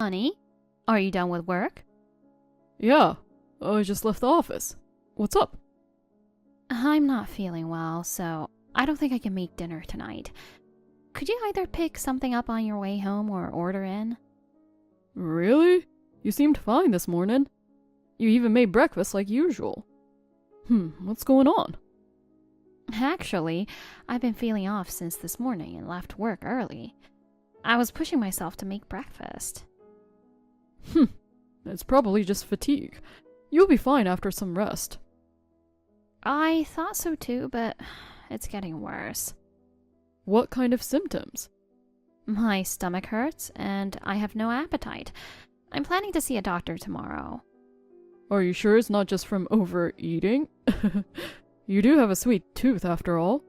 Honey, are you done with work? Yeah, I just left the office. What's up? I'm not feeling well, so I don't think I can make dinner tonight. Could you either pick something up on your way home or order in? Really? You seemed fine this morning. You even made breakfast like usual. What's going on? Actually, I've been feeling off since this morning and left work early. I was pushing myself to make breakfast. It's probably just fatigue. You'll be fine after some rest. I thought so too, but it's getting worse. What kind of symptoms? My stomach hurts, and I have no appetite. I'm planning to see a doctor tomorrow. Are you sure it's not just from overeating? You do have a sweet tooth after all.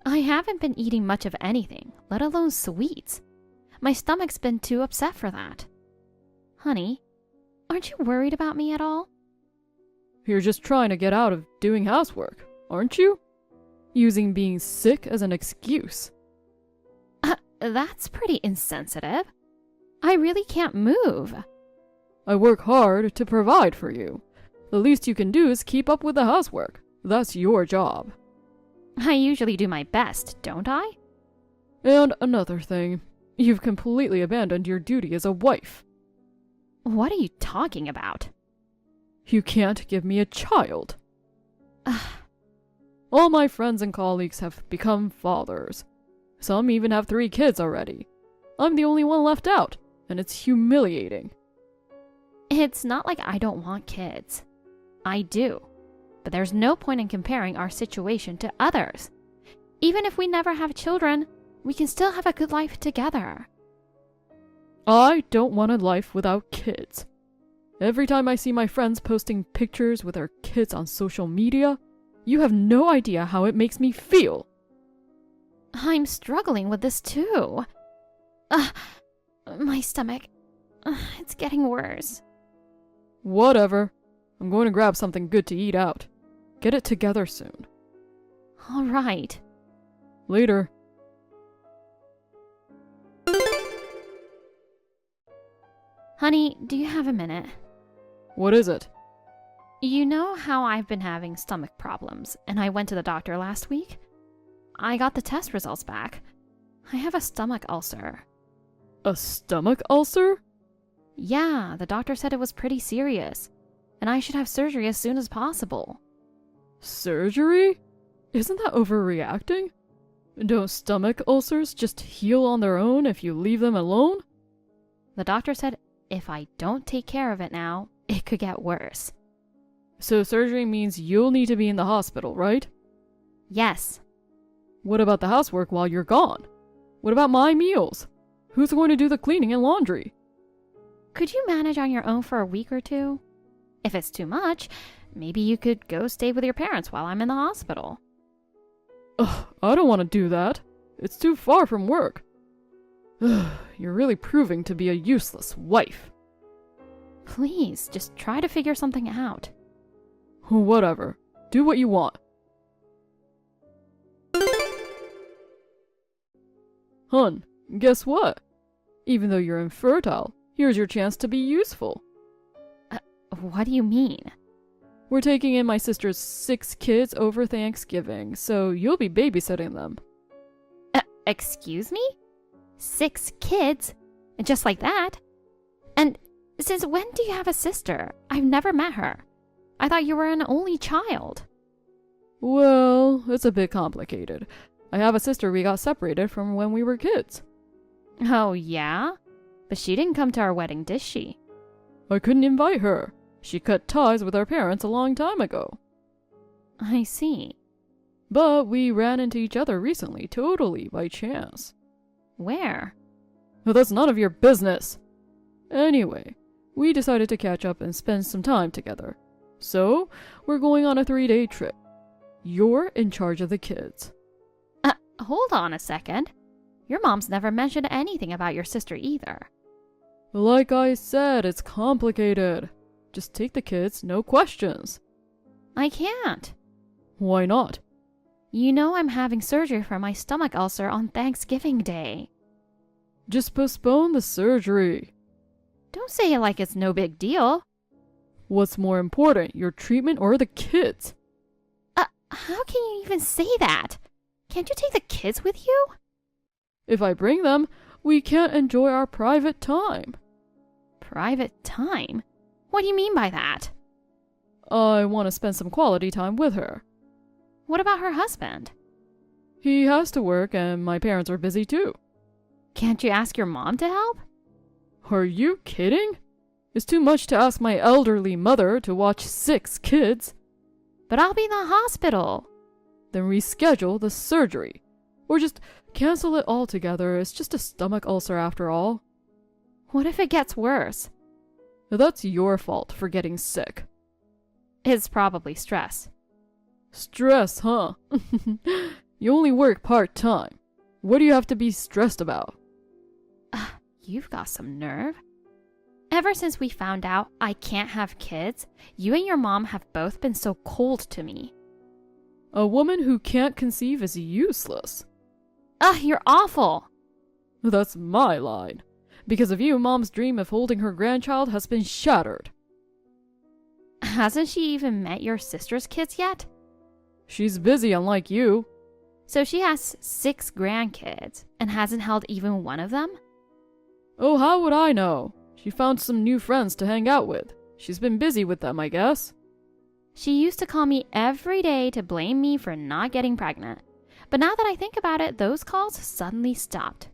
I haven't been eating much of anything, let alone sweets. My stomach's been too upset for that. Honey, aren't you worried about me at all? You're just trying to get out of doing housework, aren't you? Using being sick as an excuse. That's pretty insensitive. I really can't move. I work hard to provide for you. The least you can do is keep up with the housework. That's your job. I usually do my best, don't I? And another thing, you've completely abandoned your duty as a wife. What are you talking about? You can't give me a child. All my friends and colleagues have become fathers. Some even have 3 kids already. I'm the only one left out, and it's humiliating. It's not like I don't want kids. I do. But there's no point in comparing our situation to others. Even if we never have children, we can still have a good life together. I don't want a life without kids. Every time I see my friends posting pictures with their kids on social media, you have no idea how it makes me feel. I'm struggling with this too. My stomach. It's getting worse. Whatever. I'm going to grab something good to eat out. Get it together soon. All right. Later. Honey, do you have a minute? What is it? You know how I've been having stomach problems, and I went to the doctor last week? I got the test results back. I have a stomach ulcer. A stomach ulcer? Yeah, the doctor said it was pretty serious, and I should have surgery as soon as possible. Surgery? Isn't that overreacting? Don't stomach ulcers just heal on their own if you leave them alone? The doctor said if I don't take care of it now, it could get worse. So surgery means you'll need to be in the hospital, right? Yes. What about the housework while you're gone? What about my meals? Who's going to do the cleaning and laundry? Could you manage on your own for a week or two? If it's too much, maybe you could go stay with your parents while I'm in the hospital. Ugh, I don't want to do that. It's too far from work. You're really proving to be a useless wife. Please, just try to figure something out. Whatever. Do what you want. Hun, guess what? Even though you're infertile, here's your chance to be useful. What do you mean? We're taking in my sister's 6 kids over Thanksgiving, so you'll be babysitting them. Excuse me? 6 kids? Just like that? And since when do you have a sister? I've never met her. I thought you were an only child. Well, it's a bit complicated. I have a sister we got separated from when we were kids. Oh, yeah? But she didn't come to our wedding, did she? I couldn't invite her. She cut ties with our parents a long time ago. I see. But we ran into each other recently, totally by chance. Where? Well, that's none of your business. Anyway, we decided to catch up and spend some time together. So, we're going on a 3-day trip. You're in charge of the kids. Hold on a second. Your mom's never mentioned anything about your sister either. Like I said, it's complicated. Just take the kids, no questions. I can't. Why not? You know I'm having surgery for my stomach ulcer on Thanksgiving Day. Just postpone the surgery. Don't say it like it's no big deal. What's more important, your treatment or the kids? How can you even say that? Can't you take the kids with you? If I bring them, we can't enjoy our private time. Private time? What do you mean by that? I want to spend some quality time with her. What about her husband? He has to work and my parents are busy too. Can't you ask your mom to help? Are you kidding? It's too much to ask my elderly mother to watch 6 kids. But I'll be in the hospital. Then reschedule the surgery. Or just cancel it altogether. It's just a stomach ulcer after all. What if it gets worse? That's your fault for getting sick. It's probably stress. Stress, huh? You only work part-time. What do you have to be stressed about? You've got some nerve. Ever since we found out I can't have kids, you and your mom have both been so cold to me. A woman who can't conceive is useless. You're awful. That's my line. Because of you, Mom's dream of holding her grandchild has been shattered. Hasn't she even met your sister's kids yet? She's busy, unlike you. So she has 6 grandkids and hasn't held even one of them? Oh, how would I know? She found some new friends to hang out with. She's been busy with them, I guess. She used to call me every day to blame me for not getting pregnant. But now that I think about it, those calls suddenly stopped.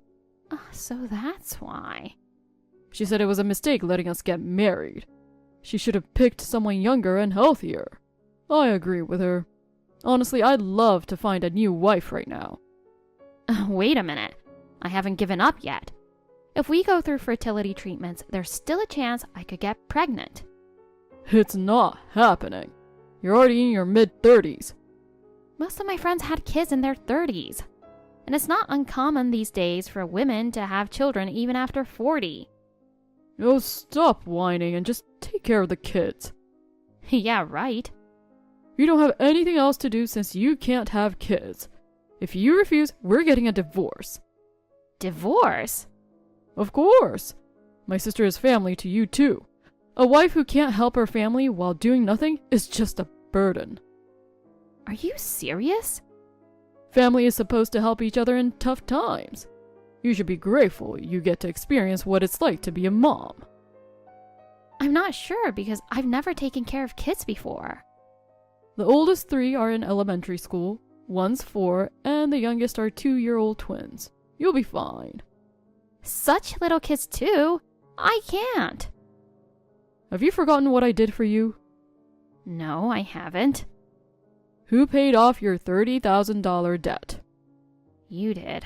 So that's why. She said it was a mistake letting us get married. She should have picked someone younger and healthier. I agree with her. Honestly, I'd love to find a new wife right now. Wait a minute. I haven't given up yet. If we go through fertility treatments, there's still a chance I could get pregnant. It's not happening. You're already in your mid-30s. Most of my friends had kids in their 30s. And it's not uncommon these days for women to have children even after 40. Oh, stop whining and just take care of the kids. Yeah, right. You don't have anything else to do since you can't have kids. If you refuse, we're getting a divorce. Divorce? Of course. My sister is family to you too. A wife who can't help her family while doing nothing is just a burden. Are you serious? Family is supposed to help each other in tough times. You should be grateful you get to experience what it's like to be a mom. I'm not sure because I've never taken care of kids before. The oldest 3 are in elementary school, one's 4, and the youngest are 2-year-old twins. You'll be fine. Such little kids too? I can't. Have you forgotten what I did for you? No, I haven't. Who paid off your $30,000 debt? You did.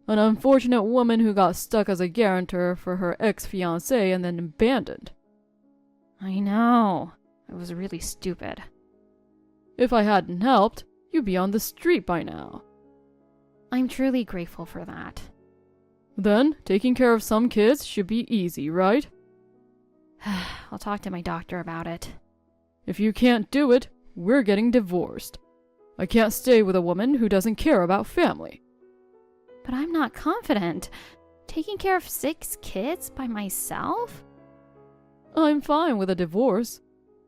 An unfortunate woman who got stuck as a guarantor for her ex-fiancé and then abandoned. I know. It was really stupid. If I hadn't helped, you'd be on the street by now. I'm truly grateful for that. Then, taking care of some kids should be easy, right? I'll talk to my doctor about it. If you can't do it, we're getting divorced. I can't stay with a woman who doesn't care about family. But I'm not confident. Taking care of 6 kids by myself? I'm fine with a divorce.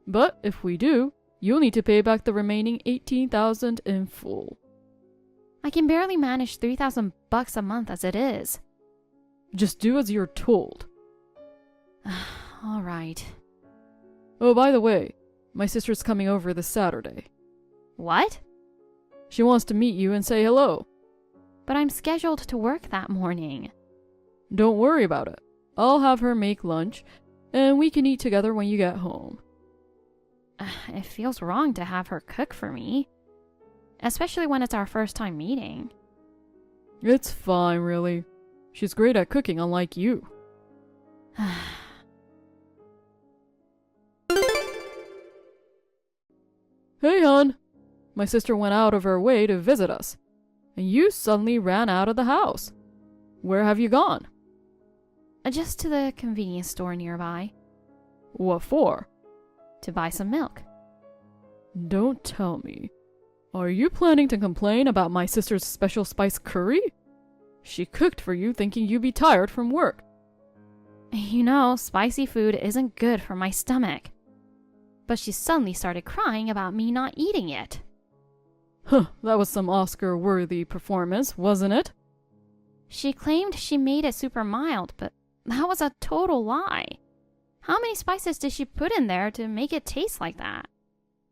But if we do, you'll need to pay back the remaining $18,000 in full. I can barely manage $3,000 a month as it is. Just do as you're told. All right. Oh, by the way, my sister's coming over this Saturday. What? She wants to meet you and say hello. But I'm scheduled to work that morning. Don't worry about it. I'll have her make lunch, and we can eat together when you get home. It feels wrong to have her cook for me. Especially when it's our first time meeting. It's fine, really. She's great at cooking, unlike you. Hey, hon. My sister went out of her way to visit us, and you suddenly ran out of the house. Where have you gone? Just to the convenience store nearby. What for? To buy some milk. Don't tell me. Are you planning to complain about my sister's special spice curry? She cooked for you thinking you'd be tired from work. You know, spicy food isn't good for my stomach. But she suddenly started crying about me not eating it. Huh, that was some Oscar-worthy performance, wasn't it? She claimed she made it super mild, but that was a total lie. How many spices did she put in there to make it taste like that?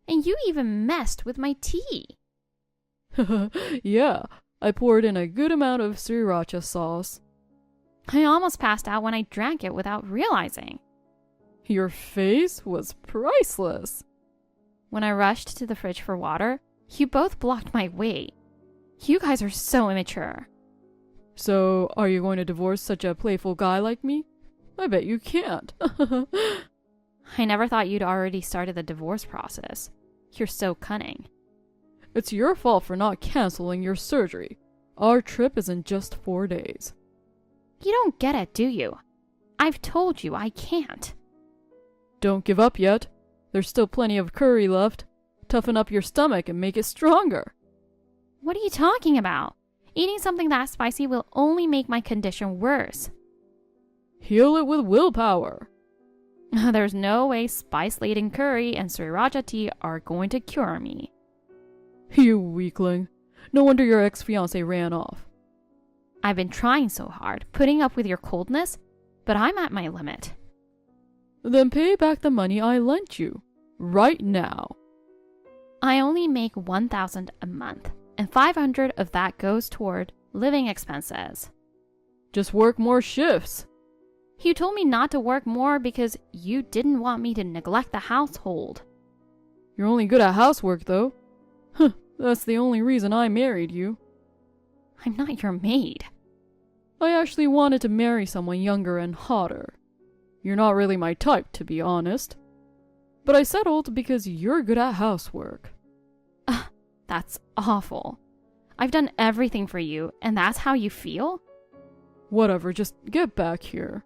And you even messed with my tea. Yeah, I poured in a good amount of sriracha sauce. I almost passed out when I drank it without realizing. Your face was priceless. When I rushed to the fridge for water, you both blocked my way. You guys are so immature. So, are you going to divorce such a playful guy like me? I bet you can't. I never thought you'd already started the divorce process. You're so cunning. It's your fault for not canceling your surgery. Our trip is in just 4 days. You don't get it, do you? I've told you I can't. Don't give up yet. There's still plenty of curry left. Toughen up your stomach and make it stronger. What are you talking about? Eating something that spicy will only make my condition worse. Heal it with willpower. There's no way spice-laden curry and sriracha tea are going to cure me. You weakling. No wonder your ex-fiancé ran off. I've been trying so hard, putting up with your coldness, but I'm at my limit. Then pay back the money I lent you. Right now. I only make $1,000 a month, and $500 of that goes toward living expenses. Just work more shifts. You told me not to work more because you didn't want me to neglect the household. You're only good at housework, though. Huh, that's the only reason I married you. I'm not your maid. I actually wanted to marry someone younger and hotter. You're not really my type, to be honest. But I settled because you're good at housework. That's awful. I've done everything for you, and that's how you feel? Whatever, just get back here.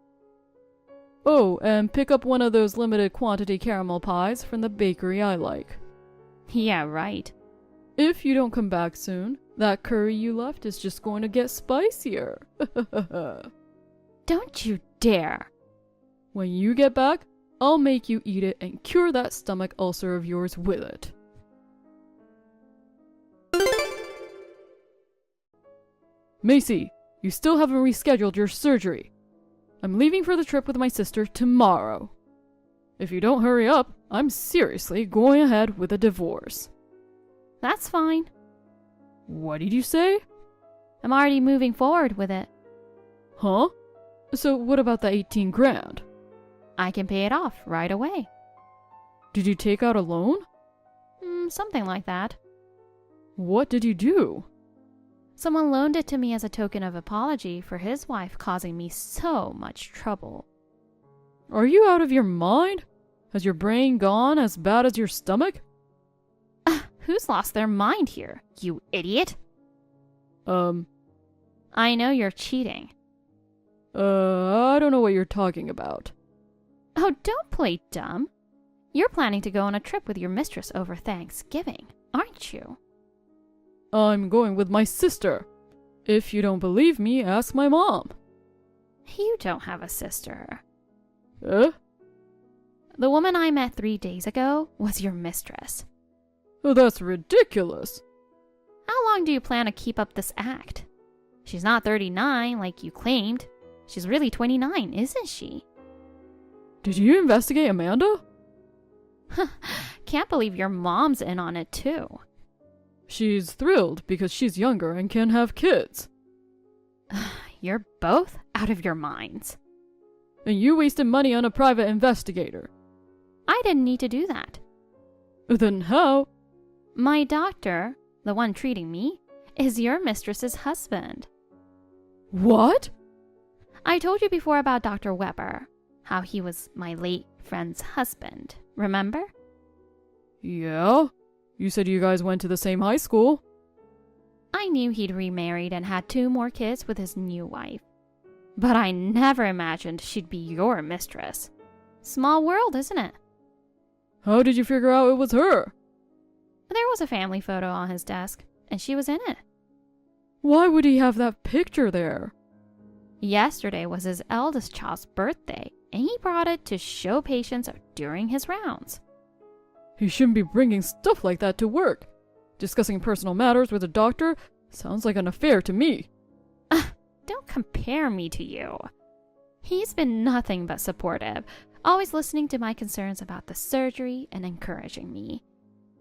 Oh, and pick up one of those limited quantity caramel pies from the bakery I like. Yeah, right. If you don't come back soon, that curry you left is just going to get spicier. Don't you dare. When you get back, I'll make you eat it and cure that stomach ulcer of yours with it. Macy, you still haven't rescheduled your surgery. I'm leaving for the trip with my sister tomorrow. If you don't hurry up, I'm seriously going ahead with a divorce. That's fine. What did you say? I'm already moving forward with it. Huh? So what about the 18 grand? I can pay it off right away. Did you take out a loan? Something like that. What did you do? Someone loaned it to me as a token of apology for his wife causing me so much trouble. Are you out of your mind? Has your brain gone as bad as your stomach? Who's lost their mind here, you idiot? I know you're cheating. I don't know what you're talking about. Oh, don't play dumb. You're planning to go on a trip with your mistress over Thanksgiving, aren't you? I'm going with my sister. If you don't believe me, ask my mom. You don't have a sister. Eh? The woman I met 3 days ago was your mistress. Oh, that's ridiculous. How long do you plan to keep up this act? She's not 39 like you claimed. She's really 29, isn't she? Did you investigate Amanda? Can't believe your mom's in on it too. She's thrilled because she's younger and can have kids. You're both out of your minds. And you wasted money on a private investigator. I didn't need to do that. Then how? My doctor, the one treating me, is your mistress's husband. What? I told you before about Dr. Weber, how he was my late friend's husband, remember? Yeah. You said you guys went to the same high school. I knew he'd remarried and had 2 more kids with his new wife. But I never imagined she'd be your mistress. Small world, isn't it? How did you figure out it was her? There was a family photo on his desk, and she was in it. Why would he have that picture there? Yesterday was his eldest child's birthday, and he brought it to show patience during his rounds. He shouldn't be bringing stuff like that to work. Discussing personal matters with a doctor sounds like an affair to me. Don't compare me to you. He's been nothing but supportive, always listening to my concerns about the surgery and encouraging me.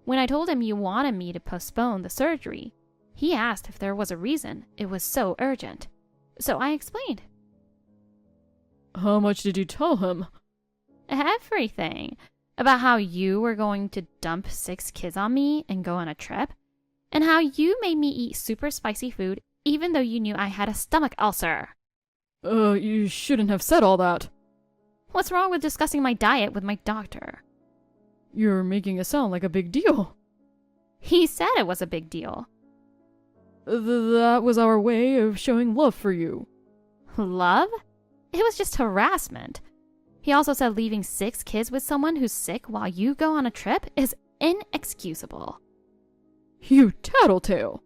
When I told him you wanted me to postpone the surgery, he asked if there was a reason it was so urgent. So I explained. How much did you tell him? Everything. About how you were going to dump 6 kids on me and go on a trip, and how you made me eat super spicy food even though you knew I had a stomach ulcer. You shouldn't have said all that. What's wrong with discussing my diet with my doctor? You're making it sound like a big deal. He said it was a big deal. That was our way of showing love for you. Love? It was just harassment. He also said leaving 6 kids with someone who's sick while you go on a trip is inexcusable. You tattletale.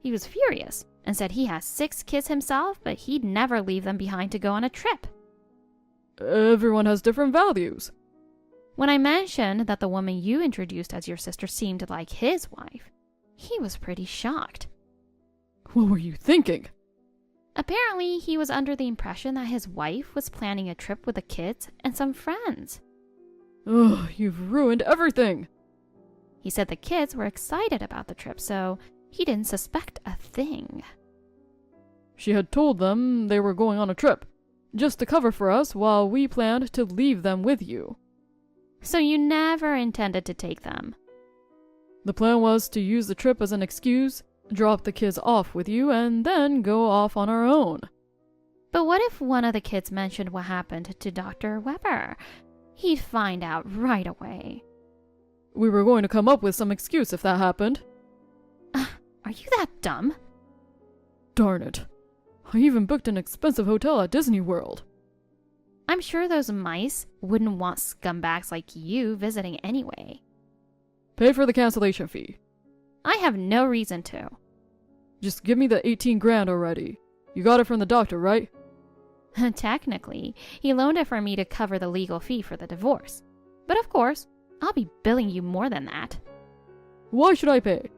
He was furious and said he has 6 kids himself, but he'd never leave them behind to go on a trip. Everyone has different values. When I mentioned that the woman you introduced as your sister seemed like his wife, he was pretty shocked. What were you thinking? Apparently, he was under the impression that his wife was planning a trip with the kids and some friends. Ugh, you've ruined everything. He said the kids were excited about the trip, so he didn't suspect a thing. She had told them they were going on a trip, just to cover for us while we planned to leave them with you. So you never intended to take them? The plan was to use the trip as an excuse, drop the kids off with you, and then go off on our own. But what if one of the kids mentioned what happened to Dr. Weber? He'd find out right away. We were going to come up with some excuse if that happened. Are you that dumb? Darn it. I even booked an expensive hotel at Disney World. I'm sure those mice wouldn't want scumbags like you visiting anyway. Pay for the cancellation fee. I have no reason to. Just give me the 18 grand already. You got it from the doctor, right? Technically, he loaned it for me to cover the legal fee for the divorce. But of course, I'll be billing you more than that. Why should I pay?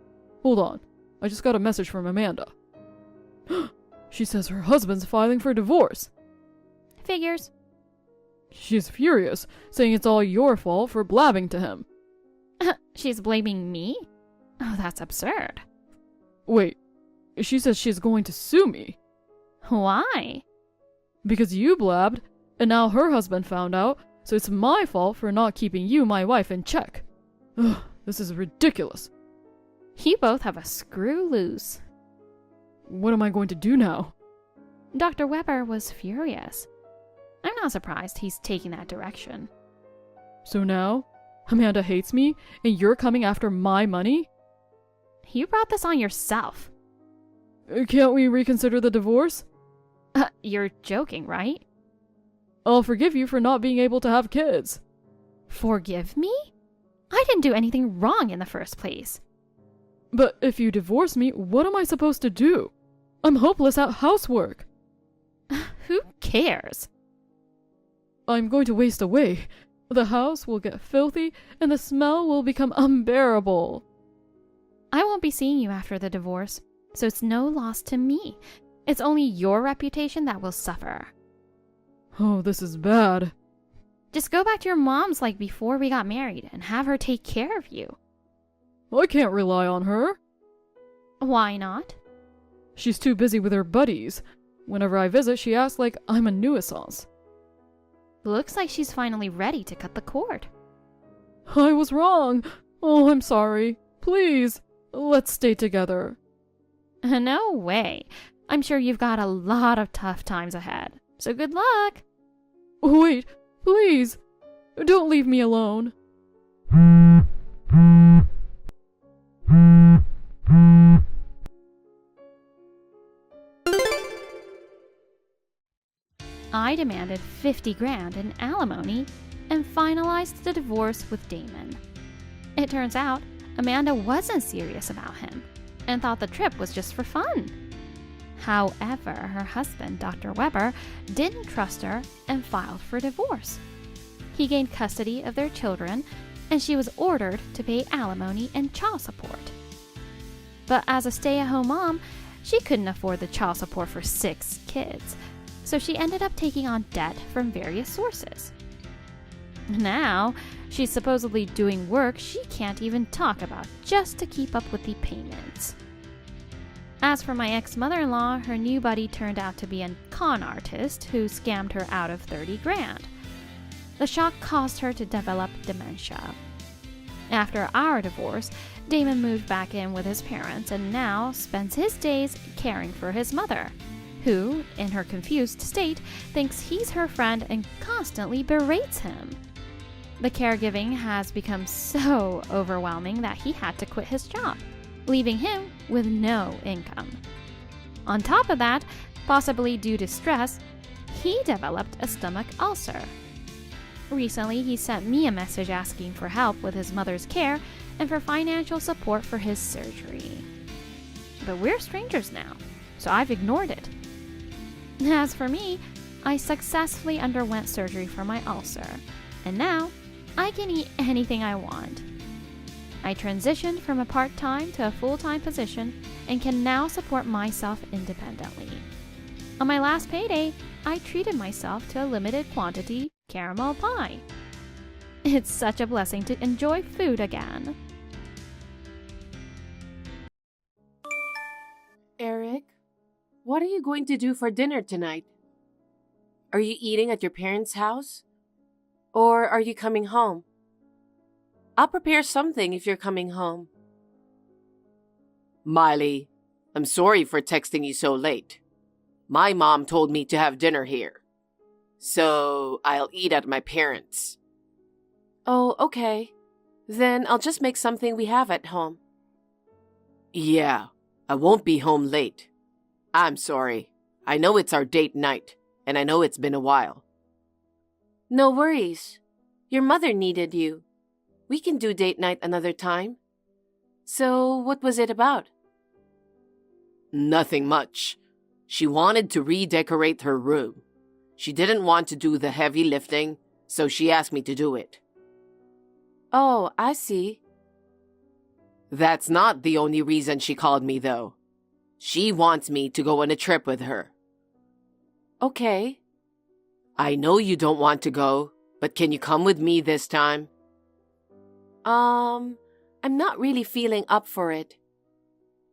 Hold on. I just got a message from Amanda. She says her husband's filing for divorce. Figures. She's furious, saying it's all your fault for blabbing to him. She's blaming me? Oh, that's absurd. Wait, she says she's going to sue me. Why? Because you blabbed, and now her husband found out, so it's my fault for not keeping you, my wife, in check. Ugh, this is ridiculous. You both have a screw loose. What am I going to do now? Dr. Weber was furious. I'm not surprised he's taking that direction. So now, Amanda hates me, and you're coming after my money? You brought this on yourself. Can't we reconsider the divorce? You're joking, right? I'll forgive you for not being able to have kids. Forgive me? I didn't do anything wrong in the first place. But if you divorce me, what am I supposed to do? I'm hopeless at housework. Who cares? I'm going to waste away. The house will get filthy, and the smell will become unbearable. I won't be seeing you after the divorce, so it's no loss to me. It's only your reputation that will suffer. Oh, this is bad. Just go back to your mom's like before we got married and have her take care of you. I can't rely on her. Why not? She's too busy with her buddies. Whenever I visit, she acts like I'm a nuisance. Looks like she's finally ready to cut the cord. I was wrong. Oh, I'm sorry. Please, let's stay together. No way. I'm sure you've got a lot of tough times ahead. So good luck. Wait, please. Don't leave me alone. I demanded 50 grand in alimony and finalized the divorce with Damon. It turns out Amanda wasn't serious about him and thought the trip was just for fun. However, her husband, Dr. Weber, didn't trust her and filed for divorce. He gained custody of their children, and she was ordered to pay alimony and child support. But as a stay-at-home mom, she couldn't afford the child support for 6 kids, so she ended up taking on debt from various sources. Now, she's supposedly doing work she can't even talk about just to keep up with the payments. As for my ex-mother-in-law, her new buddy turned out to be a con artist who scammed her out of 30 grand. The shock caused her to develop dementia. After our divorce, Damon moved back in with his parents and now spends his days caring for his mother, who, in her confused state, thinks he's her friend and constantly berates him. The caregiving has become so overwhelming that he had to quit his job, leaving him with no income. On top of that, possibly due to stress, he developed a stomach ulcer. Recently, he sent me a message asking for help with his mother's care and for financial support for his surgery. But we're strangers now, so I've ignored it. As for me, I successfully underwent surgery for my ulcer, and now I can eat anything I want. I transitioned from a part-time to a full-time position and can now support myself independently. On my last payday, I treated myself to a limited quantity caramel pie. It's such a blessing to enjoy food again. Eric, what are you going to do for dinner tonight? Are you eating at your parents' house? Or are you coming home? I'll prepare something if you're coming home. Miley, I'm sorry for texting you so late. My mom told me to have dinner here. So I'll eat at my parents'. Oh, okay. Then I'll just make something we have at home. Yeah, I won't be home late. I'm sorry. I know it's our date night, and I know it's been a while. No worries. Your mother needed you. We can do date night another time. So, what was it about? Nothing much. She wanted to redecorate her room. She didn't want to do the heavy lifting, so she asked me to do it. Oh, I see. That's not the only reason she called me, though. She wants me to go on a trip with her. Okay. I know you don't want to go, but can you come with me this time? I'm not really feeling up for it.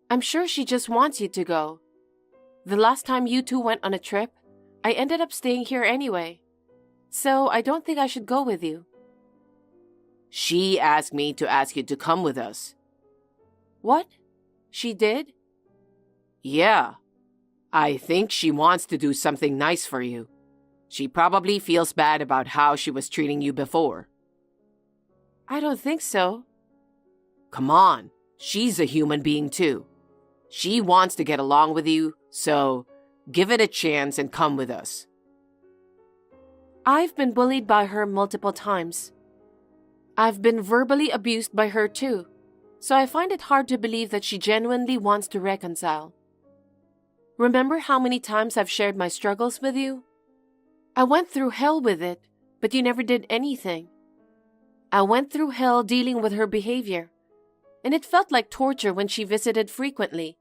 I'm sure she just wants you to go. The last time you two went on a trip, I ended up staying here anyway. So I don't think I should go with you. She asked me to ask you to come with us. What? She did? Yeah. I think she wants to do something nice for you. She probably feels bad about how she was treating you before. I don't think so. Come on, she's a human being too. She wants to get along with you, so give it a chance and come with us. I've been bullied by her multiple times. I've been verbally abused by her too, so I find it hard to believe that she genuinely wants to reconcile. Remember how many times I've shared my struggles with you? I went through hell with it, but you never did anything. I went through hell dealing with her behavior, and it felt like torture when she visited frequently.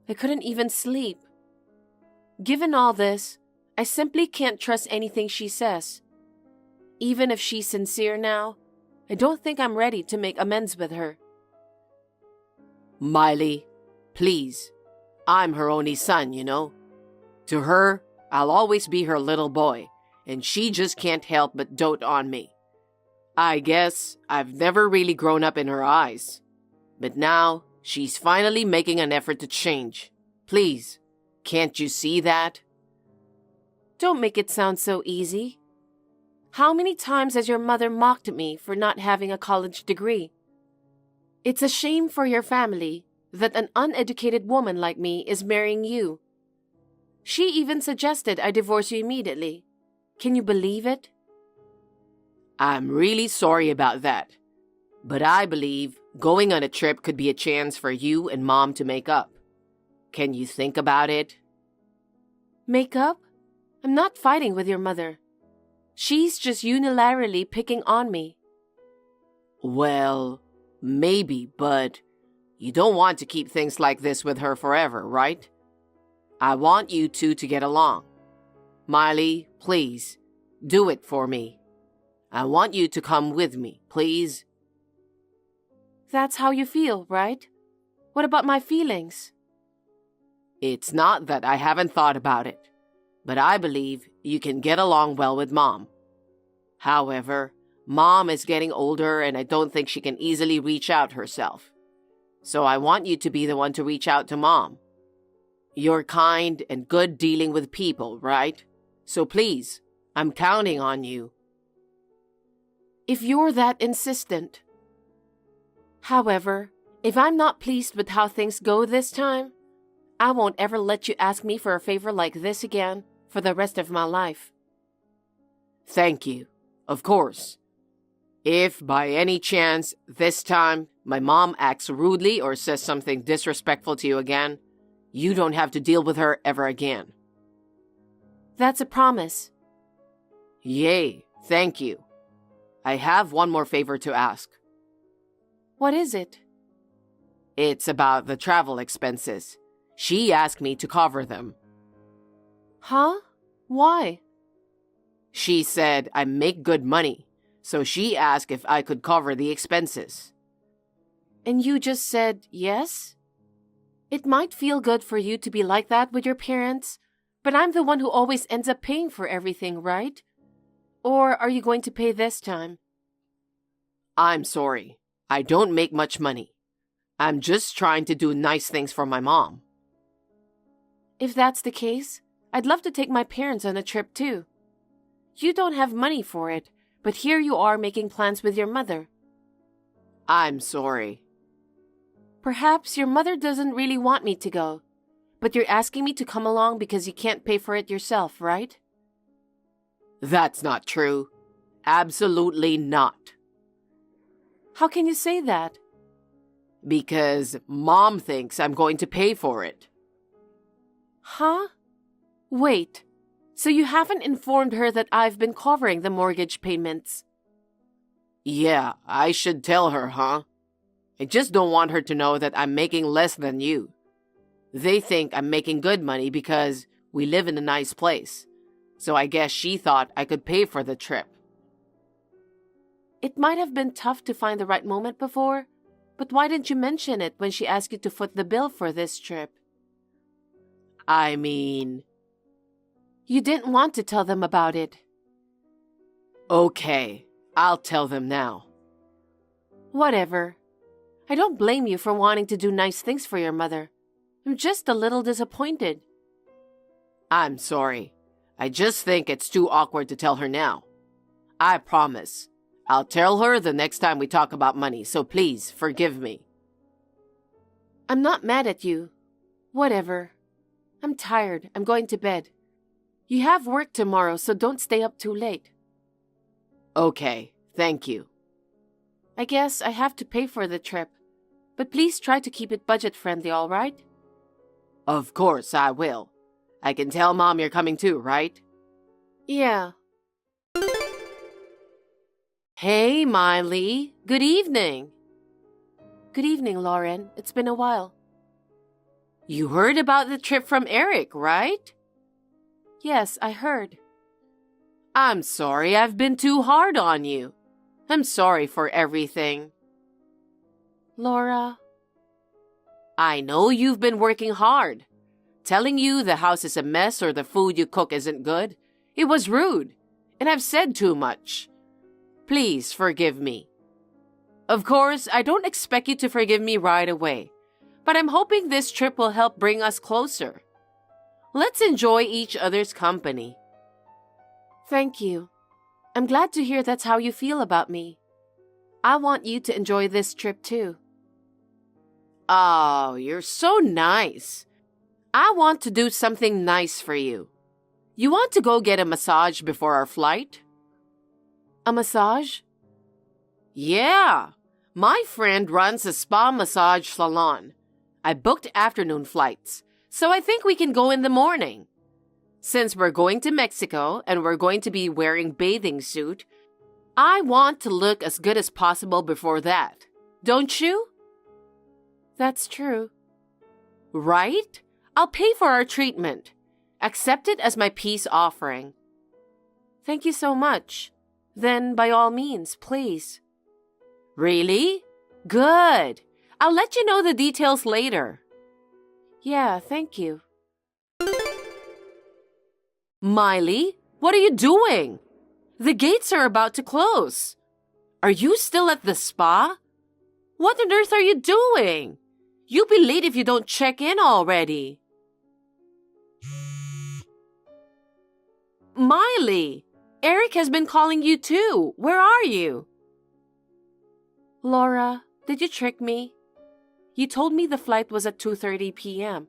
I couldn't even sleep. Given all this, I simply can't trust anything she says. Even if she's sincere now, I don't think I'm ready to make amends with her. Miley, please. I'm her only son, you know. To her, I'll always be her little boy, and she just can't help but dote on me. I guess I've never really grown up in her eyes. But now, she's finally making an effort to change. Please, can't you see that? Don't make it sound so easy. How many times has your mother mocked me for not having a college degree? It's a shame for your family that an uneducated woman like me is marrying you. She even suggested I divorce you immediately. Can you believe it? I'm really sorry about that. But I believe going on a trip could be a chance for you and Mom to make up. Can you think about it Make up? I'm not fighting with your mother. She's just unilaterally picking on me. Well, maybe, but you don't want to keep things like this with her forever, right? I want you two to get along. Miley, please, do it for me. I want you to come with me, please. That's how you feel, right? What about my feelings? It's not that I haven't thought about it, but I believe you can get along well with Mom. However, Mom is getting older and I don't think she can easily reach out herself. So I want you to be the one to reach out to Mom. You're kind and good dealing with people, right? So please, I'm counting on you. If you're that insistent. However, if I'm not pleased with how things go this time, I won't ever let you ask me for a favor like this again for the rest of my life. Thank you. Of course. If by any chance this time my mom acts rudely or says something disrespectful to you again, you don't have to deal with her ever again. That's a promise. Yay, thank you. I have one more favor to ask. What is it? It's about the travel expenses. She asked me to cover them. Huh? Why? She said I make good money, so she asked if I could cover the expenses. And you just said yes? It might feel good for you to be like that with your parents, but I'm the one who always ends up paying for everything, right? Or are you going to pay this time? I'm sorry. I don't make much money. I'm just trying to do nice things for my mom. If that's the case, I'd love to take my parents on a trip too. You don't have money for it, but here you are making plans with your mother. I'm sorry. Perhaps your mother doesn't really want me to go, but you're asking me to come along because you can't pay for it yourself, right? That's not true. Absolutely not. How can you say that? Because Mom thinks I'm going to pay for it. Huh? Wait, so you haven't informed her that I've been covering the mortgage payments? Yeah, I should tell her, huh? I just don't want her to know that I'm making less than you. They think I'm making good money because we live in a nice place. So I guess she thought I could pay for the trip. It might have been tough to find the right moment before, but why didn't you mention it when she asked you to foot the bill for this trip? I mean... You didn't want to tell them about it. Okay, I'll tell them now. Whatever. I don't blame you for wanting to do nice things for your mother. I'm just a little disappointed. I'm sorry. I just think it's too awkward to tell her now. I promise. I'll tell her the next time we talk about money, so please forgive me. I'm not mad at you. Whatever. I'm tired. I'm going to bed. You have work tomorrow, so don't stay up too late. Okay, thank you. I guess I have to pay for the trip, but please try to keep it budget-friendly, all right? Of course I will. I can tell Mom you're coming too, right? Yeah. Hey, Miley. Good evening. Good evening, Lauren. It's been a while. You heard about the trip from Eric, right? Yes, I heard. I'm sorry I've been too hard on you. I'm sorry for everything. Laura. I know you've been working hard. Telling you the house is a mess or the food you cook isn't good. It was rude, and I've said too much. Please forgive me. Of course, I don't expect you to forgive me right away, but I'm hoping this trip will help bring us closer. Let's enjoy each other's company. Thank you. I'm glad to hear that's how you feel about me. I want you to enjoy this trip too. Oh, you're so nice. I want to do something nice for you. You want to go get a massage before our flight? A massage? Yeah. My friend runs a spa massage salon. I booked afternoon flights, so I think we can go in the morning. Since we're going to Mexico and we're going to be wearing bathing suit, I want to look as good as possible before that. Don't you? That's true. Right? I'll pay for our treatment. Accept it as my peace offering. Thank you so much. Then, by all means, please. Really? Good. I'll let you know the details later. Yeah, thank you. Miley, what are you doing? The gates are about to close. Are you still at the spa? What on earth are you doing? You'll be late if you don't check in already. Miley, Eric has been calling you too. Where are you? Laura, did you trick me? You told me the flight was at 2:30 p.m.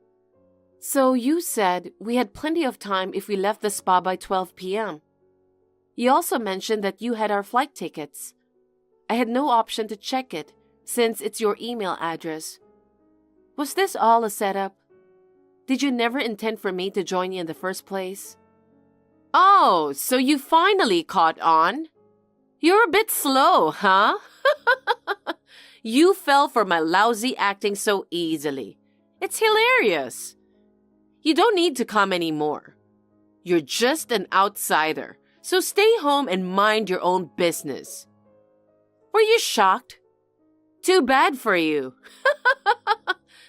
So you said we had plenty of time if we left the spa by 12 p.m. You also mentioned that you had our flight tickets. I had no option to check it since it's your email address. Was this all a setup? Did you never intend for me to join you in the first place? Oh, so you finally caught on? You're a bit slow, huh? You fell for my lousy acting so easily. It's hilarious. You don't need to come anymore. You're just an outsider, so stay home and mind your own business. Were you shocked? Too bad for you.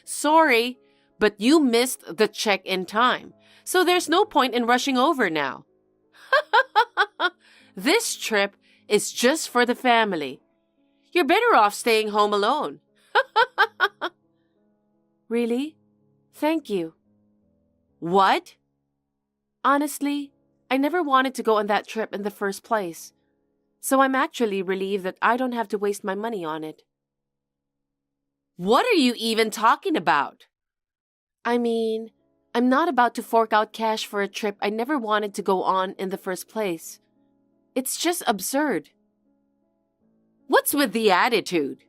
Sorry, but you missed the check-in time, so there's no point in rushing over now. This trip is just for the family. You're better off staying home alone. Really? Thank you. What? Honestly, I never wanted to go on that trip in the first place. So I'm actually relieved that I don't have to waste my money on it. What are you even talking about? I mean, I'm not about to fork out cash for a trip I never wanted to go on in the first place. It's just absurd. What's with the attitude?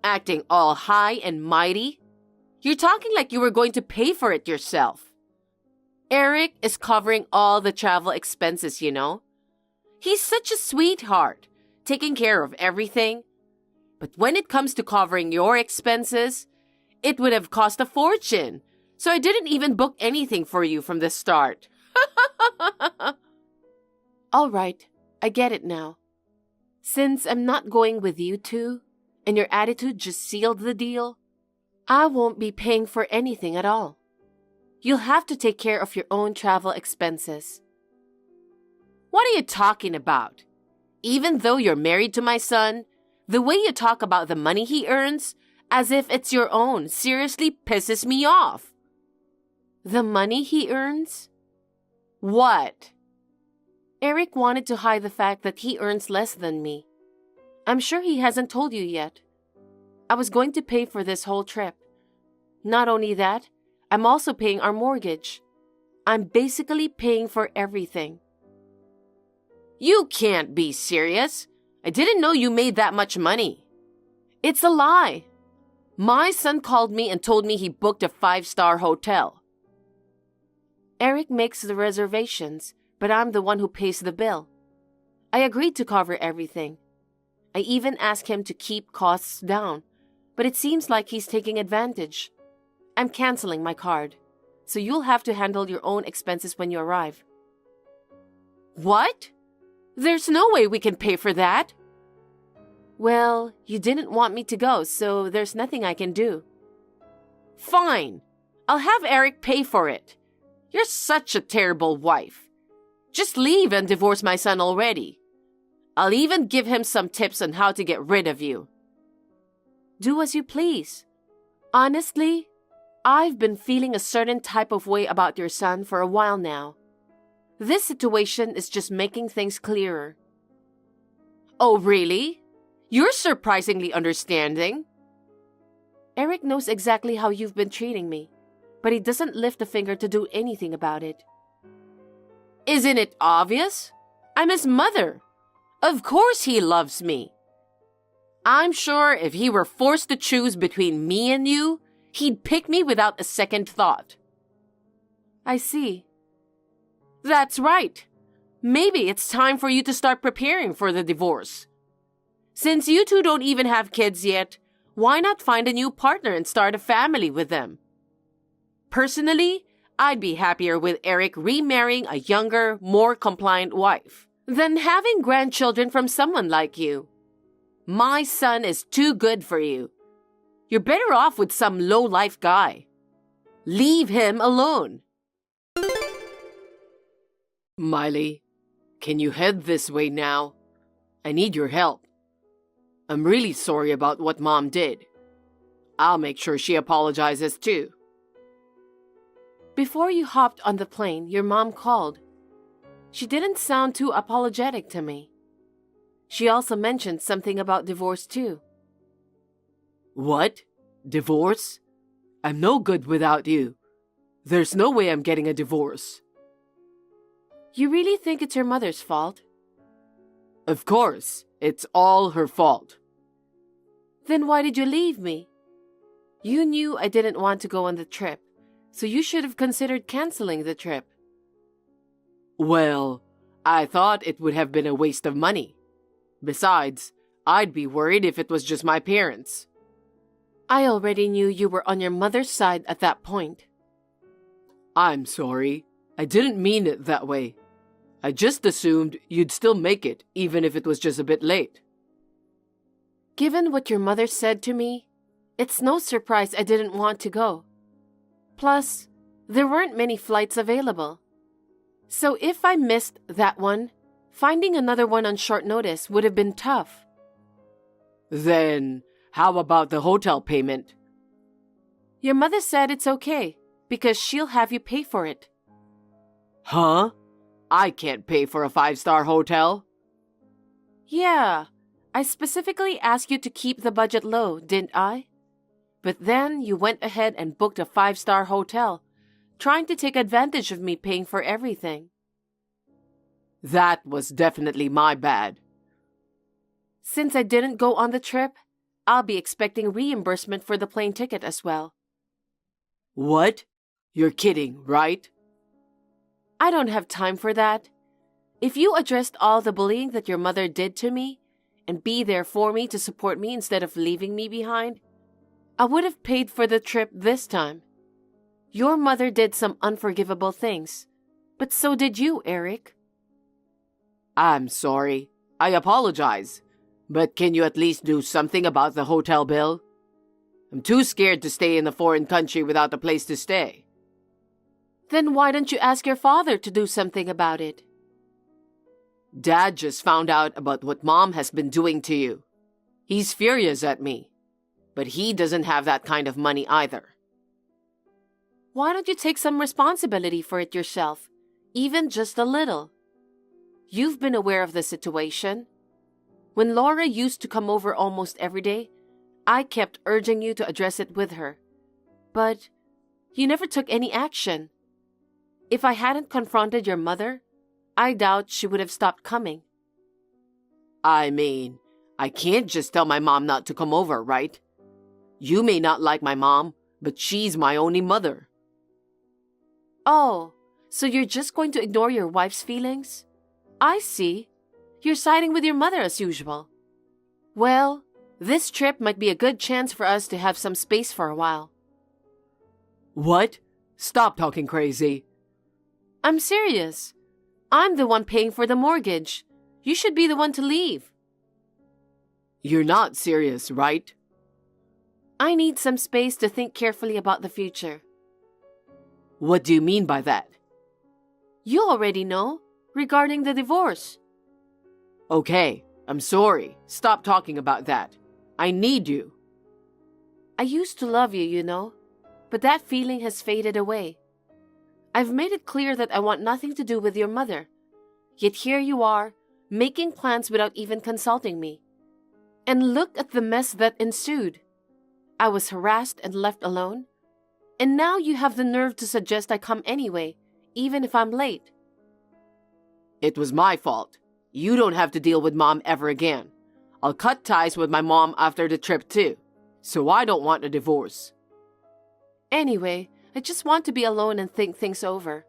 Acting all high and mighty? You're talking like you were going to pay for it yourself. Eric is covering all the travel expenses, you know. He's such a sweetheart, taking care of everything. But when it comes to covering your expenses, it would have cost a fortune. So I didn't even book anything for you from the start. All right, I get it now. Since I'm not going with you two, and your attitude just sealed the deal, I won't be paying for anything at all. You'll have to take care of your own travel expenses. What are you talking about? Even though you're married to my son, the way you talk about the money he earns, as if it's your own, seriously pisses me off. The money he earns? What? Eric wanted to hide the fact that he earns less than me. I'm sure he hasn't told you yet. I was going to pay for this whole trip. Not only that, I'm also paying our mortgage. I'm basically paying for everything. You can't be serious. I didn't know you made that much money. It's a lie. My son called me and told me he booked a 5-star hotel. Eric makes the reservations, but I'm the one who pays the bill. I agreed to cover everything. I even asked him to keep costs down, but it seems like he's taking advantage. I'm canceling my card, so you'll have to handle your own expenses when you arrive. What? There's no way we can pay for that. Well, you didn't want me to go, so there's nothing I can do. Fine. I'll have Eric pay for it. You're such a terrible wife. Just leave and divorce my son already. I'll even give him some tips on how to get rid of you. Do as you please. Honestly, I've been feeling a certain type of way about your son for a while now. This situation is just making things clearer. Oh, really? You're surprisingly understanding. Eric knows exactly how you've been treating me, but he doesn't lift a finger to do anything about it. Isn't it obvious? I'm his mother. Of course he loves me. I'm sure if he were forced to choose between me and you, he'd pick me without a second thought. I see. That's right. Maybe it's time for you to start preparing for the divorce. Since you two don't even have kids yet, why not find a new partner and start a family with them? Personally, I'd be happier with Eric remarrying a younger, more compliant wife than having grandchildren from someone like you. My son is too good for you. You're better off with some low-life guy. Leave him alone. Miley, can you head this way now? I need your help. I'm really sorry about what Mom did. I'll make sure she apologizes too. Before you hopped on the plane, your mom called. She didn't sound too apologetic to me. She also mentioned something about divorce too. What? Divorce? I'm no good without you. There's no way I'm getting a divorce. You really think it's your mother's fault? Of course, it's all her fault. Then why did you leave me? You knew I didn't want to go on the trip, so you should have considered canceling the trip. Well, I thought it would have been a waste of money. Besides, I'd be worried if it was just my parents. I already knew you were on your mother's side at that point. I'm sorry. I didn't mean it that way. I just assumed you'd still make it, even if it was just a bit late. Given what your mother said to me, it's no surprise I didn't want to go. Plus, there weren't many flights available. So if I missed that one, finding another one on short notice would have been tough. Then, how about the hotel payment? Your mother said it's okay, because she'll have you pay for it. Huh? I can't pay for a 5-star hotel? Yeah, I specifically asked you to keep the budget low, didn't I? But then you went ahead and booked a 5-star hotel, trying to take advantage of me paying for everything. That was definitely my bad. Since I didn't go on the trip, I'll be expecting reimbursement for the plane ticket as well. What? You're kidding, right? I don't have time for that. If you addressed all the bullying that your mother did to me and be there for me to support me instead of leaving me behind, I would have paid for the trip this time. Your mother did some unforgivable things, but so did you, Eric. I'm sorry. I apologize. But can you at least do something about the hotel bill? I'm too scared to stay in a foreign country without a place to stay. Then why don't you ask your father to do something about it? Dad just found out about what Mom has been doing to you. He's furious at me. But he doesn't have that kind of money either. Why don't you take some responsibility for it yourself, even just a little? You've been aware of the situation. When Laura used to come over almost every day, I kept urging you to address it with her. But you never took any action. If I hadn't confronted your mother, I doubt she would have stopped coming. I mean, I can't just tell my mom not to come over, right? You may not like my mom, but she's my only mother. Oh, so you're just going to ignore your wife's feelings? I see. You're siding with your mother as usual. Well, this trip might be a good chance for us to have some space for a while. What? Stop talking crazy. I'm serious. I'm the one paying for the mortgage. You should be the one to leave. You're not serious, right? I need some space to think carefully about the future. What do you mean by that? You already know, regarding the divorce. Okay, I'm sorry. Stop talking about that. I need you. I used to love you, you know, but that feeling has faded away. I've made it clear that I want nothing to do with your mother. Yet here you are, making plans without even consulting me. And look at the mess that ensued. I was harassed and left alone. And now you have the nerve to suggest I come anyway, even if I'm late. It was my fault. You don't have to deal with Mom ever again. I'll cut ties with my mom after the trip too. So I don't want a divorce. Anyway, I just want to be alone and think things over.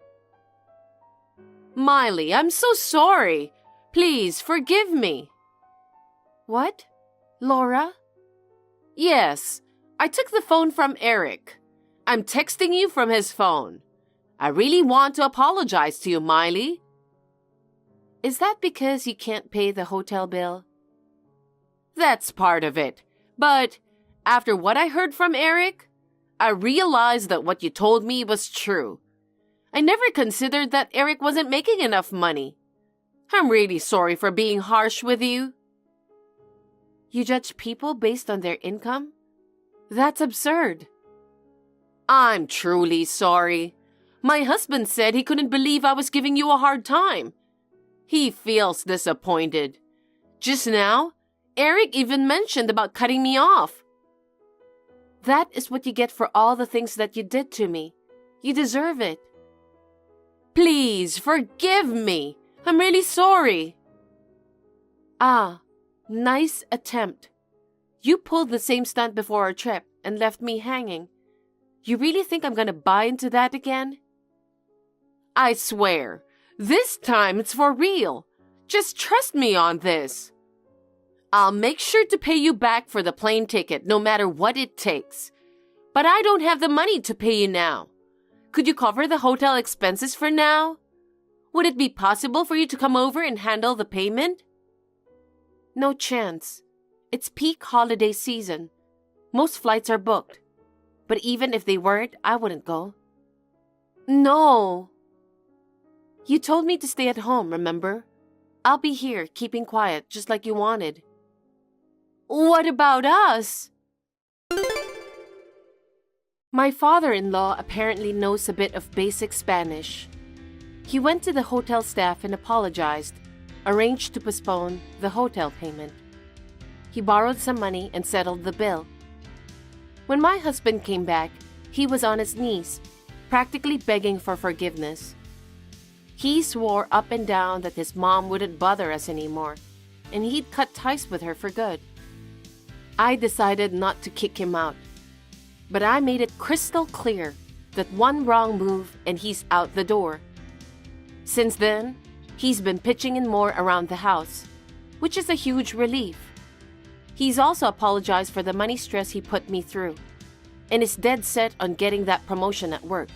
Miley, I'm so sorry. Please forgive me. What? Laura? Yes, I took the phone from Eric. I'm texting you from his phone. I really want to apologize to you, Miley. Is that because you can't pay the hotel bill? That's part of it. But after what I heard from Eric, I realized that what you told me was true. I never considered that Eric wasn't making enough money. I'm really sorry for being harsh with you. You judge people based on their income? That's absurd. I'm truly sorry. My husband said he couldn't believe I was giving you a hard time. He feels disappointed. Just now, Eric even mentioned about cutting me off. That is what you get for all the things that you did to me. You deserve it. Please, forgive me. I'm really sorry. Ah, nice attempt. You pulled the same stunt before our trip and left me hanging. You really think I'm gonna buy into that again? I swear, this time it's for real. Just trust me on this. I'll make sure to pay you back for the plane ticket no matter what it takes. But I don't have the money to pay you now. Could you cover the hotel expenses for now? Would it be possible for you to come over and handle the payment? No chance. It's peak holiday season. Most flights are booked. But even if they weren't, I wouldn't go. No. You told me to stay at home, remember? I'll be here, keeping quiet, just like you wanted. What about us? My father-in-law apparently knows a bit of basic Spanish. He went to the hotel staff and apologized, arranged to postpone the hotel payment. He borrowed some money and settled the bill. When my husband came back, he was on his knees, practically begging for forgiveness. He swore up and down that his mom wouldn't bother us anymore, and he'd cut ties with her for good. I decided not to kick him out, but I made it crystal clear that one wrong move and he's out the door. Since then, he's been pitching in more around the house, which is a huge relief. He's also apologized for the money stress he put me through, and is dead set on getting that promotion at work.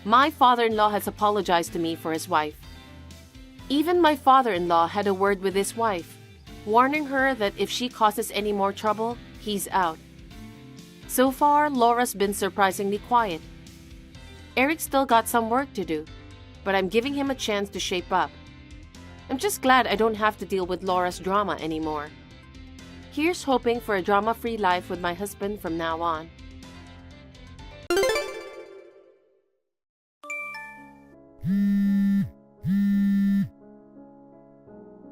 My father-in-law has apologized to me for his wife. Even my father-in-law had a word with his wife, warning her that if she causes any more trouble, he's out. So far, Laura's been surprisingly quiet. Eric's still got some work to do, but I'm giving him a chance to shape up. I'm just glad I don't have to deal with Laura's drama anymore. Here's hoping for a drama-free life with my husband from now on.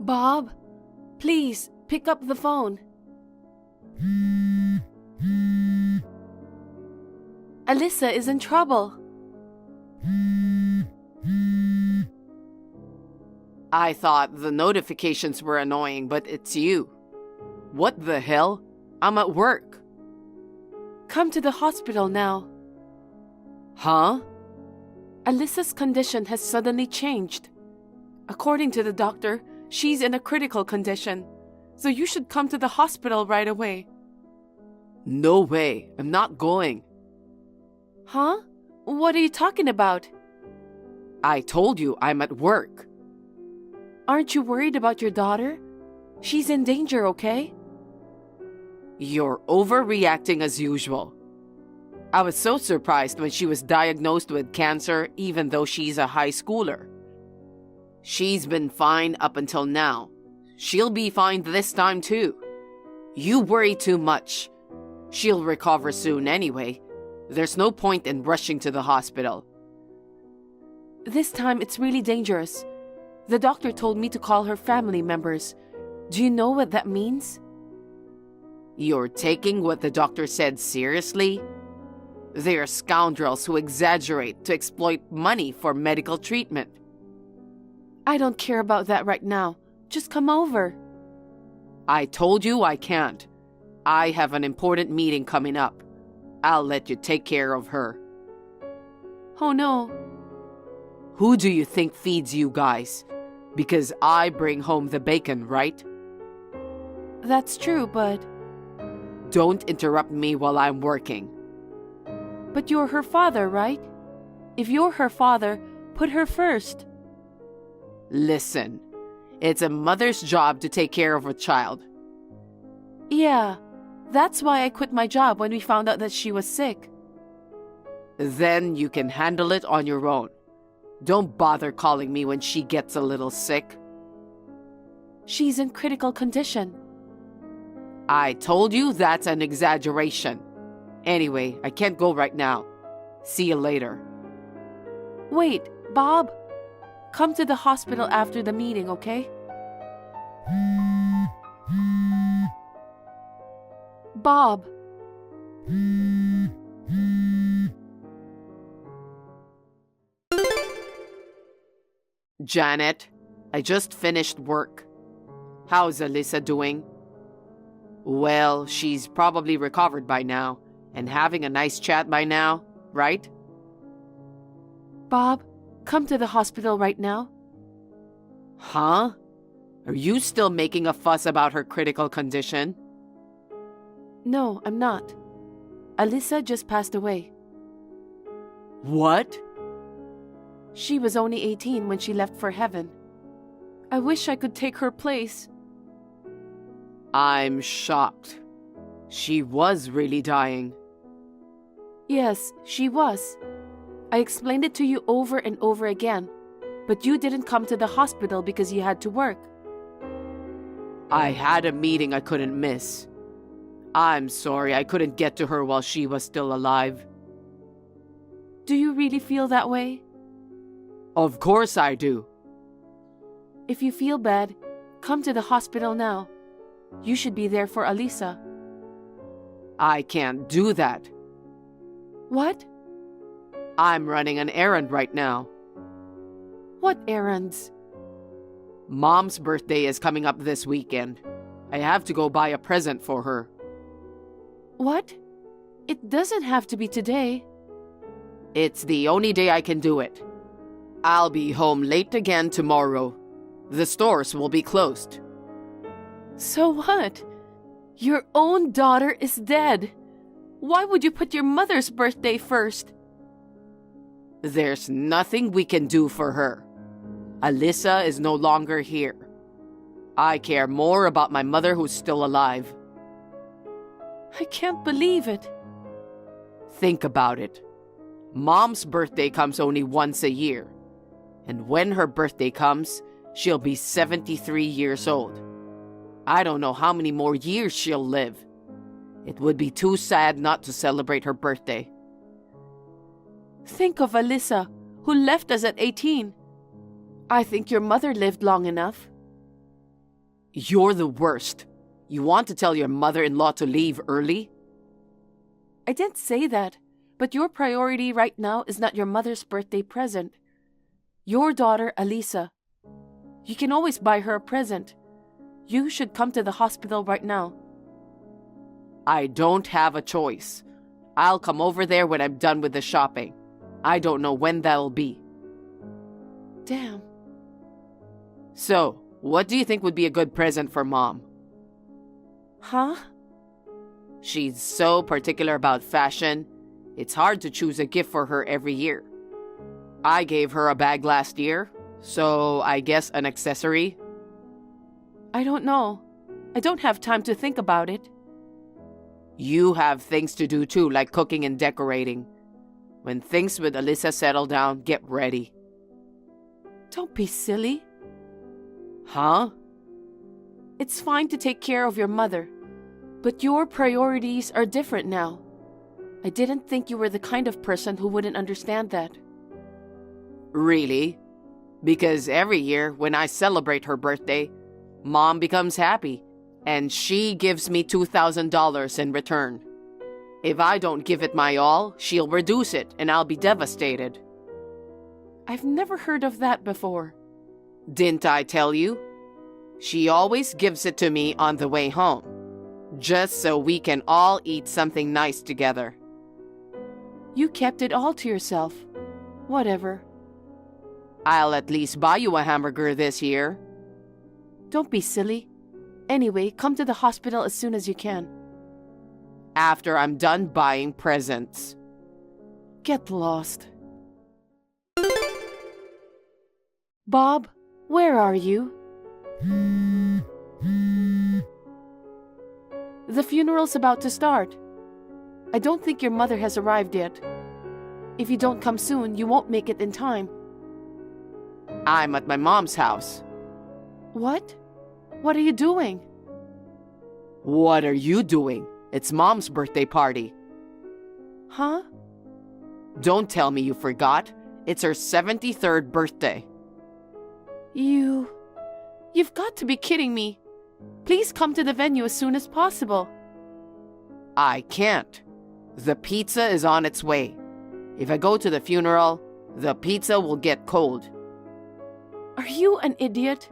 Bob, please pick up the phone. Alyssa is in trouble. I thought the notifications were annoying, but it's you. What the hell? I'm at work. Come to the hospital now. Huh? Alyssa's condition has suddenly changed. According to the doctor, she's in a critical condition, so you should come to the hospital right away. No way. I'm not going. Huh? What are you talking about? I told you I'm at work. Aren't you worried about your daughter? She's in danger, okay? You're overreacting as usual. I was so surprised when she was diagnosed with cancer, even though she's a high schooler. She's been fine up until now. She'll be fine this time too. You worry too much. She'll recover soon anyway. There's no point in rushing to the hospital. This time it's really dangerous. The doctor told me to call her family members. Do you know what that means? You're taking what the doctor said seriously? They're scoundrels who exaggerate to exploit money for medical treatment. I don't care about that right now. Just come over. I told you I can't. I have an important meeting coming up. I'll let you take care of her. Oh no. Who do you think feeds you guys? Because I bring home the bacon, right? That's true, but Don't interrupt me while I'm working. you're her father, right? If you're her father, put her first. Listen, it's a mother's job to take care of a child. Yeah, that's why I quit my job when we found out that she was sick. Then you can handle it on your own. Don't bother calling me when she gets a little sick. She's in critical condition. I told you that's an exaggeration. Anyway, I can't go right now. See you later. Wait, Bob. Come to the hospital after the meeting, okay? Bob. Janet, I just finished work. How's Alyssa doing? Well, she's probably recovered by now and having a nice chat by now, right? Bob, come to the hospital right now. Huh? Are you still making a fuss about her critical condition? No, I'm not. Alyssa just passed away. What? She was only 18 when she left for heaven. I wish I could take her place. I'm shocked. She was really dying. Yes, she was. I explained it to you over and over again, but you didn't come to the hospital because you had to work. I had a meeting I couldn't miss. I'm sorry I couldn't get to her while she was still alive. Do you really feel that way? Of course I do. If you feel bad, come to the hospital now. You should be there for Alyssa. I can't do that. What? I'm running an errand right now. What errands? Mom's birthday is coming up this weekend. I have to go buy a present for her. What? It doesn't have to be today. It's the only day I can do it. I'll be home late again tomorrow. The stores will be closed. So what? Your own daughter is dead. Why would you put your mother's birthday first? There's nothing we can do for her. Alyssa is no longer here. I care more about my mother who's still alive. I can't believe it. Think about it. Mom's birthday comes only once a year. And when her birthday comes, she'll be 73 years old. I don't know how many more years she'll live. It would be too sad not to celebrate her birthday. Think of Alyssa, who left us at 18. I think your mother lived long enough. You're the worst. You want to tell your mother-in-law to leave early? I didn't say that, but your priority right now is not your mother's birthday present. Your daughter, Alyssa. You can always buy her a present. You should come to the hospital right now. I don't have a choice. I'll come over there when I'm done with the shopping. I don't know when that'll be. Damn. So, what do you think would be a good present for Mom? Huh? She's so particular about fashion. It's hard to choose a gift for her every year. I gave her a bag last year, so I guess an accessory. I don't know. I don't have time to think about it. You have things to do too, like cooking and decorating. When things with Alyssa settle down, get ready. Don't be silly. Huh? It's fine to take care of your mother, but your priorities are different now. I didn't think you were the kind of person who wouldn't understand that. Really? Because every year when I celebrate her birthday, Mom becomes happy, and she gives me $2,000 in return. If I don't give it my all, she'll reduce it, and I'll be devastated. I've never heard of that before. Didn't I tell you? She always gives it to me on the way home, just so we can all eat something nice together. You kept it all to yourself. Whatever. I'll at least buy you a hamburger this year. Don't be silly. Anyway, come to the hospital as soon as you can. After I'm done buying presents. Get lost. Bob, where are you? The funeral's about to start. I don't think your mother has arrived yet. If you don't come soon, you won't make it in time. I'm at my mom's house. What? What are you doing? What are you doing? It's Mom's birthday party. Huh? Don't tell me you forgot. It's her 73rd birthday. You've got to be kidding me. Please come to the venue as soon as possible. I can't. The pizza is on its way. If I go to the funeral, the pizza will get cold. Are you an idiot?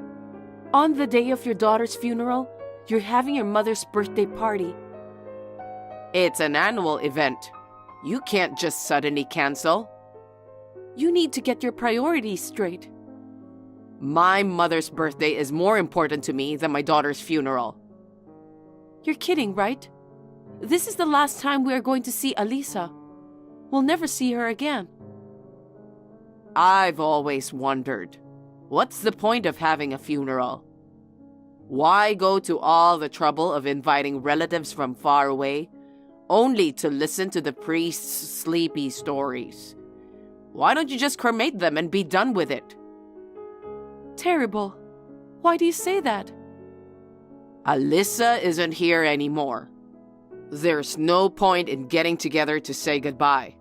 On the day of your daughter's funeral, you're having your mother's birthday party. It's an annual event. You can't just suddenly cancel. You need to get your priorities straight. My mother's birthday is more important to me than my daughter's funeral. You're kidding, right? This is the last time we are going to see Alyssa. We'll never see her again. I've always wondered, what's the point of having a funeral? Why go to all the trouble of inviting relatives from far away, only to listen to the priest's sleepy stories? Why don't you just cremate them and be done with it? Terrible. Why do you say that? Alyssa isn't here anymore. There's no point in getting together to say goodbye.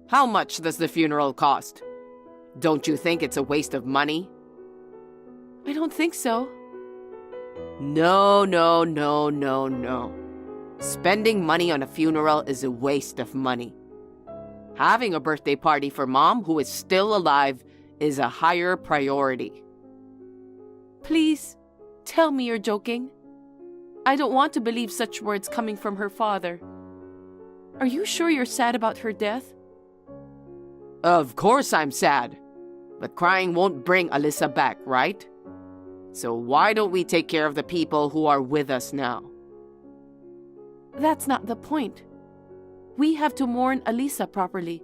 How much does the funeral cost? Don't you think it's a waste of money? I don't think so. No. Spending money on a funeral is a waste of money. Having a birthday party for Mom, who is still alive, is a higher priority. Please, tell me you're joking. I don't want to believe such words coming from her father. Are you sure you're sad about her death? Of course I'm sad. But crying won't bring Alyssa back, right? So why don't we take care of the people who are with us now? That's not the point. We have to mourn Alyssa properly,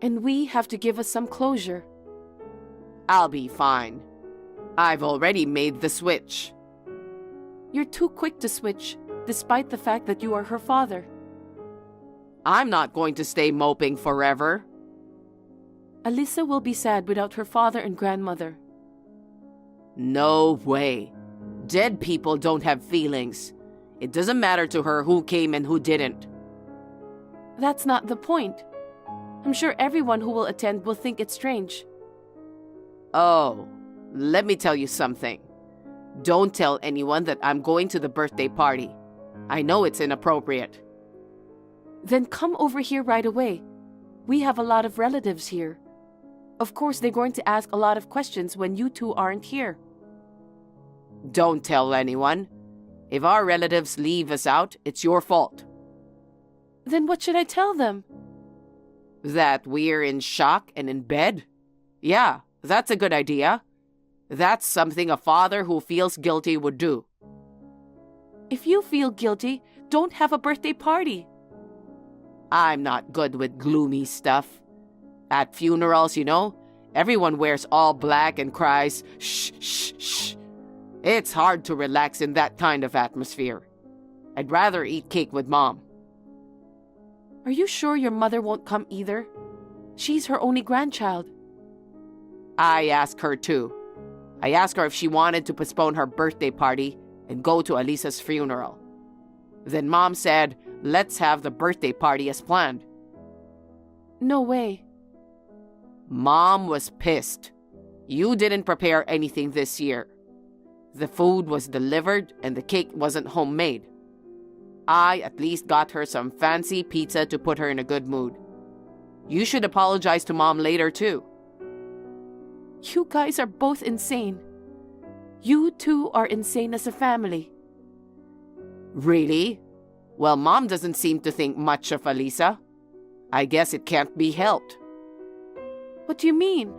and we have to give us some closure. I'll be fine. I've already made the switch. You're too quick to switch, despite the fact that you are her father. I'm not going to stay moping forever. Alyssa will be sad without her father and grandmother. No way. Dead people don't have feelings. It doesn't matter to her who came and who didn't. That's not the point. I'm sure everyone who will attend will think it's strange. Oh, let me tell you something. Don't tell anyone that I'm going to the birthday party. I know it's inappropriate. Then come over here right away. We have a lot of relatives here. Of course, they're going to ask a lot of questions when you two aren't here. Don't tell anyone. If our relatives leave us out, it's your fault. Then what should I tell them? That we're in shock and in bed? Yeah, that's a good idea. That's something a father who feels guilty would do. If you feel guilty, don't have a birthday party. I'm not good with gloomy stuff. At funerals, you know, everyone wears all black and cries, shh, shh, shh. It's hard to relax in that kind of atmosphere. I'd rather eat cake with Mom. Are you sure your mother won't come either? She's her only grandchild. I asked her too. I asked her if she wanted to postpone her birthday party and go to Alyssa's funeral. Then Mom said, let's have the birthday party as planned. No way. Mom was pissed. You didn't prepare anything this year. The food was delivered and the cake wasn't homemade. I at least got her some fancy pizza to put her in a good mood. You should apologize to Mom later too. You guys are both insane. You two are insane as a family. Really? Well, Mom doesn't seem to think much of Alyssa. I guess it can't be helped. What do you mean?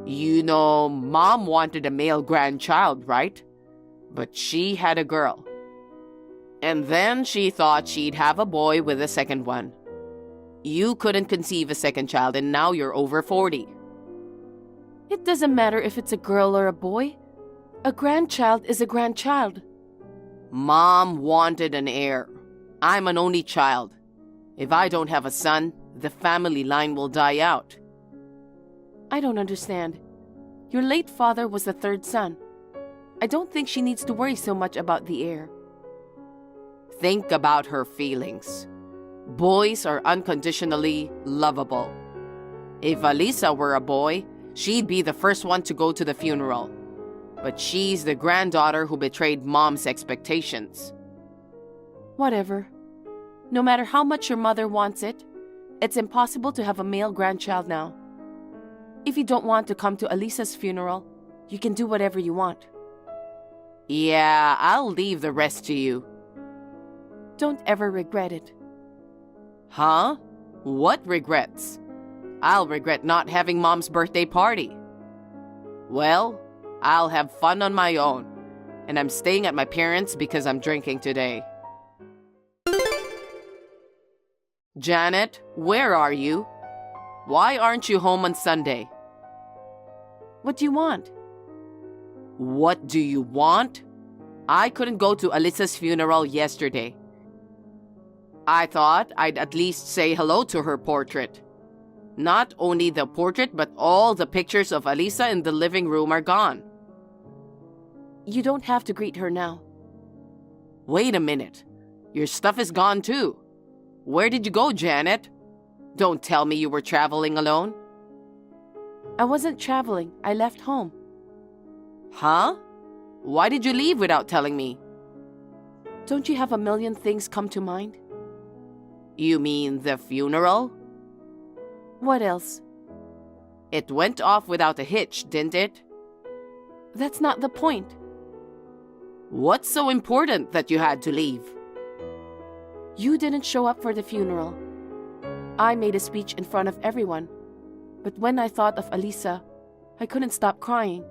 You know, Mom wanted a male grandchild, right? But she had a girl. And then she thought she'd have a boy with a second one. You couldn't conceive a second child, and now you're over 40. It doesn't matter if it's a girl or a boy. A grandchild is a grandchild. Mom wanted an heir. I'm an only child. If I don't have a son, the family line will die out. I don't understand. Your late father was the third son. I don't think she needs to worry so much about the heir. Think about her feelings. Boys are unconditionally lovable. If Alyssa were a boy, she'd be the first one to go to the funeral. But she's the granddaughter who betrayed Mom's expectations. Whatever. No matter how much your mother wants it, it's impossible to have a male grandchild now. If you don't want to come to Alyssa's funeral, you can do whatever you want. Yeah, I'll leave the rest to you. Don't ever regret it. Huh? What regrets? I'll regret not having Mom's birthday party. Well, I'll have fun on my own. And I'm staying at my parents' because I'm drinking today. Janet, where are you? Why aren't you home on Sunday? What do you want? What do you want? I couldn't go to Alyssa's funeral yesterday. I thought I'd at least say hello to her portrait. Not only the portrait, but all the pictures of Alyssa in the living room are gone. You don't have to greet her now. Wait a minute. Your stuff is gone too. Where did you go, Janet? Don't tell me you were traveling alone. I wasn't traveling. I left home. Huh? Why did you leave without telling me? Don't you have a million things come to mind? You mean the funeral? What else? It went off without a hitch, didn't it? That's not the point. What's so important that you had to leave? You didn't show up for the funeral. I made a speech in front of everyone. But when I thought of Alyssa, I couldn't stop crying.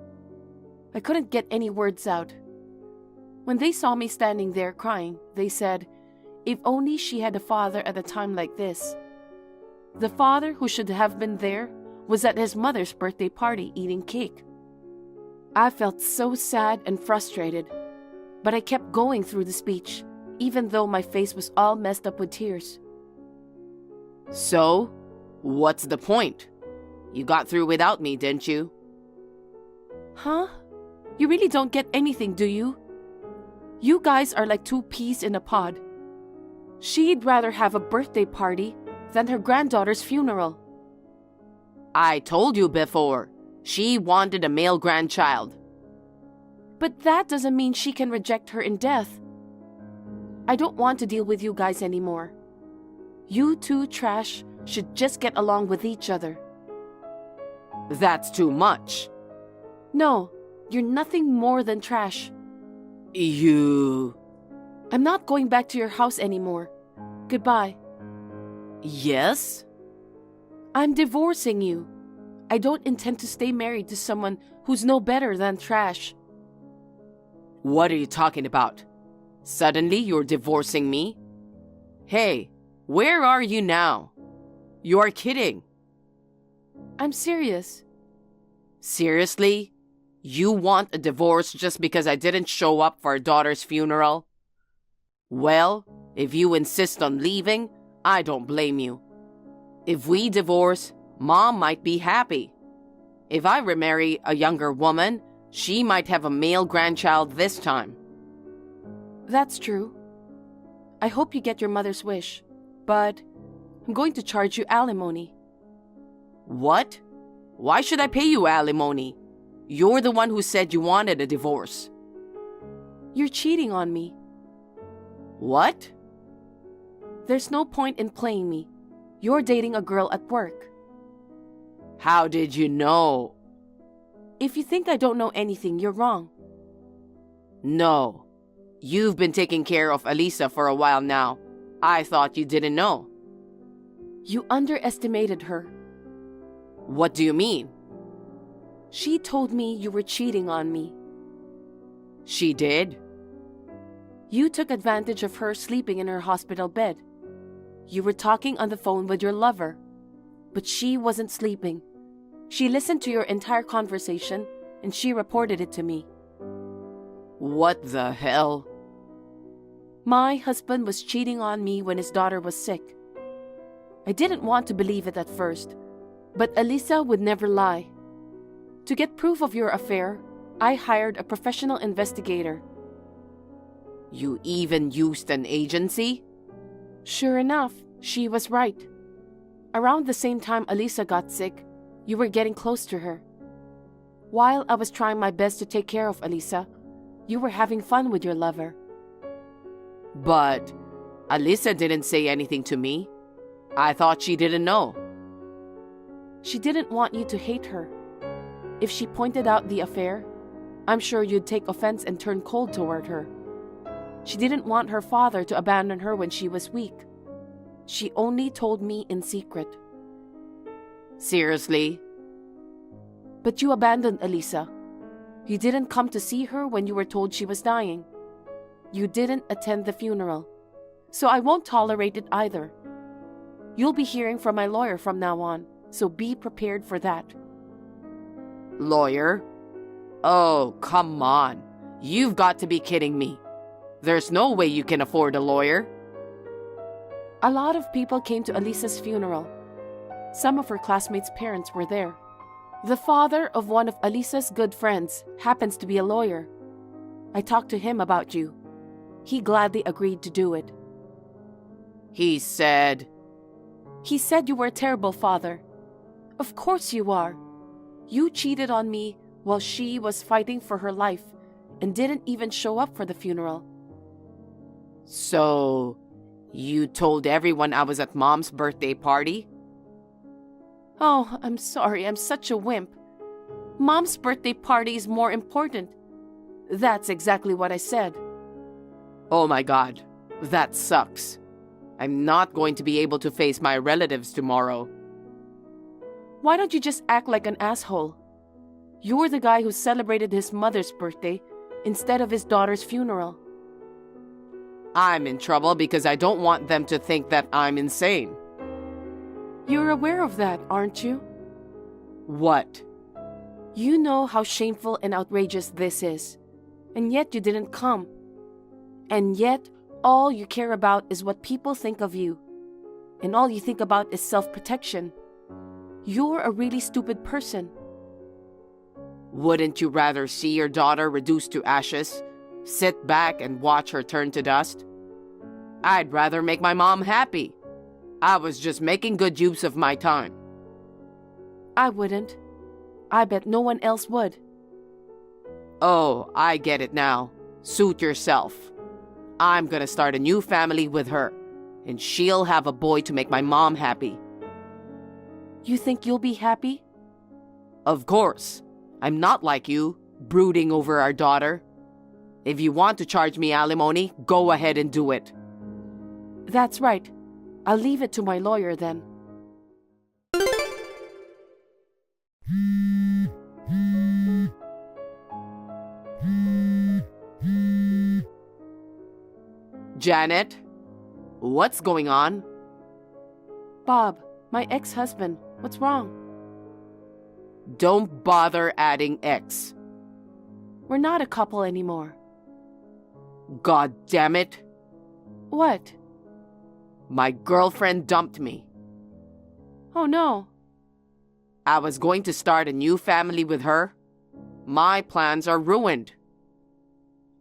I couldn't get any words out. When they saw me standing there crying, they said, if only she had a father at a time like this. The father who should have been there was at his mother's birthday party eating cake. I felt so sad and frustrated, but I kept going through the speech, even though my face was all messed up with tears. So, what's the point? You got through without me, didn't you? Huh? You really don't get anything, do you? You guys are like two peas in a pod. She'd rather have a birthday party than her granddaughter's funeral. I told you before, she wanted a male grandchild. But that doesn't mean she can reject her in death. I don't want to deal with you guys anymore. You two trash should just get along with each other. That's too much. No, you're nothing more than trash. You... I'm not going back to your house anymore. Goodbye. Yes? I'm divorcing you. I don't intend to stay married to someone who's no better than trash. What are you talking about? Suddenly you're divorcing me? Hey, where are you now? You're kidding. I'm serious. Seriously? You want a divorce just because I didn't show up for our daughter's funeral? Well, if you insist on leaving, I don't blame you. If we divorce, Mom might be happy. If I remarry a younger woman, she might have a male grandchild this time. That's true. I hope you get your mother's wish, but I'm going to charge you alimony. What? Why should I pay you alimony? You're the one who said you wanted a divorce. You're cheating on me. What? There's no point in playing me. You're dating a girl at work. How did you know? If you think I don't know anything, you're wrong. No. You've been taking care of Alyssa for a while now. I thought you didn't know. You underestimated her. What do you mean? She told me you were cheating on me. She did? You took advantage of her sleeping in her hospital bed. You were talking on the phone with your lover, but she wasn't sleeping. She listened to your entire conversation and she reported it to me. What the hell? My husband was cheating on me when his daughter was sick. I didn't want to believe it at first, but Alyssa would never lie. To get proof of your affair, I hired a professional investigator. You even used an agency? Sure enough, she was right. Around the same time Alyssa got sick, you were getting close to her. While I was trying my best to take care of Alyssa, you were having fun with your lover. But Alyssa didn't say anything to me. I thought she didn't know. She didn't want you to hate her. If she pointed out the affair, I'm sure you'd take offense and turn cold toward her. She didn't want her father to abandon her when she was weak. She only told me in secret. Seriously? But you abandoned Alyssa. You didn't come to see her when you were told she was dying. You didn't attend the funeral. So I won't tolerate it either. You'll be hearing from my lawyer from now on, so be prepared for that. Lawyer? Oh, come on. You've got to be kidding me. There's no way you can afford a lawyer. A lot of people came to Alyssa's funeral. Some of her classmates' parents were there. The father of one of Alyssa's good friends happens to be a lawyer. I talked to him about you. He gladly agreed to do it. He said you were a terrible father. Of course you are. You cheated on me while she was fighting for her life and didn't even show up for the funeral. So, you told everyone I was at Mom's birthday party? Oh, I'm sorry, I'm such a wimp. Mom's birthday party is more important. That's exactly what I said. Oh my God, that sucks. I'm not going to be able to face my relatives tomorrow. Why don't you just act like an asshole? You're the guy who celebrated his mother's birthday instead of his daughter's funeral. I'm in trouble because I don't want them to think that I'm insane. You're aware of that, aren't you? What? You know how shameful and outrageous this is, and yet you didn't come. And yet, all you care about is what people think of you, and all you think about is self-protection. You're a really stupid person. Wouldn't you rather see your daughter reduced to ashes, sit back and watch her turn to dust? I'd rather make my mom happy. I was just making good use of my time. I wouldn't. I bet no one else would. Oh, I get it now. Suit yourself. I'm gonna start a new family with her, and she'll have a boy to make my mom happy. You think you'll be happy? Of course. I'm not like you, brooding over our daughter. If you want to charge me alimony, go ahead and do it. That's right. I'll leave it to my lawyer then. Janet? What's going on? Bob, my ex-husband, what's wrong? Don't bother adding X. We're not a couple anymore. God damn it. What? My girlfriend dumped me. Oh no. I was going to start a new family with her. My plans are ruined.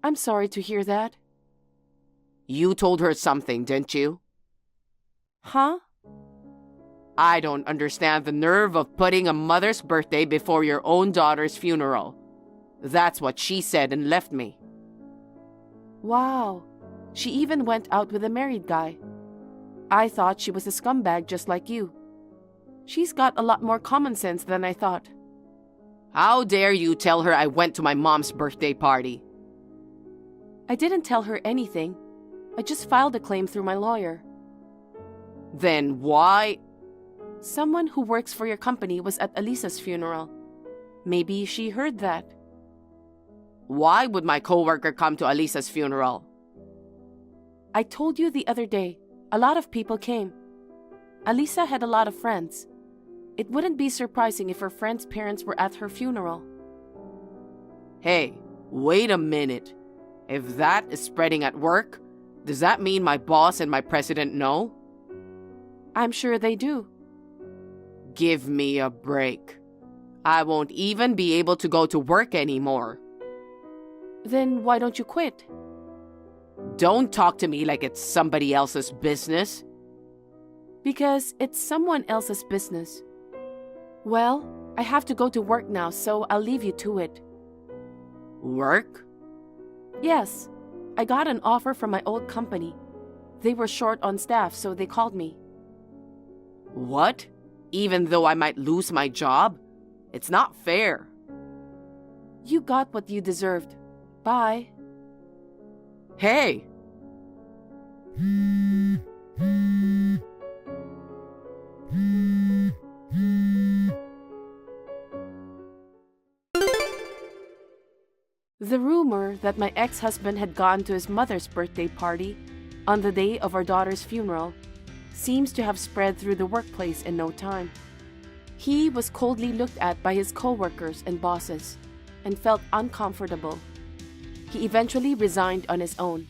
I'm sorry to hear that. You told her something, didn't you? Huh? I don't understand the nerve of putting a mother's birthday before your own daughter's funeral. That's what she said and left me. Wow. She even went out with a married guy. I thought she was a scumbag just like you. She's got a lot more common sense than I thought. How dare you tell her I went to my mom's birthday party? I didn't tell her anything. I just filed a claim through my lawyer. Then why? Someone who works for your company was at Alyssa's funeral. Maybe she heard that. Why would my coworker come to Alyssa's funeral? I told you the other day, a lot of people came. Alyssa had a lot of friends. It wouldn't be surprising if her friends' parents were at her funeral. Hey, wait a minute. If that is spreading at work, does that mean my boss and my president know? I'm sure they do. Give me a break. I won't even be able to go to work anymore. Then why don't you quit? Don't talk to me like it's somebody else's business. Because it's someone else's business. Well, I have to go to work now, so I'll leave you to it. Work? Yes, I got an offer from my old company. They were short on staff, so they called me. What? Even though I might lose my job? It's not fair. You got what you deserved. Bye. Hey! The rumor that my ex-husband had gone to his mother's birthday party on the day of our daughter's funeral seems to have spread through the workplace in no time. He was coldly looked at by his co-workers and bosses and felt uncomfortable. He eventually resigned on his own.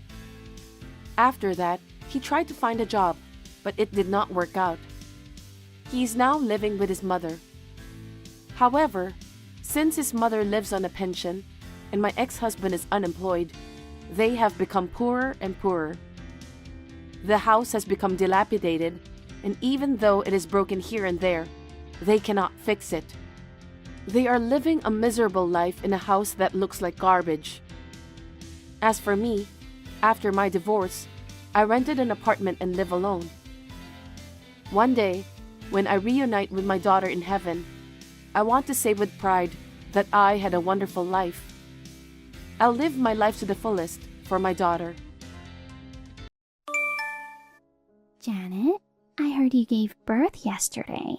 After that, he tried to find a job, but it did not work out. He is now living with his mother. However, since his mother lives on a pension and my ex-husband is unemployed, they have become poorer and poorer. The house has become dilapidated, and even though it is broken here and there, they cannot fix it. They are living a miserable life in a house that looks like garbage. As for me, after my divorce, I rented an apartment and live alone. One day, when I reunite with my daughter in heaven, I want to say with pride that I had a wonderful life. I'll live my life to the fullest for my daughter. Janet, I heard you gave birth yesterday.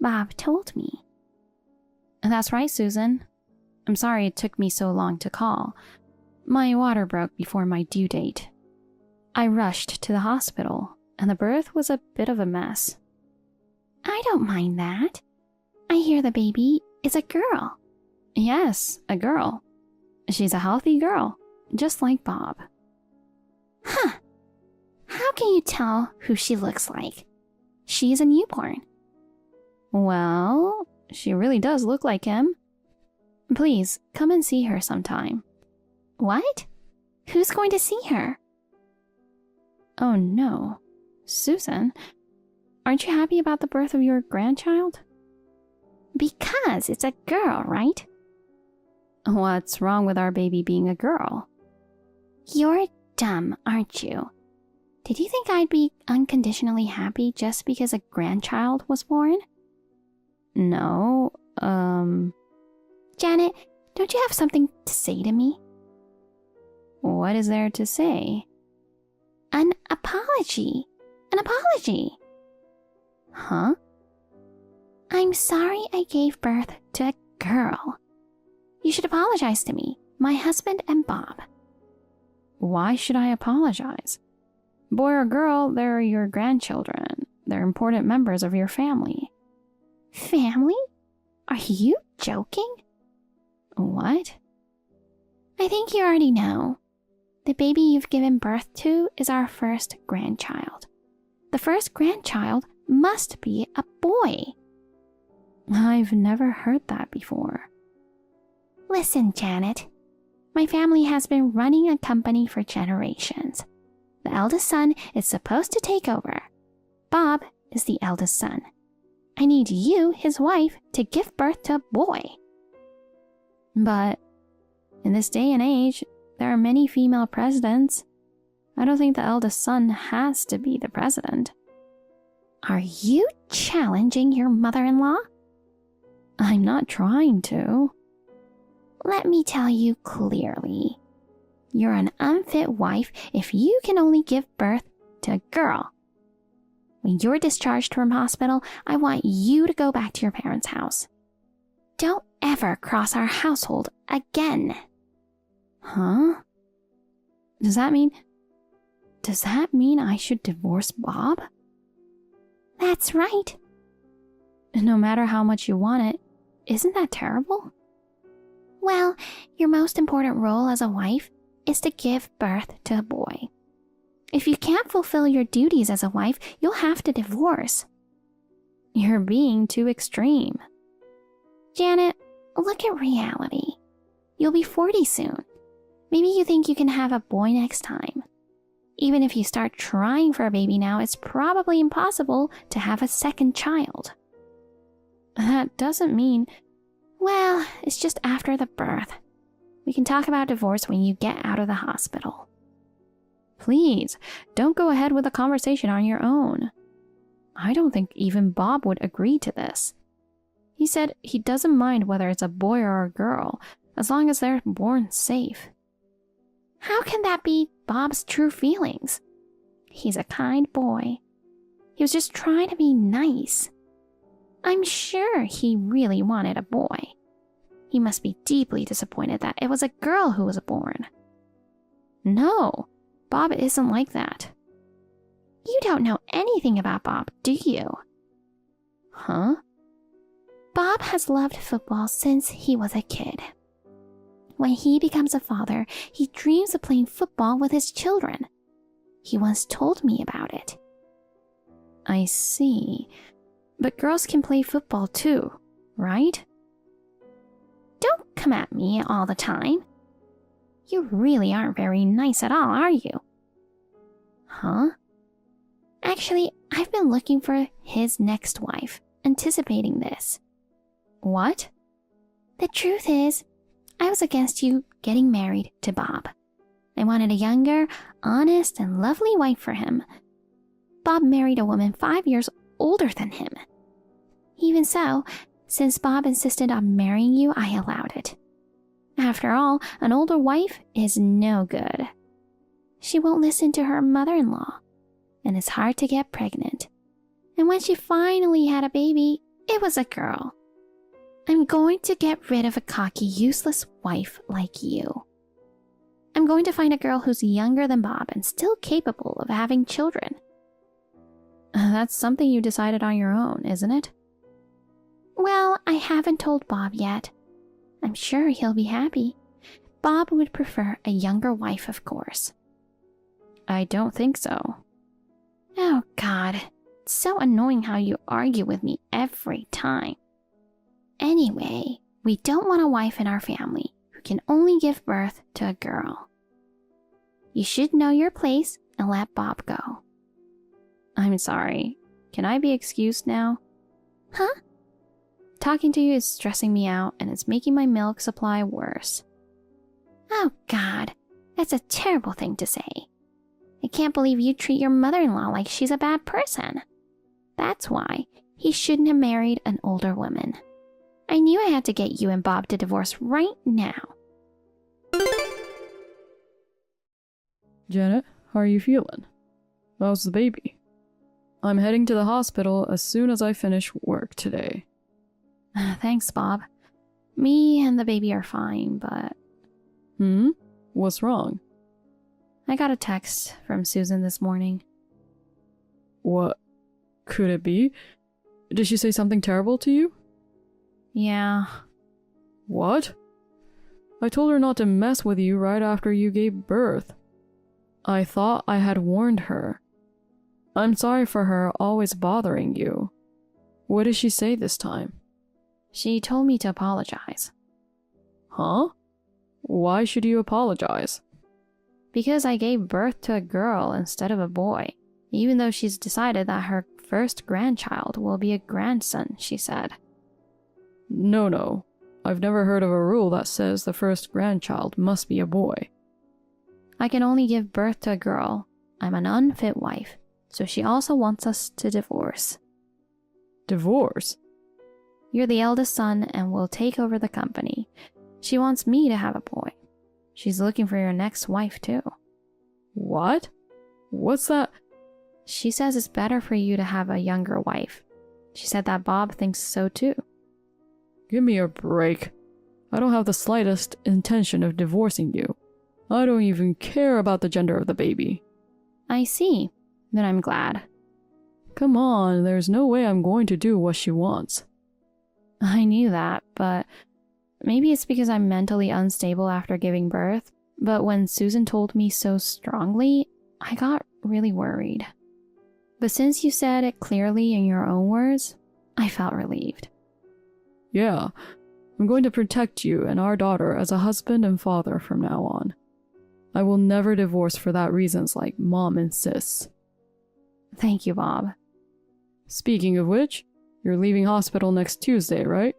Bob told me. That's right, Susan. I'm sorry it took me so long to call. My water broke before my due date. I rushed to the hospital, and the birth was a bit of a mess. I don't mind that. I hear the baby is a girl. Yes, a girl. She's a healthy girl, just like Bob. Huh. How can you tell who she looks like? She's a newborn. Well, she really does look like him. Please, come and see her sometime. What? Who's going to see her? Oh no. Susan, aren't you happy about the birth of your grandchild? Because it's a girl, right? What's wrong with our baby being a girl? You're dumb, aren't you? Did you think I'd be unconditionally happy just because a grandchild was born? No, Janet, don't you have something to say to me? What is there to say? An apology. An apology. Huh? I'm sorry I gave birth to a girl. You should apologize to me, my husband and Bob. Why should I apologize? Boy or girl, they're your grandchildren. They're important members of your family. Family? Are you joking? What? I think you already know. The baby you've given birth to is our first grandchild. The first grandchild must be a boy. I've never heard that before. Listen, Janet. My family has been running a company for generations. The eldest son is supposed to take over. Bob is the eldest son. I need you, his wife, to give birth to a boy. But in this day and age, there are many female presidents. I don't think the eldest son has to be the president. Are you challenging your mother-in-law? I'm not trying to. Let me tell you clearly. You're an unfit wife if you can only give birth to a girl. When you're discharged from hospital, I want you to go back to your parents' house. Don't ever cross our household again. Huh? Does that mean I should divorce Bob? That's right. No matter how much you want it, isn't that terrible? Well, your most important role as a wife is to give birth to a boy. If you can't fulfill your duties as a wife, you'll have to divorce. You're being too extreme. Janet, look at reality. You'll be 40 soon. Maybe you think you can have a boy next time. Even if you start trying for a baby now, it's probably impossible to have a second child. That doesn't mean... Well, it's just after the birth. We can talk about divorce when you get out of the hospital. Please, don't go ahead with the conversation on your own. I don't think even Bob would agree to this. He said he doesn't mind whether it's a boy or a girl, as long as they're born safe. How can that be Bob's true feelings? He's a kind boy. He was just trying to be nice. I'm sure he really wanted a boy. He must be deeply disappointed that it was a girl who was born. No, Bob isn't like that. You don't know anything about Bob, do you? Huh? Bob has loved football since he was a kid. When he becomes a father, he dreams of playing football with his children. He once told me about it. I see. But girls can play football too, right? Don't come at me all the time. You really aren't very nice at all, are you? Huh? Actually, I've been looking for his next wife, anticipating this. What? The truth is, I was against you getting married to Bob. I wanted a younger, honest, and lovely wife for him. Bob married a woman 5 years older than him. Even so, since Bob insisted on marrying you, I allowed it. After all, an older wife is no good. She won't listen to her mother-in-law, and it's hard to get pregnant. And when she finally had a baby, it was a girl. I'm going to get rid of a cocky, useless wife like you. I'm going to find a girl who's younger than Bob and still capable of having children. That's something you decided on your own, isn't it? Well, I haven't told Bob yet. I'm sure he'll be happy. Bob would prefer a younger wife, of course. I don't think so. Oh, God. It's so annoying how you argue with me every time. Anyway, we don't want a wife in our family who can only give birth to a girl. You should know your place and let Bob go. I'm sorry. Can I be excused now? Huh? Talking to you is stressing me out and it's making my milk supply worse. Oh, God. That's a terrible thing to say. I can't believe you treat your mother-in-law like she's a bad person. That's why he shouldn't have married an older woman. I knew I had to get you and Bob to divorce right now. Janet, how are you feeling? How's the baby? I'm heading to the hospital as soon as I finish work today. Thanks, Bob. Me and the baby are fine, but... What's wrong? I got a text from Susan this morning. What could it be? Did she say something terrible to you? Yeah. What? I told her not to mess with you right after you gave birth. I thought I had warned her. I'm sorry for her always bothering you. What did she say this time? She told me to apologize. Huh? Why should you apologize? Because I gave birth to a girl instead of a boy, even though she's decided that her first grandchild will be a grandson, she said. No. I've never heard of a rule that says the first grandchild must be a boy. I can only give birth to a girl. I'm an unfit wife, so she also wants us to divorce. Divorce? You're the eldest son and will take over the company. She wants me to have a boy. She's looking for your next wife, too. What? What's that? She says it's better for you to have a younger wife. She said that Bob thinks so, too. Give me a break. I don't have the slightest intention of divorcing you. I don't even care about the gender of the baby. I see. Then I'm glad. Come on, there's no way I'm going to do what she wants. I knew that, but maybe it's because I'm mentally unstable after giving birth. But when Susan told me so strongly, I got really worried. But since you said it clearly in your own words, I felt relieved. Yeah, I'm going to protect you and our daughter as a husband and father from now on. I will never divorce for that reasons like Mom insists. Thank you, Bob. Speaking of which, you're leaving hospital next Tuesday, right?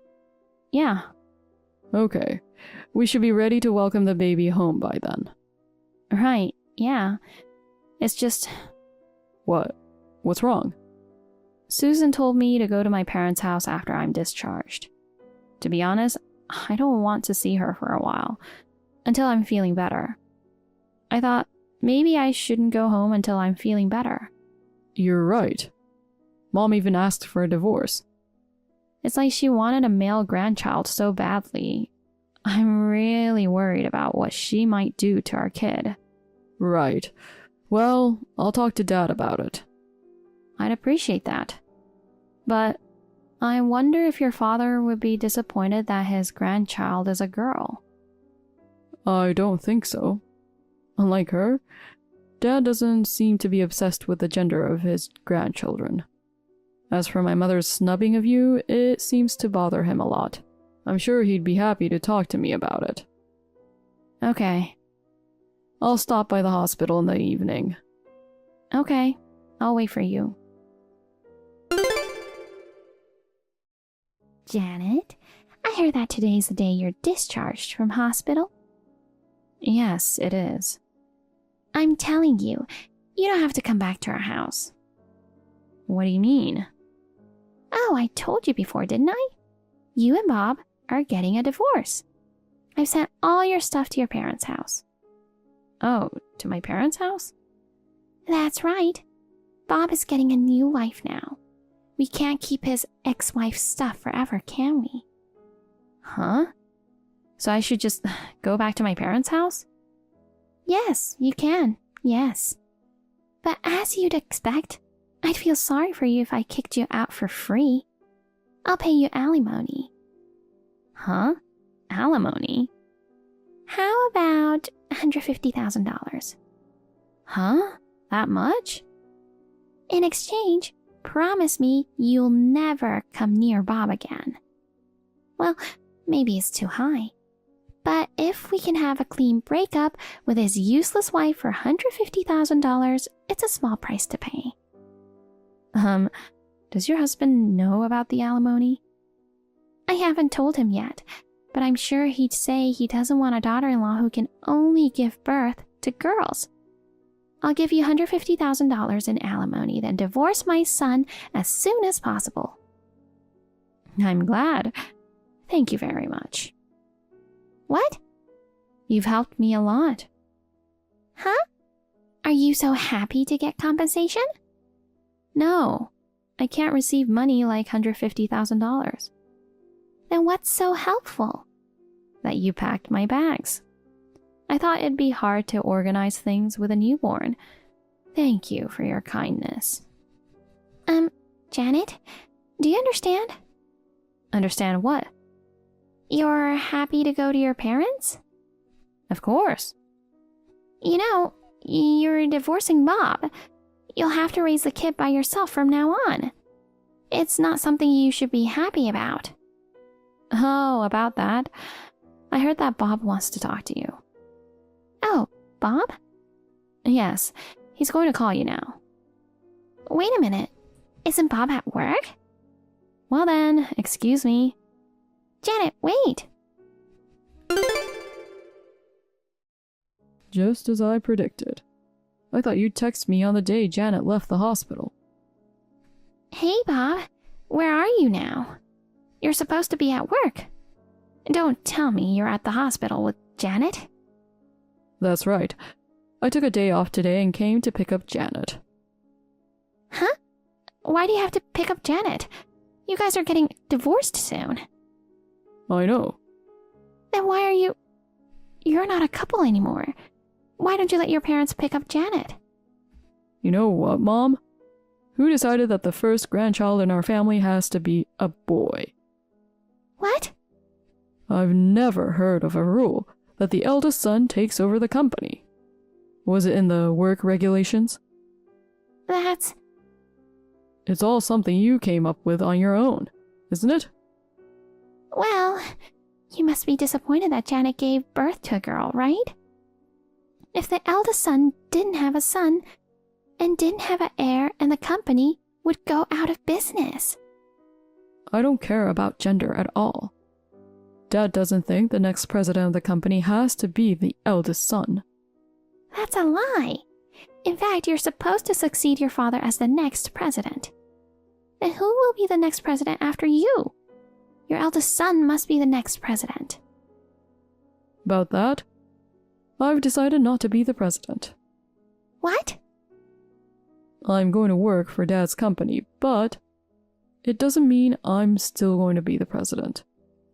Yeah. Okay. We should be ready to welcome the baby home by then. Right, yeah. It's just... What? What's wrong? Susan told me to go to my parents' house after I'm discharged. To be honest, I don't want to see her for a while, until I'm feeling better. I thought maybe I shouldn't go home until I'm feeling better. You're right. Mom even asked for a divorce. It's like she wanted a male grandchild so badly. I'm really worried about what she might do to our kid. Right. Well, I'll talk to Dad about it. I'd appreciate that. But I wonder if your father would be disappointed that his grandchild is a girl. I don't think so. Unlike her, Dad doesn't seem to be obsessed with the gender of his grandchildren. As for my mother's snubbing of you, it seems to bother him a lot. I'm sure he'd be happy to talk to me about it. Okay. I'll stop by the hospital in the evening. Okay, I'll wait for you. Janet, I heard that today's the day you're discharged from hospital. Yes, it is. I'm telling you, you don't have to come back to our house. What do you mean? Oh, I told you before, didn't I? You and Bob are getting a divorce. I've sent all your stuff to your parents' house. Oh, to my parents' house? That's right. Bob is getting a new wife now. We can't keep his ex-wife's stuff forever, can we? Huh? So I should just go back to my parents' house? Yes, you can. Yes. But as you'd expect, I'd feel sorry for you if I kicked you out for free. I'll pay you alimony. Huh? Alimony? How about $150,000? Huh? That much? In exchange, promise me you'll never come near Bob again. Well, maybe it's too high. But if we can have a clean breakup with his useless wife for $150,000, it's a small price to pay. Does your husband know about the alimony? I haven't told him yet, but I'm sure he'd say he doesn't want a daughter-in-law who can only give birth to girls. I'll give you $150,000 in alimony, then divorce my son as soon as possible. I'm glad. Thank you very much. What? You've helped me a lot. Huh? Are you so happy to get compensation? No, I can't receive money like $150,000. Then what's so helpful? That you packed my bags. I thought it'd be hard to organize things with a newborn. Thank you for your kindness. Janet, do you understand? Understand what? You're happy to go to your parents? Of course. You know, you're divorcing Bob. You'll have to raise the kid by yourself from now on. It's not something you should be happy about. Oh, about that. I heard that Bob wants to talk to you. Oh, Bob? Yes, he's going to call you now. Wait a minute. Isn't Bob at work? Well then, excuse me. Janet, wait. Just as I predicted. I thought you'd text me on the day Janet left the hospital. Hey, Bob. Where are you now? You're supposed to be at work. Don't tell me you're at the hospital with Janet. That's right. I took a day off today and came to pick up Janet. Huh? Why do you have to pick up Janet? You guys are getting divorced soon. I know. Then why are you... You're not a couple anymore. Why don't you let your parents pick up Janet? You know what, Mom? Who decided that the first grandchild in our family has to be a boy? What? I've never heard of a rule that the eldest son takes over the company. Was it in the work regulations? That's... It's all something you came up with on your own, isn't it? Well, you must be disappointed that Janet gave birth to a girl, right? If the eldest son didn't have a son and didn't have an heir, and the company would go out of business. I don't care about gender at all. Dad doesn't think the next president of the company has to be the eldest son. That's a lie. In fact, you're supposed to succeed your father as the next president. Then who will be the next president after you? Your eldest son must be the next president. About that, I've decided not to be the president. What? I'm going to work for Dad's company, but it doesn't mean I'm still going to be the president.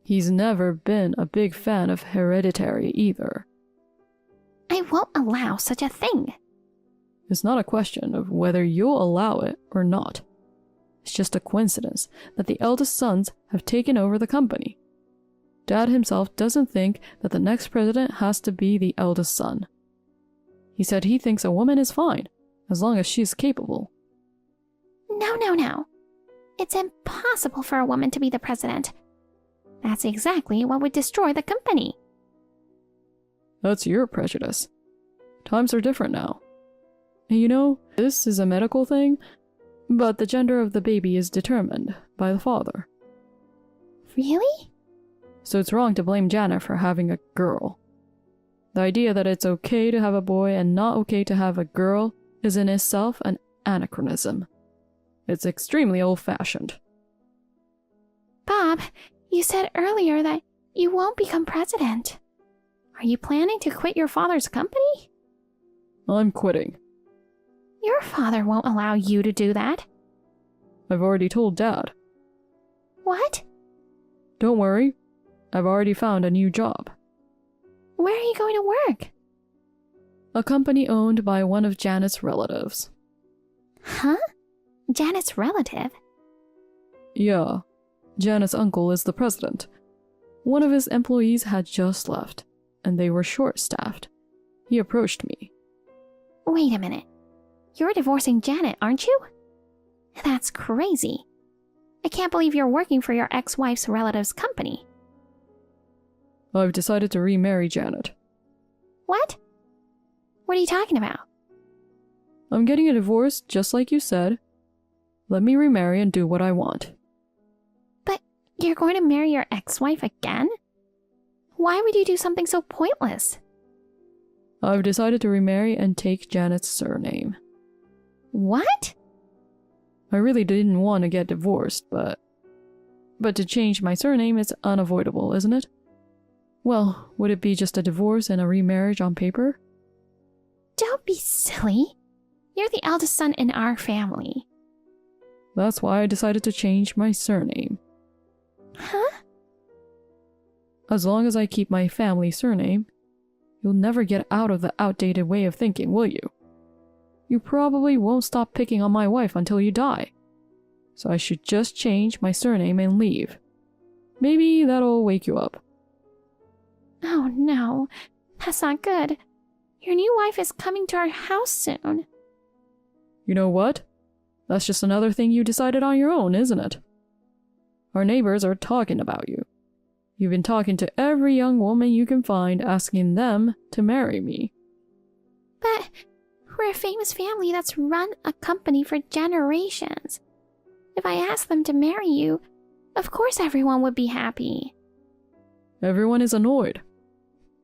He's never been a big fan of hereditary either. I won't allow such a thing. It's not a question of whether you'll allow it or not. It's just a coincidence that the eldest sons have taken over the company. Dad himself doesn't think that the next president has to be the eldest son. He said he thinks a woman is fine, as long as she's capable. No. It's impossible for a woman to be the president. That's exactly what would destroy the company. That's your prejudice. Times are different now. And you know, this is a medical thing, but the gender of the baby is determined by the father. Really? So it's wrong to blame Janet for having a girl. The idea that it's okay to have a boy and not okay to have a girl is in itself an anachronism. It's extremely old-fashioned. Bob, you said earlier that you won't become president. Are you planning to quit your father's company? I'm quitting. Your father won't allow you to do that. I've already told Dad. What? Don't worry, I've already found a new job. Where are you going to work? A company owned by one of Janet's relatives. Huh? Janet's relative? Yeah, Janet's uncle is the president. One of his employees had just left, and they were short-staffed. He approached me. Wait a minute. You're divorcing Janet, aren't you? That's crazy. I can't believe you're working for your ex-wife's relative's company. I've decided to remarry Janet. What? What are you talking about? I'm getting a divorce just like you said. Let me remarry and do what I want. But you're going to marry your ex-wife again? Why would you do something so pointless? I've decided to remarry and take Janet's surname. What? I really didn't want to get divorced, but to change my surname is unavoidable, isn't it? Well, would it be just a divorce and a remarriage on paper? Don't be silly. You're the eldest son in our family. That's why I decided to change my surname. Huh? As long as I keep my family surname, you'll never get out of the outdated way of thinking, will you? You probably won't stop picking on my wife until you die. So I should just change my surname and leave. Maybe that'll wake you up. Oh no, that's not good. Your new wife is coming to our house soon. You know what? That's just another thing you decided on your own, isn't it? Our neighbors are talking about you. You've been talking to every young woman you can find, asking them to marry me. But we're a famous family that's run a company for generations. If I asked them to marry you, of course everyone would be happy. Everyone is annoyed.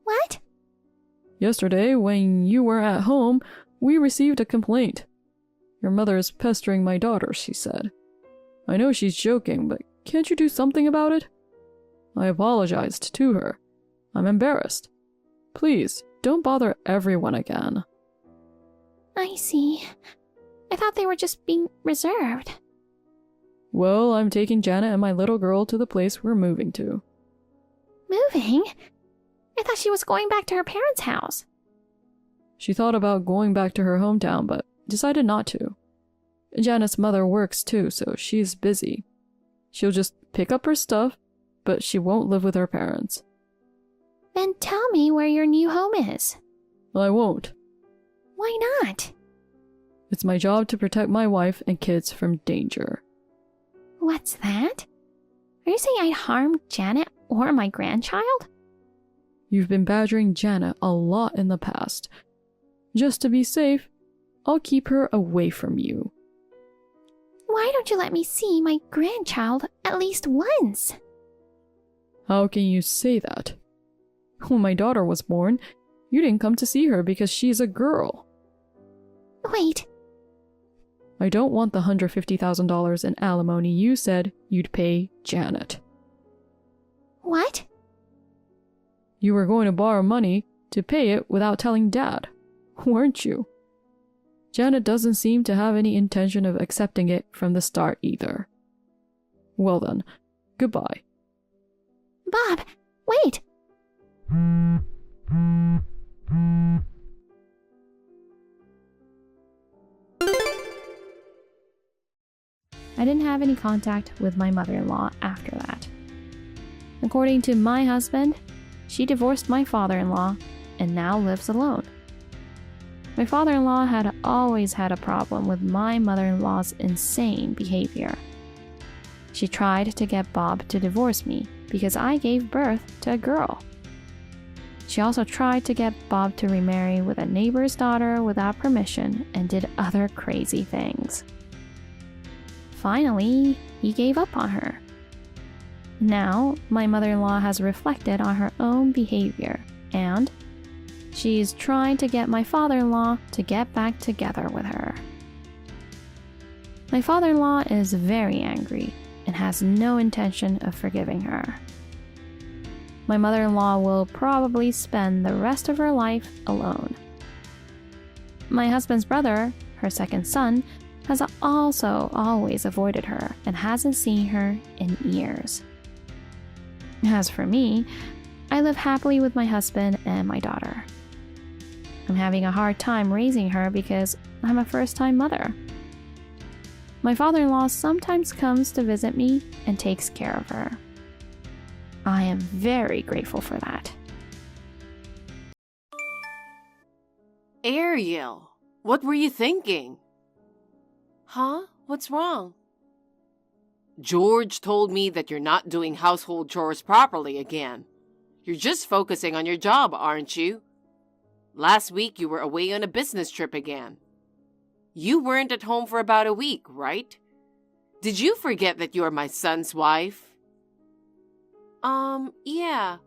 What? Yesterday, when you were at home, we received a complaint. Your mother is pestering my daughter, she said. I know she's joking, but can't you do something about it? I apologized to her. I'm embarrassed. Please, don't bother everyone again. I see. I thought they were just being reserved. Well, I'm taking Janet and my little girl to the place we're moving to. Moving? I thought she was going back to her parents' house. She thought about going back to her hometown, but decided not to. Janet's mother works too, so she's busy. She'll just pick up her stuff, but she won't live with her parents. Then tell me where your new home is. I won't. Why not? It's my job to protect my wife and kids from danger. What's that? Are you saying I'd harm Janet or my grandchild? You've been badgering Janet a lot in the past. Just to be safe, I'll keep her away from you. Why don't you let me see my grandchild at least once? How can you say that? When my daughter was born, you didn't come to see her because she's a girl. Wait, I don't want the $150,000 in alimony you said you'd pay Janet. what? You were going to borrow money to pay it without telling Dad, weren't you? Janet doesn't seem to have any intention of accepting it from the start either. Well then, goodbye. Bob, wait! I didn't have any contact with my mother-in-law after that. According to my husband, she divorced my father-in-law and now lives alone. My father-in-law had always had a problem with my mother-in-law's insane behavior. She tried to get Bob to divorce me because I gave birth to a girl. She also tried to get Bob to remarry with a neighbor's daughter without permission and did other crazy things. Finally, he gave up on her. Now, my mother-in-law has reflected on her own behavior, and she's trying to get my father-in-law to get back together with her. My father-in-law is very angry and has no intention of forgiving her. My mother-in-law will probably spend the rest of her life alone. My husband's brother, her second son, has also always avoided her and hasn't seen her in years. As for me, I live happily with my husband and my daughter. I'm having a hard time raising her because I'm a first-time mother. My father-in-law sometimes comes to visit me and takes care of her. I am very grateful for that. Ariel, what were you thinking? Huh? What's wrong? George told me that you're not doing household chores properly again. You're just focusing on your job, aren't you? Last week you were away on a business trip again. You weren't at home for about a week, right? Did you forget that you're my son's wife? Yeah.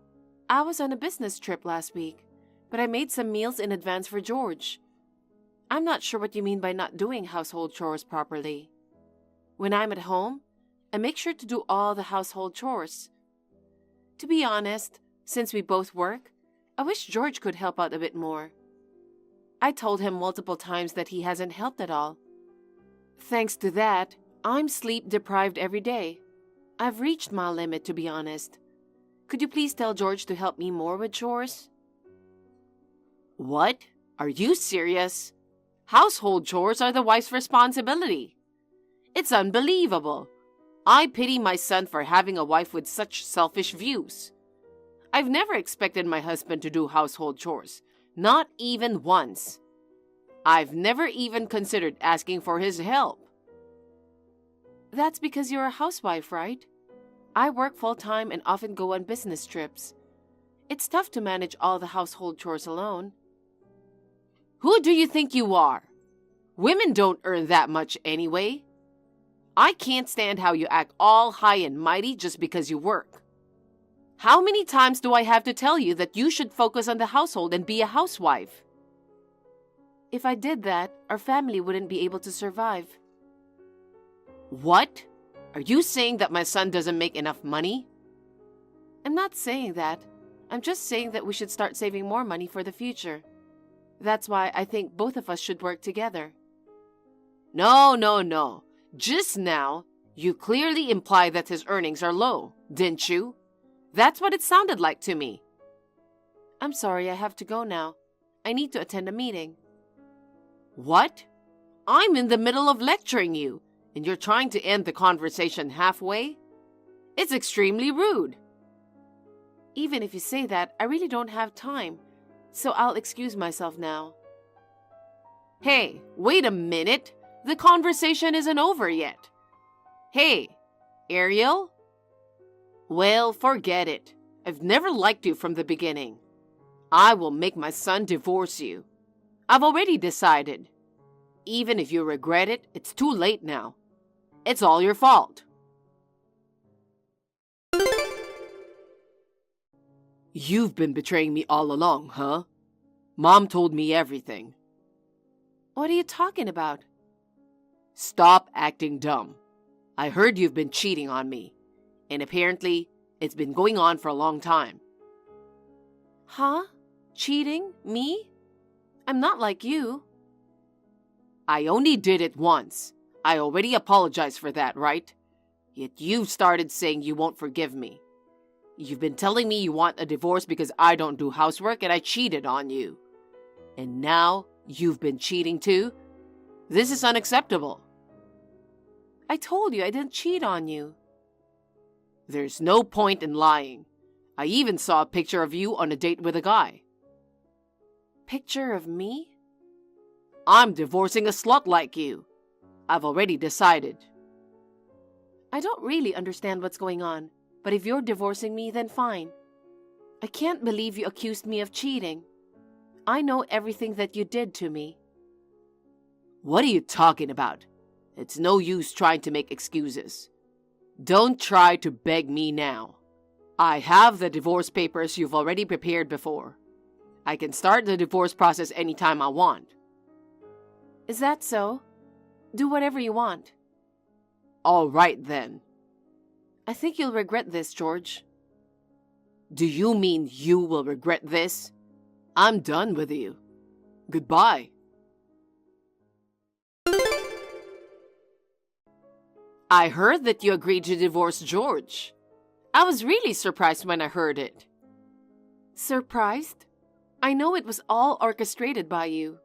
I was on a business trip last week, but I made some meals in advance for George. I'm not sure what you mean by not doing household chores properly. When I'm at home, I make sure to do all the household chores. To be honest, since we both work, I wish George could help out a bit more. I told him multiple times that he hasn't helped at all. Thanks to that, I'm sleep deprived every day. I've reached my limit, to be honest. Could you please tell George to help me more with chores? What? Are you serious? Household chores are the wife's responsibility. It's unbelievable. I pity my son for having a wife with such selfish views. I've never expected my husband to do household chores, not even once. I've never even considered asking for his help. That's because you're a housewife, right? I work full-time and often go on business trips. It's tough to manage all the household chores alone. Who do you think you are? Women don't earn that much anyway. I can't stand how you act all high and mighty just because you work. How many times do I have to tell you that you should focus on the household and be a housewife? If I did that, our family wouldn't be able to survive. What? Are you saying that my son doesn't make enough money? I'm not saying that. I'm just saying that we should start saving more money for the future. That's why I think both of us should work together. No. Just now, you clearly implied that his earnings are low, didn't you? That's what it sounded like to me. I'm sorry, I have to go now. I need to attend a meeting. What? I'm in the middle of lecturing you, and you're trying to end the conversation halfway? It's extremely rude. Even if you say that, I really don't have time, so I'll excuse myself now. Hey, wait a minute. The conversation isn't over yet. Hey, Ariel? Well, forget it. I've never liked you from the beginning. I will make my son divorce you. I've already decided. Even if you regret it, it's too late now. It's all your fault. You've been betraying me all along, huh? Mom told me everything. What are you talking about? Stop acting dumb. I heard you've been cheating on me, and apparently it's been going on for a long time. Huh? Cheating? Me? I'm not like you. I only did it once. I already apologized for that, right? Yet you've started saying you won't forgive me. You've been telling me you want a divorce because I don't do housework and I cheated on you. And now you've been cheating too? This is unacceptable. I told you I didn't cheat on you. There's no point in lying. I even saw a picture of you on a date with a guy. Picture of me? I'm divorcing a slut like you. I've already decided. I don't really understand what's going on, but if you're divorcing me, then fine. I can't believe you accused me of cheating. I know everything that you did to me. What are you talking about? It's no use trying to make excuses. Don't try to beg me now. I have the divorce papers you've already prepared before. I can start the divorce process anytime I want. Is that so? Do whatever you want. All right then. I think you'll regret this, George. Do you mean you will regret this? I'm done with you. Goodbye. I heard that you agreed to divorce George. I was really surprised when I heard it. Surprised? I know it was all orchestrated by you.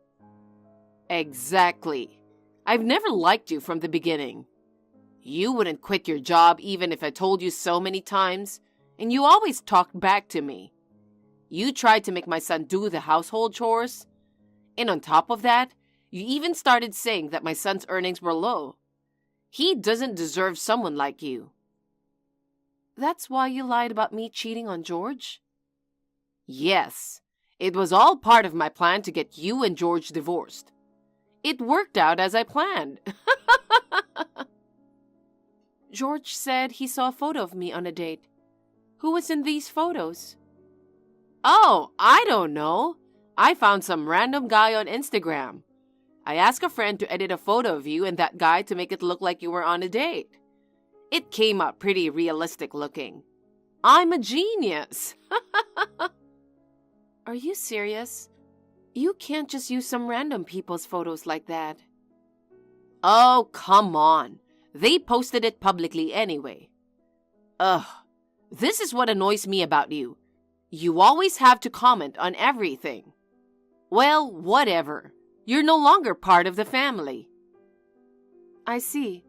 Exactly. I've never liked you from the beginning. You wouldn't quit your job even if I told you so many times, and you always talked back to me. You tried to make my son do the household chores, and on top of that, you even started saying that my son's earnings were low. He doesn't deserve someone like you. That's why you lied about me cheating on George? Yes, it was all part of my plan to get you and George divorced. It worked out as I planned. George said he saw a photo of me on a date. Who was in these photos? Oh, I don't know. I found some random guy on Instagram. I asked a friend to edit a photo of you and that guy to make it look like you were on a date. It came out pretty realistic looking. I'm a genius. Are you serious? You can't just use some random people's photos like that. Oh, come on. They posted it publicly anyway. Ugh, this is what annoys me about you. You always have to comment on everything. Well, whatever. You're no longer part of the family. I see.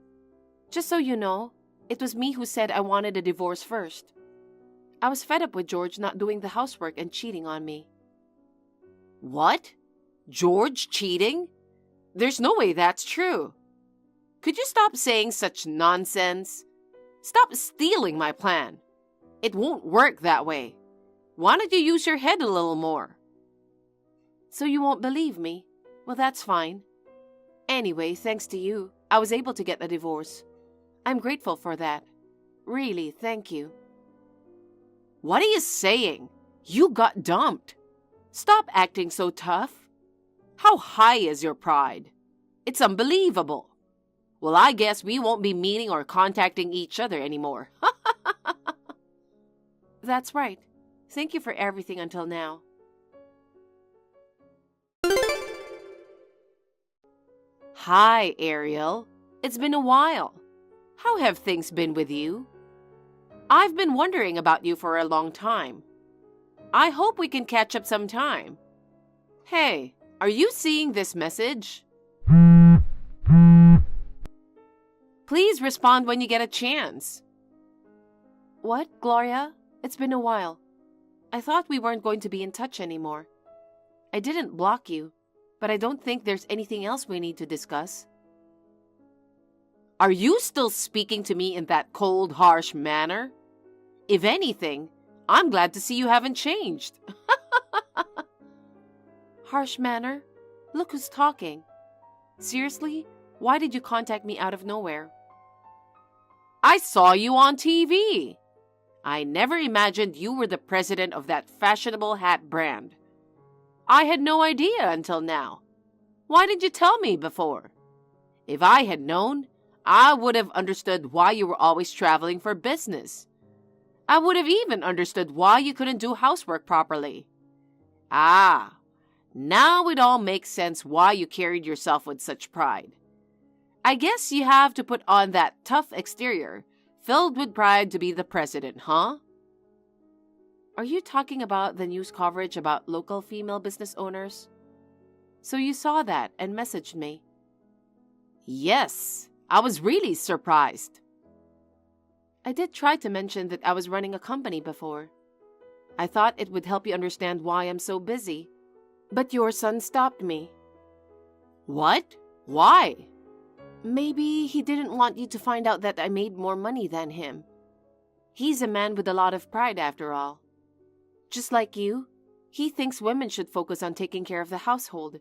Just so you know, it was me who said I wanted a divorce first. I was fed up with George not doing the housework and cheating on me. What? George cheating? There's no way that's true. Could you stop saying such nonsense? Stop stealing my plan. It won't work that way. Why don't you use your head a little more? So you won't believe me? Well, that's fine. Anyway, thanks to you, I was able to get a divorce. I'm grateful for that. Really, thank you. What are you saying? You got dumped. Stop acting so tough. How high is your pride? It's unbelievable. Well, I guess we won't be meeting or contacting each other anymore. That's right. Thank you for everything until now. Hi, Ariel. It's been a while. How have things been with you? I've been wondering about you for a long time. I hope we can catch up sometime. Hey, are you seeing this message? Please respond when you get a chance. What, Gloria? It's been a while. I thought we weren't going to be in touch anymore. I didn't block you, but I don't think there's anything else we need to discuss. Are you still speaking to me in that cold, harsh manner? If anything, I'm glad to see you haven't changed. Harsh manner? Look who's talking. Seriously, why did you contact me out of nowhere? I saw you on TV. I never imagined you were the president of that fashionable hat brand. I had no idea until now. Why did you tell me before? If I had known, I would have understood why you were always traveling for business. I would have even understood why you couldn't do housework properly. Ah, now it all makes sense why you carried yourself with such pride. I guess you have to put on that tough exterior, filled with pride to be the president, huh? Are you talking about the news coverage about local female business owners? So you saw that and messaged me. Yes, I was really surprised. I did try to mention that I was running a company before. I thought it would help you understand why I'm so busy. But your son stopped me. What? Why? Maybe he didn't want you to find out that I made more money than him. He's a man with a lot of pride after all. Just like you, he thinks women should focus on taking care of the household.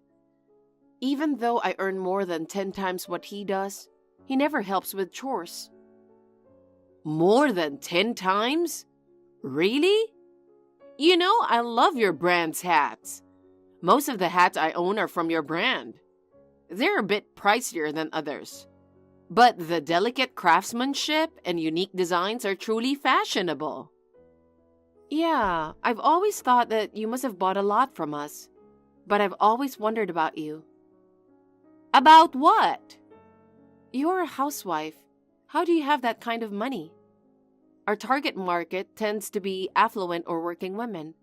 Even though I earn more than 10 times what he does, he never helps with chores. More than 10 times? Really? You know, I love your brand's hats. Most of the hats I own are from your brand. They're a bit pricier than others. But the delicate craftsmanship and unique designs are truly fashionable. Yeah, I've always thought that you must have bought a lot from us. But I've always wondered about you. About what? You're a housewife. How do you have that kind of money? Our target market tends to be affluent or working women.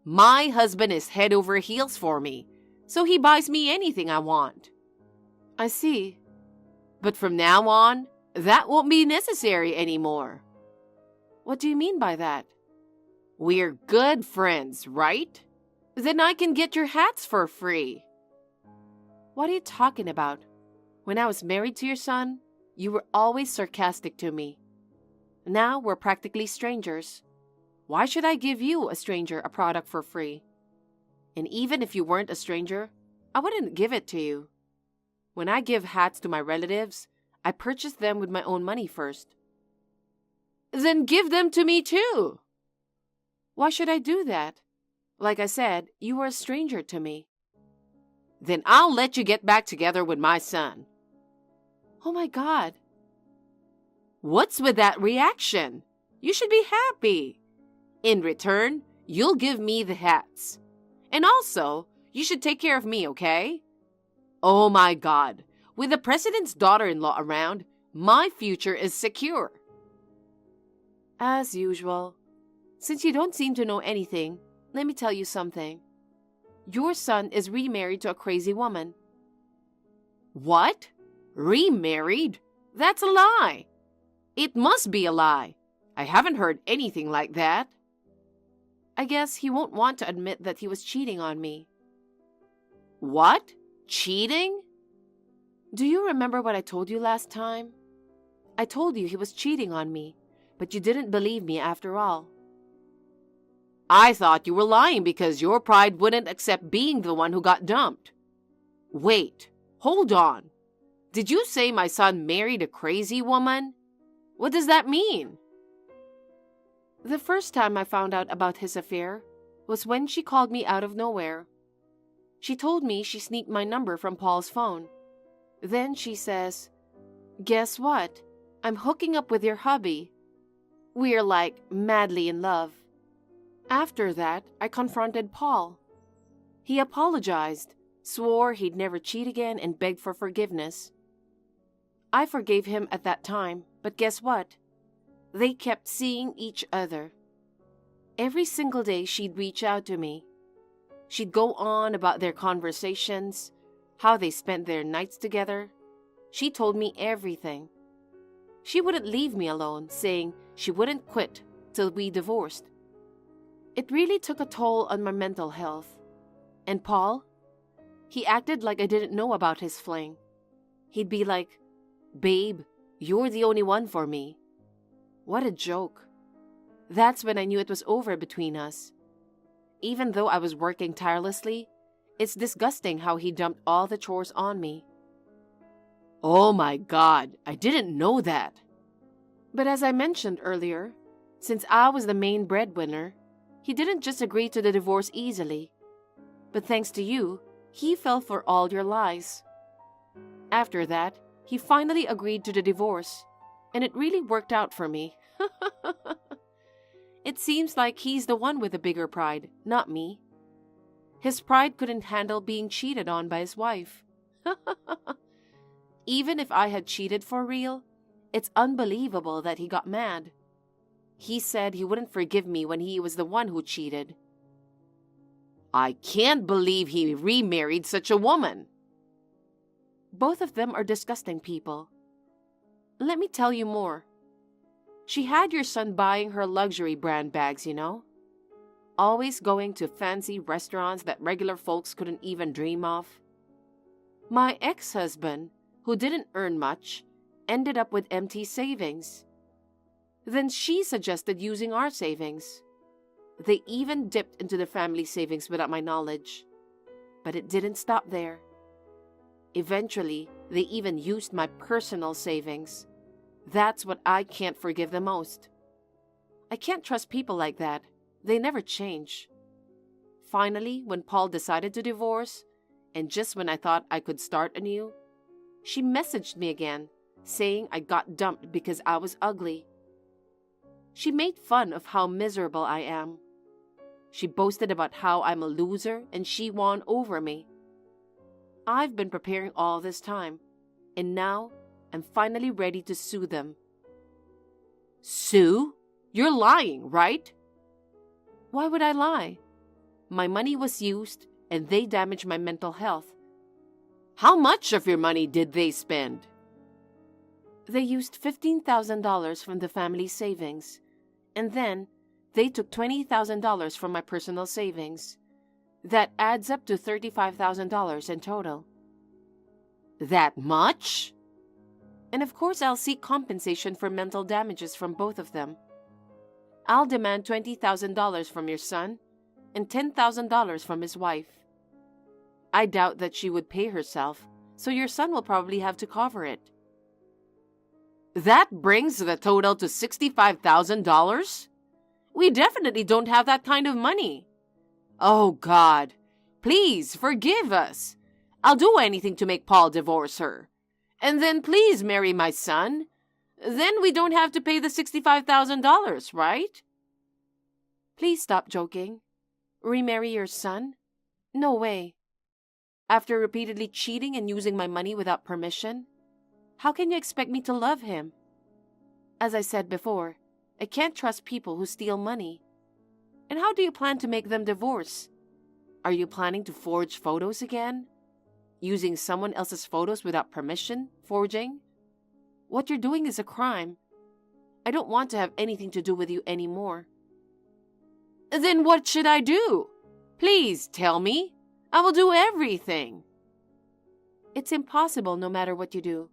My husband is head over heels for me, so he buys me anything I want. I see. But from now on, that won't be necessary anymore. What do you mean by that? We're good friends, right? Then I can get your hats for free. What are you talking about? When I was married to your son, you were always sarcastic to me. Now we're practically strangers. Why should I give you, a stranger, a product for free? And even if you weren't a stranger, I wouldn't give it to you. When I give hats to my relatives, I purchase them with my own money first. Then give them to me too. Why should I do that? Like I said, you were a stranger to me. Then I'll let you get back together with my son. Oh my God. What's with that reaction? You should be happy. In return, you'll give me the hats. And also, you should take care of me, okay? Oh my God, with the president's daughter-in-law around, my future is secure. As usual. Since you don't seem to know anything, let me tell you something. Your son is remarried to a crazy woman. What? Remarried? That's a lie. It must be a lie. I haven't heard anything like that. I guess he won't want to admit that he was cheating on me. What? Cheating? Do you remember what I told you last time? I told you he was cheating on me, but you didn't believe me after all. I thought you were lying because your pride wouldn't accept being the one who got dumped. Wait, hold on. Did you say my son married a crazy woman? What does that mean? The first time I found out about his affair was when she called me out of nowhere. She told me she sneaked my number from Paul's phone. Then she says, "Guess what? I'm hooking up with your hubby." We're like madly in love. After that, I confronted Paul. He apologized, swore he'd never cheat again, and begged for forgiveness. I forgave him at that time, but guess what? They kept seeing each other. Every single day she'd reach out to me. She'd go on about their conversations, how they spent their nights together. She told me everything. She wouldn't leave me alone, saying she wouldn't quit till we divorced. It really took a toll on my mental health. And Paul? He acted like I didn't know about his fling. He'd be like, "Babe, you're the only one for me." What a joke. That's when I knew it was over between us. Even though I was working tirelessly, it's disgusting how he dumped all the chores on me. Oh my God, I didn't know that. But as I mentioned earlier, since I was the main breadwinner, he didn't just agree to the divorce easily. But thanks to you, he fell for all your lies. After that, he finally agreed to the divorce, and it really worked out for me. It seems like he's the one with the bigger pride, not me. His pride couldn't handle being cheated on by his wife. Even if I had cheated for real, it's unbelievable that he got mad. He said he wouldn't forgive me when he was the one who cheated. I can't believe he remarried such a woman. Both of them are disgusting people. Let me tell you more. She had your son buying her luxury brand bags, you know? Always going to fancy restaurants that regular folks couldn't even dream of. My ex-husband, who didn't earn much, ended up with empty savings. Then she suggested using our savings. They even dipped into the family savings without my knowledge. But it didn't stop there. Eventually, they even used my personal savings. That's what I can't forgive the most. I can't trust people like that. They never change. Finally, when Paul decided to divorce, and just when I thought I could start anew, she messaged me again, saying I got dumped because I was ugly. She made fun of how miserable I am. She boasted about how I'm a loser and she won over me. I've been preparing all this time, and now I'm finally ready to sue them. Sue? You're lying, right? Why would I lie? My money was used and they damaged my mental health. How much of your money did they spend? They used $15,000 from the family savings, and then they took $20,000 from my personal savings. That adds up to $35,000 in total. That much? And of course I'll seek compensation for mental damages from both of them. I'll demand $20,000 from your son and $10,000 from his wife. I doubt that she would pay herself, so your son will probably have to cover it. That brings the total to $65,000? We definitely don't have that kind of money. Oh God, please forgive us. I'll do anything to make Paul divorce her. And then please marry my son. Then we don't have to pay the $65,000, right? Please stop joking. Remarry your son? No way. After repeatedly cheating and using my money without permission, how can you expect me to love him? As I said before, I can't trust people who steal money. And how do you plan to make them divorce? Are you planning to forge photos again? Using someone else's photos without permission? Forging? What you're doing is a crime. I don't want to have anything to do with you anymore. Then what should I do? Please tell me. I will do everything. It's impossible no matter what you do.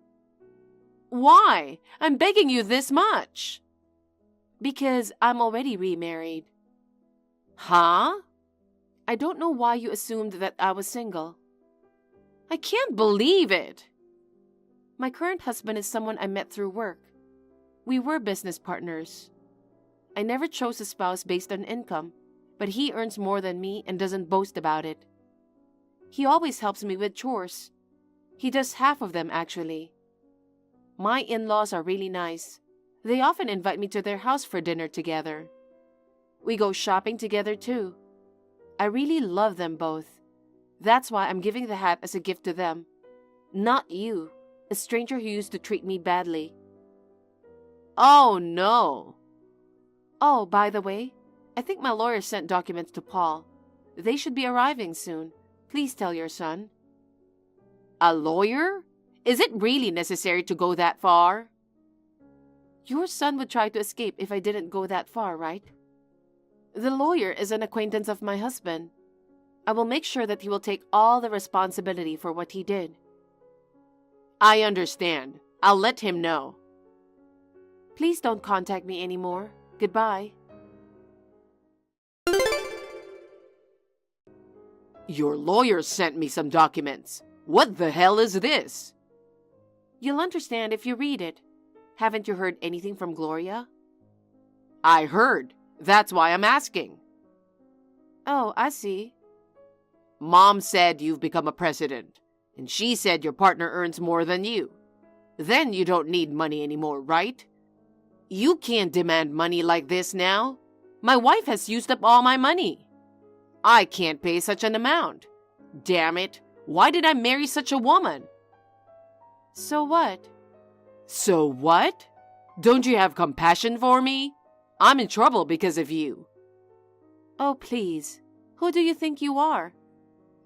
Why? I'm begging you this much. Because I'm already remarried. Huh? I don't know why you assumed that I was single. I can't believe it. My current husband is someone I met through work. We were business partners. I never chose a spouse based on income, but he earns more than me and doesn't boast about it. He always helps me with chores. He does half of them, actually. My in-laws are really nice. They often invite me to their house for dinner together. We go shopping together, too. I really love them both. That's why I'm giving the hat as a gift to them. Not you, a stranger who used to treat me badly. Oh, no. Oh, by the way, I think my lawyer sent documents to Paul. They should be arriving soon. Please tell your son. A lawyer? Is it really necessary to go that far? Your son would try to escape if I didn't go that far, right? The lawyer is an acquaintance of my husband. I will make sure that he will take all the responsibility for what he did. I understand. I'll let him know. Please don't contact me anymore. Goodbye. Your lawyer sent me some documents. What the hell is this? You'll understand if you read it. Haven't you heard anything from Gloria? I heard. That's why I'm asking. Oh, I see. Mom said you've become a president, and she said your partner earns more than you. Then you don't need money anymore, right? You can't demand money like this now. My wife has used up all my money. I can't pay such an amount. Damn it, why did I marry such a woman? So what? So what? Don't you have compassion for me? I'm in trouble because of you. Oh, please. Who do you think you are?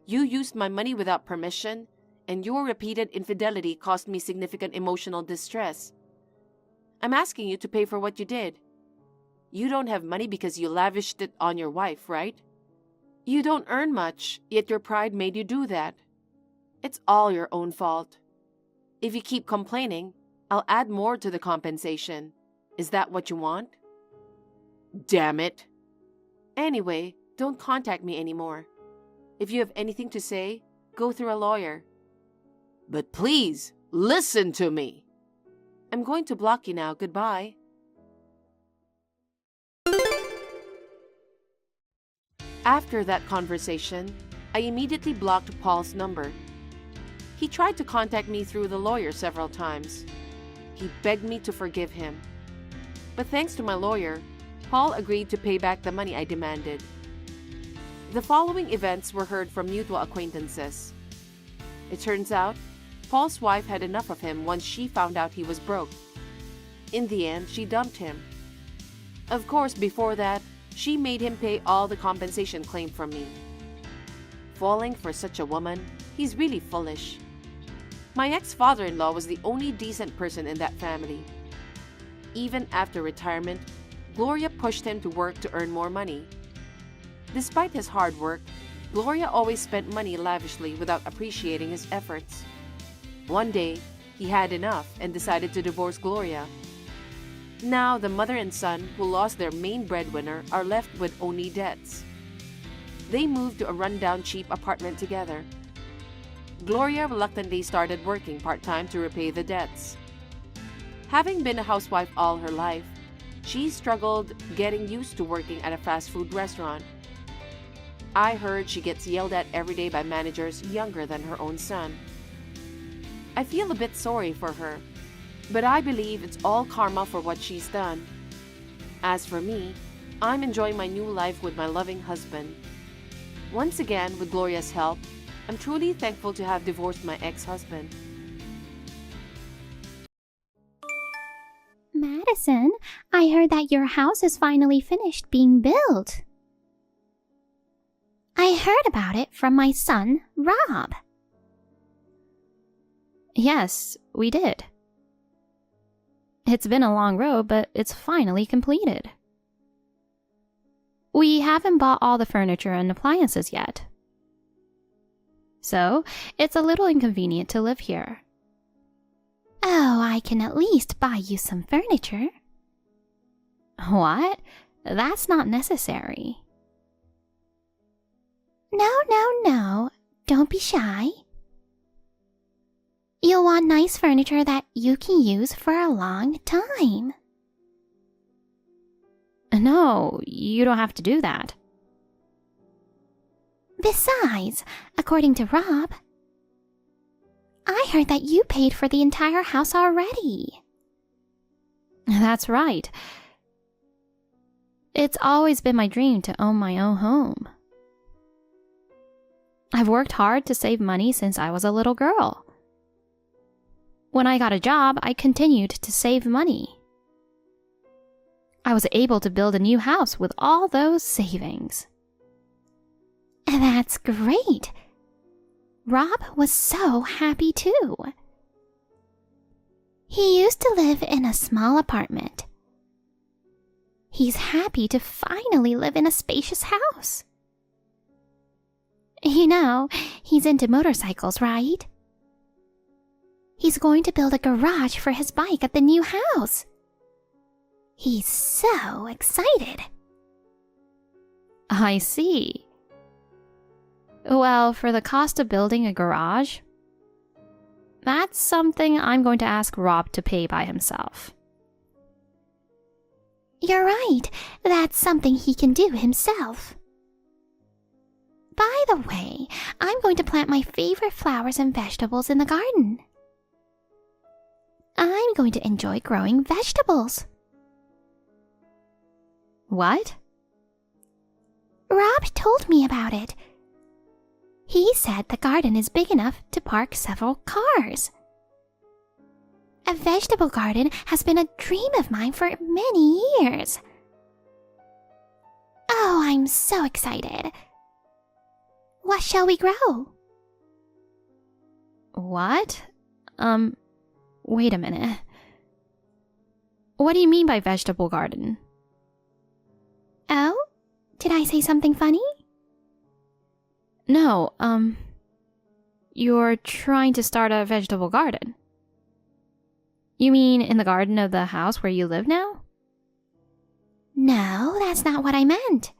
You used my money without permission, and your repeated infidelity caused me significant emotional distress. I'm asking you to pay for what you did. You don't have money because you lavished it on your wife, right? You don't earn much, yet your pride made you do that. It's all your own fault. If you keep complaining, I'll add more to the compensation. Is that what you want? Damn it. Anyway, don't contact me anymore. If you have anything to say, go through a lawyer. But please, listen to me. I'm going to block you now. Goodbye. After that conversation, I immediately blocked Paul's number. He tried to contact me through the lawyer several times. He begged me to forgive him. But thanks to my lawyer, Paul agreed to pay back the money I demanded. The following events were heard from mutual acquaintances. It turns out, Paul's wife had enough of him once she found out he was broke. In the end, she dumped him. Of course, before that, she made him pay all the compensation claimed from me. Falling for such a woman, he's really foolish. My ex-father-in-law was the only decent person in that family. Even after retirement, Gloria pushed him to work to earn more money. Despite his hard work, Gloria always spent money lavishly without appreciating his efforts. One day, he had enough and decided to divorce Gloria. Now, the mother and son who lost their main breadwinner are left with only debts. They moved to a rundown cheap apartment together. Gloria reluctantly started working part-time to repay the debts. Having been a housewife all her life, she struggled getting used to working at a fast food restaurant. I heard she gets yelled at every day by managers younger than her own son. I feel a bit sorry for her, but I believe it's all karma for what she's done. As for me, I'm enjoying my new life with my loving husband. Once again, with Gloria's help, I'm truly thankful to have divorced my ex-husband. Madison, I heard that your house is finally finished being built. I heard about it from my son, Rob. Yes, we did. It's been a long road, but it's finally completed. We haven't bought all the furniture and appliances yet. So, it's a little inconvenient to live here. Oh, I can at least buy you some furniture. What? That's not necessary. No. Don't be shy. You'll want nice furniture that you can use for a long time. No, you don't have to do that. Besides, according to Rob, I heard that you paid for the entire house already. That's right. It's always been my dream to own my own home. I've worked hard to save money since I was a little girl. When I got a job, I continued to save money. I was able to build a new house with all those savings. That's great. Rob was so happy too. He used to live in a small apartment. He's happy to finally live in a spacious house. You know, he's into motorcycles, right? He's going to build a garage for his bike at the new house. He's so excited. I see. Well, for the cost of building a garage, that's something I'm going to ask Rob to pay by himself. You're right. That's something he can do himself. By the way, I'm going to plant my favorite flowers and vegetables in the garden. I'm going to enjoy growing vegetables. What? Rob told me about it. He said the garden is big enough to park several cars. A vegetable garden has been a dream of mine for many years. Oh, I'm so excited. What shall we grow? What? Wait a minute. What do you mean by vegetable garden? Oh? Did I say something funny? No, you're trying to start a vegetable garden. You mean in the garden of the house where you live now? No, that's not what I meant.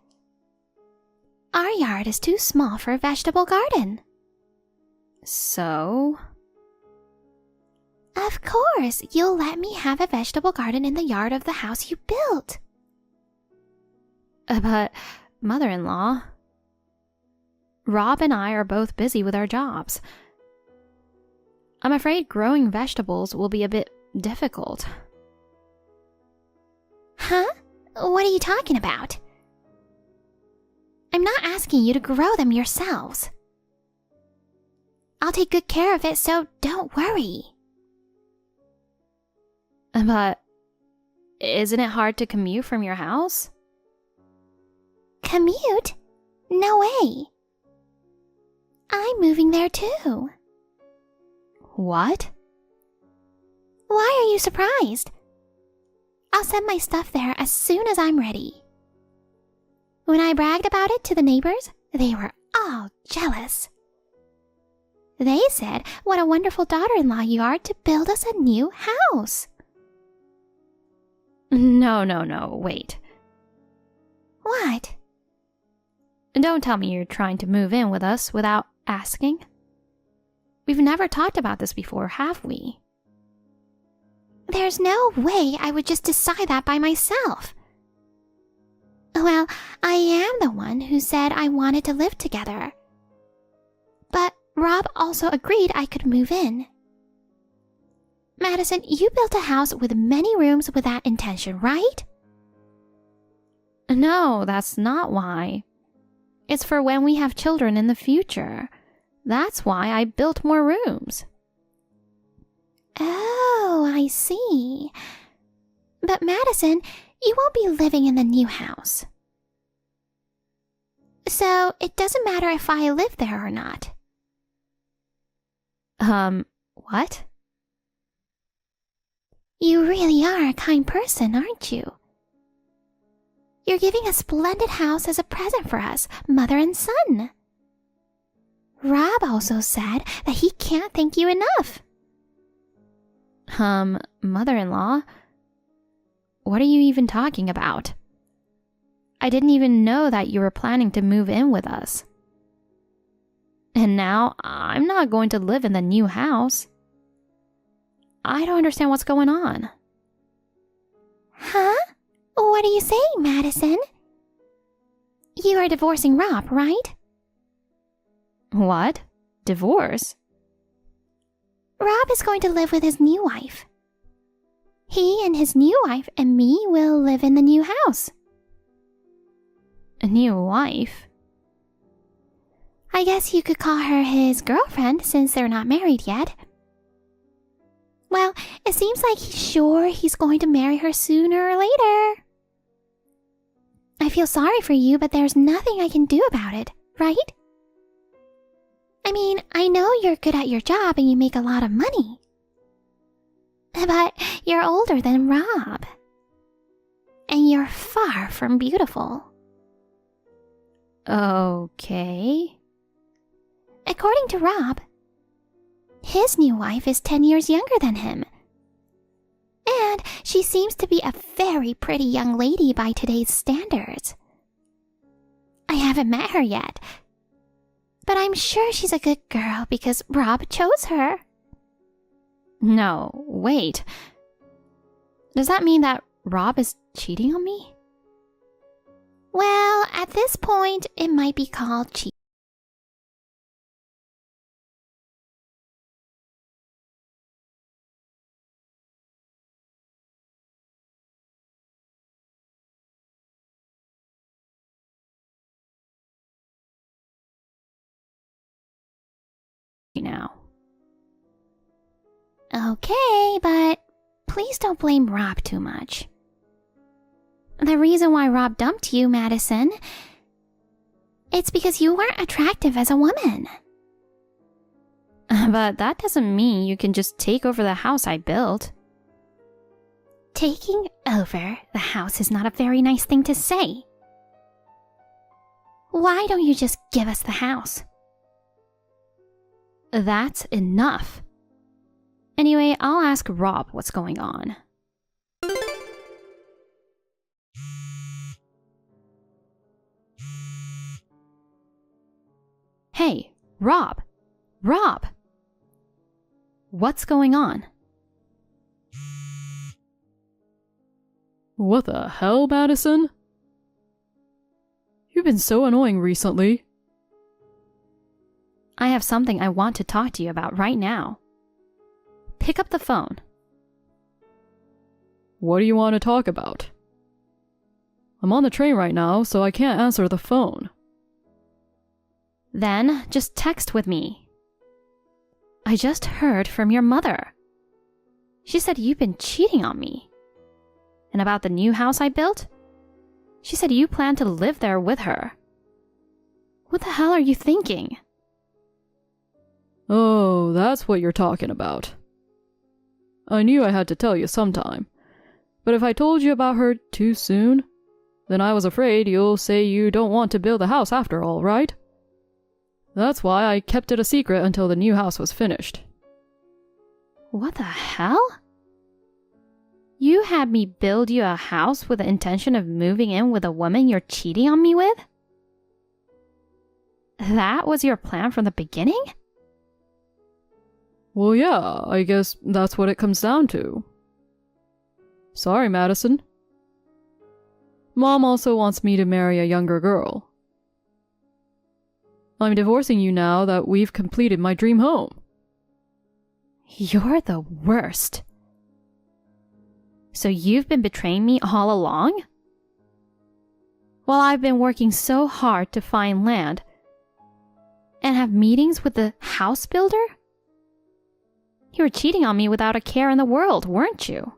Our yard is too small for a vegetable garden. So? Of course, you'll let me have a vegetable garden in the yard of the house you built. But, mother-in-law, Rob and I are both busy with our jobs. I'm afraid growing vegetables will be a bit difficult. Huh? What are you talking about? I'm not asking you to grow them yourselves. I'll take good care of it, so don't worry. But, isn't it hard to commute from your house? Commute? No way. I'm moving there too. What? Why are you surprised? I'll send my stuff there as soon as I'm ready. When I bragged about it to the neighbors, they were all jealous. They said what a wonderful daughter-in-law you are to build us a new house. No, wait. What? Don't tell me you're trying to move in with us without asking. We've never talked about this before, have we? There's no way I would just decide that by myself. Well, I am the one who said I wanted to live together. But Rob also agreed I could move in. Madison, you built a house with many rooms with that intention, right? No, that's not why. It's for when we have children in the future. That's why I built more rooms. Oh, I see. But Madison, you won't be living in the new house. So it doesn't matter if I live there or not. What? You really are a kind person, aren't you? You're giving a splendid house as a present for us, mother and son. Rob also said that he can't thank you enough. Mother-in-law? What are you even talking about? I didn't even know that you were planning to move in with us. And now I'm not going to live in the new house. I don't understand what's going on. Huh? What are you saying, Madison? You are divorcing Rob, right? What? Divorce? Rob is going to live with his new wife. He and his new wife and me will live in the new house. A new wife? I guess you could call her his girlfriend since they're not married yet. Well, it seems like he's sure he's going to marry her sooner or later. I feel sorry for you, but there's nothing I can do about it, right? I mean, I know you're good at your job and you make a lot of money. But you're older than Rob. And you're far from beautiful. Okay. According to Rob, his new wife is 10 years younger than him. And she seems to be a very pretty young lady by today's standards. I haven't met her yet, but I'm sure she's a good girl because Rob chose her. No, wait. Does that mean that Rob is cheating on me? Well, at this point, it might be called cheating. Now. Okay, but please don't blame Rob too much. The reason why Rob dumped you, Madison, it's because you weren't attractive as a woman. But that doesn't mean you can just take over the house I built. Taking over the house is not a very nice thing to say. Why don't you just give us the house? That's enough. Anyway, I'll ask Rob what's going on. Hey, Rob! Rob! What's going on? What the hell, Madison? You've been so annoying recently. I have something I want to talk to you about right now. Pick up the phone. What do you want to talk about? I'm on the train right now, so I can't answer the phone. Then just text with me. I just heard from your mother. She said you've been cheating on me. And about the new house I built? She said you plan to live there with her. What the hell are you thinking? Oh, that's what you're talking about. I knew I had to tell you sometime. But if I told you about her too soon, then I was afraid you'll say you don't want to build a house after all, right? That's why I kept it a secret until the new house was finished. What the hell? You had me build you a house with the intention of moving in with a woman you're cheating on me with? That was your plan from the beginning? Well, yeah, I guess that's what it comes down to. Sorry, Madison. Mom also wants me to marry a younger girl. I'm divorcing you now that we've completed my dream home. You're the worst. So you've been betraying me all along? While I've been working so hard to find land and have meetings with the house builder? You were cheating on me without a care in the world, weren't you?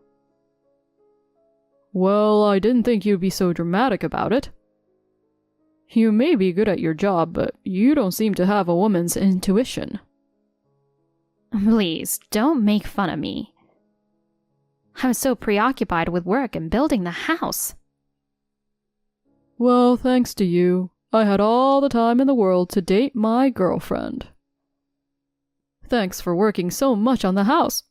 Well, I didn't think you'd be so dramatic about it. You may be good at your job, but you don't seem to have a woman's intuition. Please, don't make fun of me. I was so preoccupied with work and building the house. Well, thanks to you, I had all the time in the world to date my girlfriend. Thanks for working so much on the house.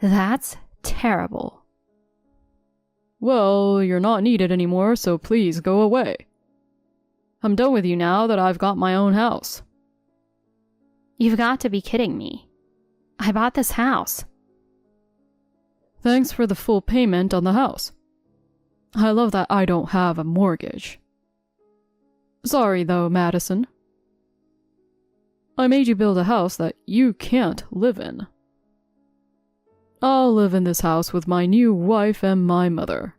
That's terrible. Well, you're not needed anymore, so please go away. I'm done with you now that I've got my own house. You've got to be kidding me. I bought this house. Thanks for the full payment on the house. I love that I don't have a mortgage. Sorry though, Madison. I made you build a house that you can't live in. I'll live in this house with my new wife and my mother.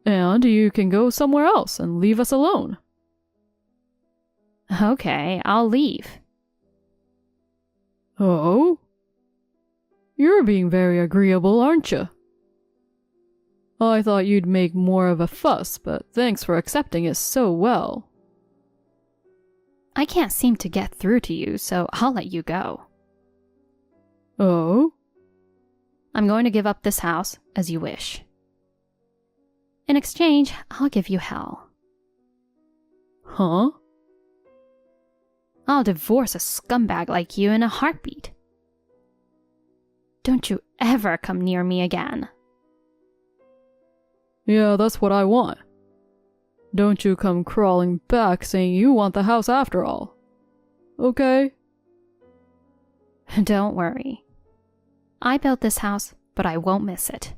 And you can go somewhere else and leave us alone. Okay, I'll leave. Oh? You're being very agreeable, aren't you? I thought you'd make more of a fuss, but thanks for accepting it so well. I can't seem to get through to you, so I'll let you go. Oh? I'm going to give up this house, as you wish. In exchange, I'll give you hell. Huh? I'll divorce a scumbag like you in a heartbeat. Don't you ever come near me again. Yeah, that's what I want. Don't you come crawling back saying you want the house after all. Okay? Don't worry. I built this house, but I won't miss it.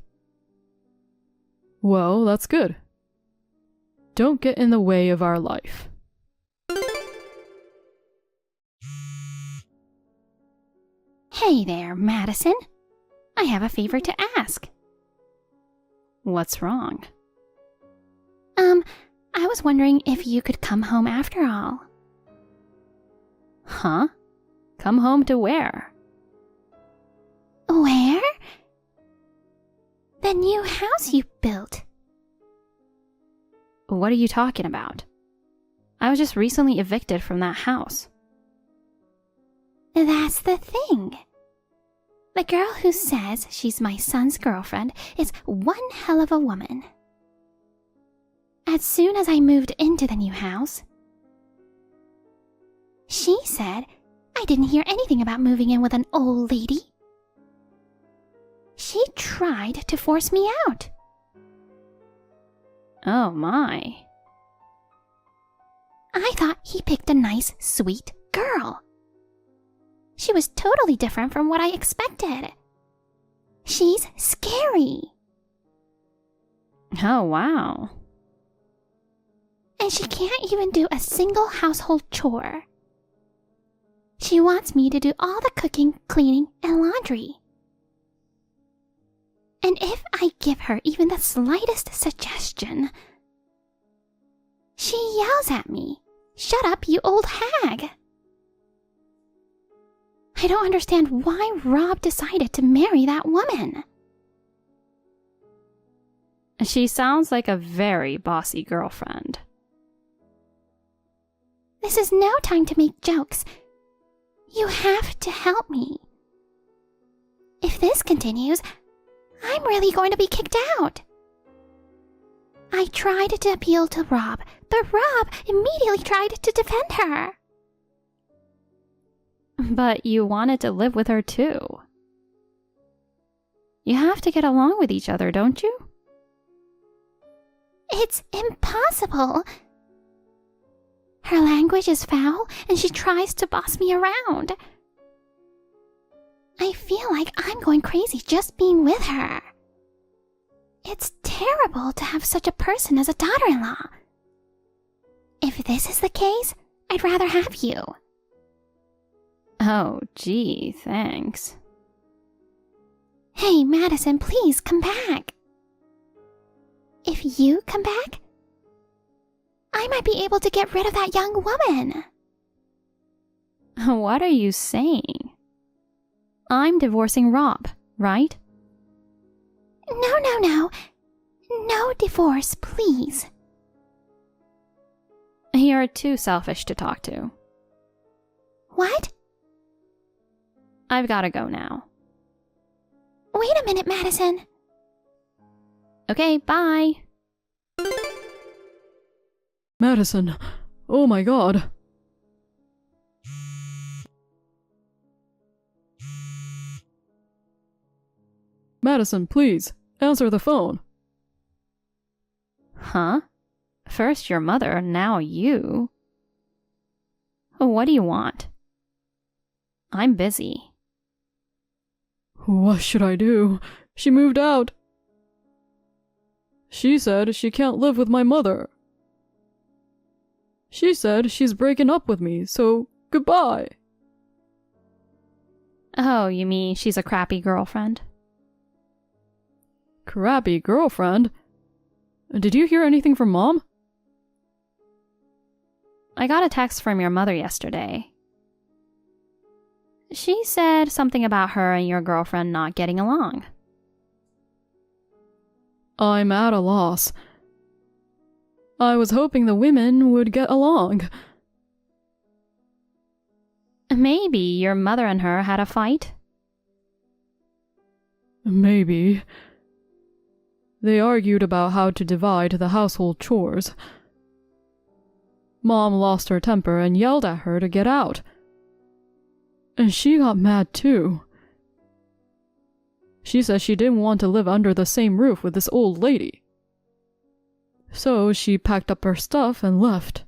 Well, that's good. Don't get in the way of our life. Hey there, Madison. I have a favor to ask. What's wrong? I was wondering if you could come home after all. Huh? Come home to where? Where? The new house you built. What are you talking about? I was just recently evicted from that house. That's the thing. The girl who says she's my son's girlfriend is one hell of a woman. As soon as I moved into the new house, she said I didn't hear anything about moving in with an old lady. She tried to force me out. Oh my. I thought he picked a nice, sweet girl. She was totally different from what I expected. She's scary. Oh wow. And she can't even do a single household chore. She wants me to do all the cooking, cleaning, and laundry. And if I give her even the slightest suggestion, she yells at me, "Shut up, you old hag!" I don't understand why Rob decided to marry that woman. She sounds like a very bossy girlfriend. This is no time to make jokes. You have to help me. If this continues, I'm really going to be kicked out. I tried to appeal to Rob, but Rob immediately tried to defend her. But you wanted to live with her too. You have to get along with each other, don't you? It's impossible. Her language is foul, and she tries to boss me around. I feel like I'm going crazy just being with her. It's terrible to have such a person as a daughter-in-law. If this is the case, I'd rather have you. Oh, gee, thanks. Hey, Madison, please come back. If you come back, I might be able to get rid of that young woman. What are you saying? I'm divorcing Rob, right? No. No divorce, please. You're too selfish to talk to. What? I've got to go now. Wait a minute, Madison. Okay, bye. Madison, oh my god. Madison, please, answer the phone. Huh? First your mother, now you. What do you want? I'm busy. What should I do? She moved out. She said she can't live with my mother. She said she's breaking up with me, so goodbye. Oh, you mean she's a crappy girlfriend? Crappy girlfriend? Did you hear anything from Mom? I got a text from your mother yesterday. She said something about her and your girlfriend not getting along. I'm at a loss. I was hoping the women would get along. Maybe your mother and her had a fight? Maybe. They argued about how to divide the household chores. Mom lost her temper and yelled at her to get out. And she got mad too. She said she didn't want to live under the same roof with this old lady. So she packed up her stuff and left.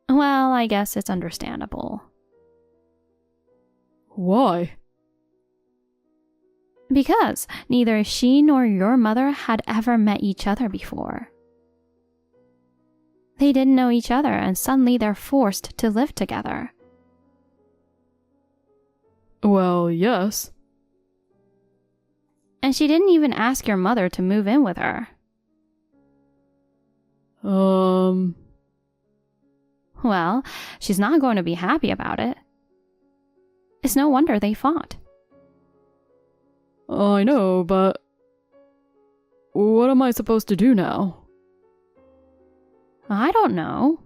Well, I guess it's understandable. Why? Because neither she nor your mother had ever met each other before. They didn't know each other and suddenly they're forced to live together. Well, yes. And she didn't even ask your mother to move in with her. Well, she's not going to be happy about it. It's no wonder they fought. I know, but what am I supposed to do now? I don't know.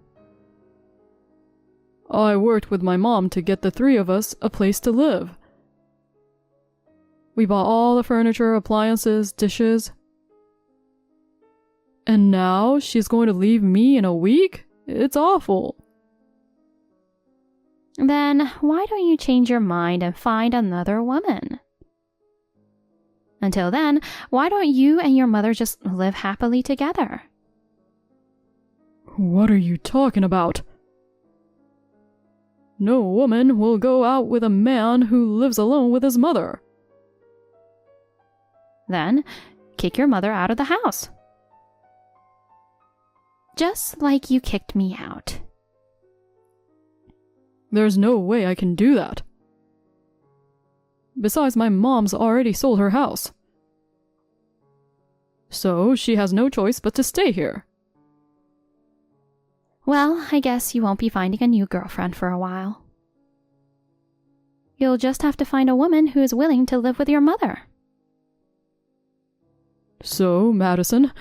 I worked with my mom to get the three of us a place to live. We bought all the furniture, appliances, dishes. And now she's going to leave me in a week? It's awful. Then why don't you change your mind and find another woman? Until then, why don't you and your mother just live happily together? What are you talking about? No woman will go out with a man who lives alone with his mother. Then kick your mother out of the house. Just like you kicked me out. There's no way I can do that. Besides, my mom's already sold her house. So she has no choice but to stay here. Well, I guess you won't be finding a new girlfriend for a while. You'll just have to find a woman who is willing to live with your mother. So, Madison,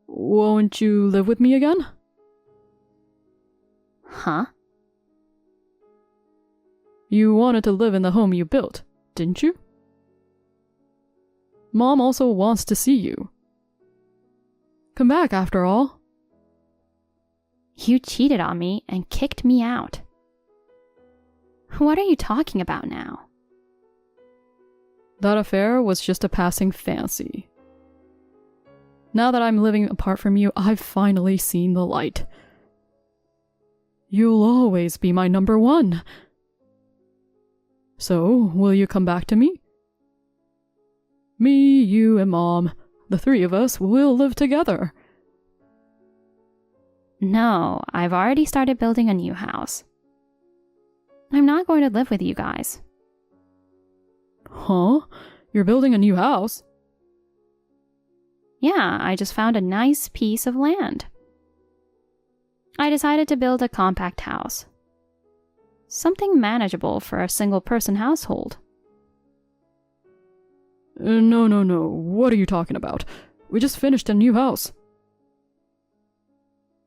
won't you live with me again? Huh? You wanted to live in the home you built, didn't you? Mom also wants to see you. Come back, after all. You cheated on me and kicked me out. What are you talking about now? That affair was just a passing fancy. Now that I'm living apart from you, I've finally seen the light. You'll always be my number one. So, will you come back to me? Me, you, and Mom, the three of us will live together. No, I've already started building a new house. I'm not going to live with you guys. Huh? You're building a new house? Yeah, I just found a nice piece of land. I decided to build a compact house. Something manageable for a single-person household. No. What are you talking about? We just finished a new house.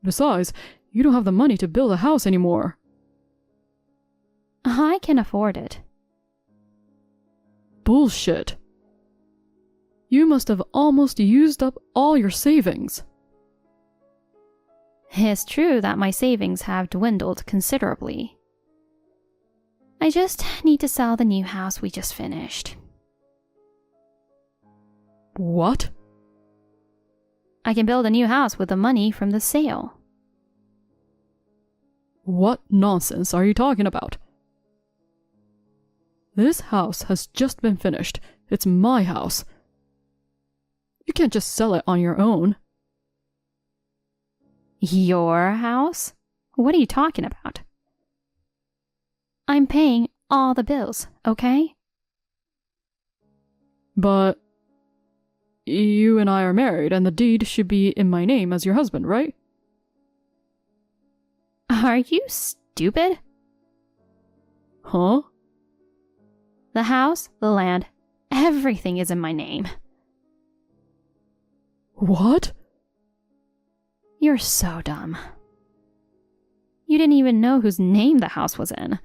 Besides, you don't have the money to build a house anymore. I can afford it. Bullshit. You must have almost used up all your savings. It's true that my savings have dwindled considerably. I just need to sell the new house we just finished. What? I can build a new house with the money from the sale. What nonsense are you talking about? This house has just been finished. It's my house. You can't just sell it on your own. Your house? What are you talking about? I'm paying all the bills, okay? But you and I are married, and the deed should be in my name as your husband, right? Are you stupid? Huh? The house, the land, everything is in my name. What? You're so dumb. You didn't even know whose name the house was in.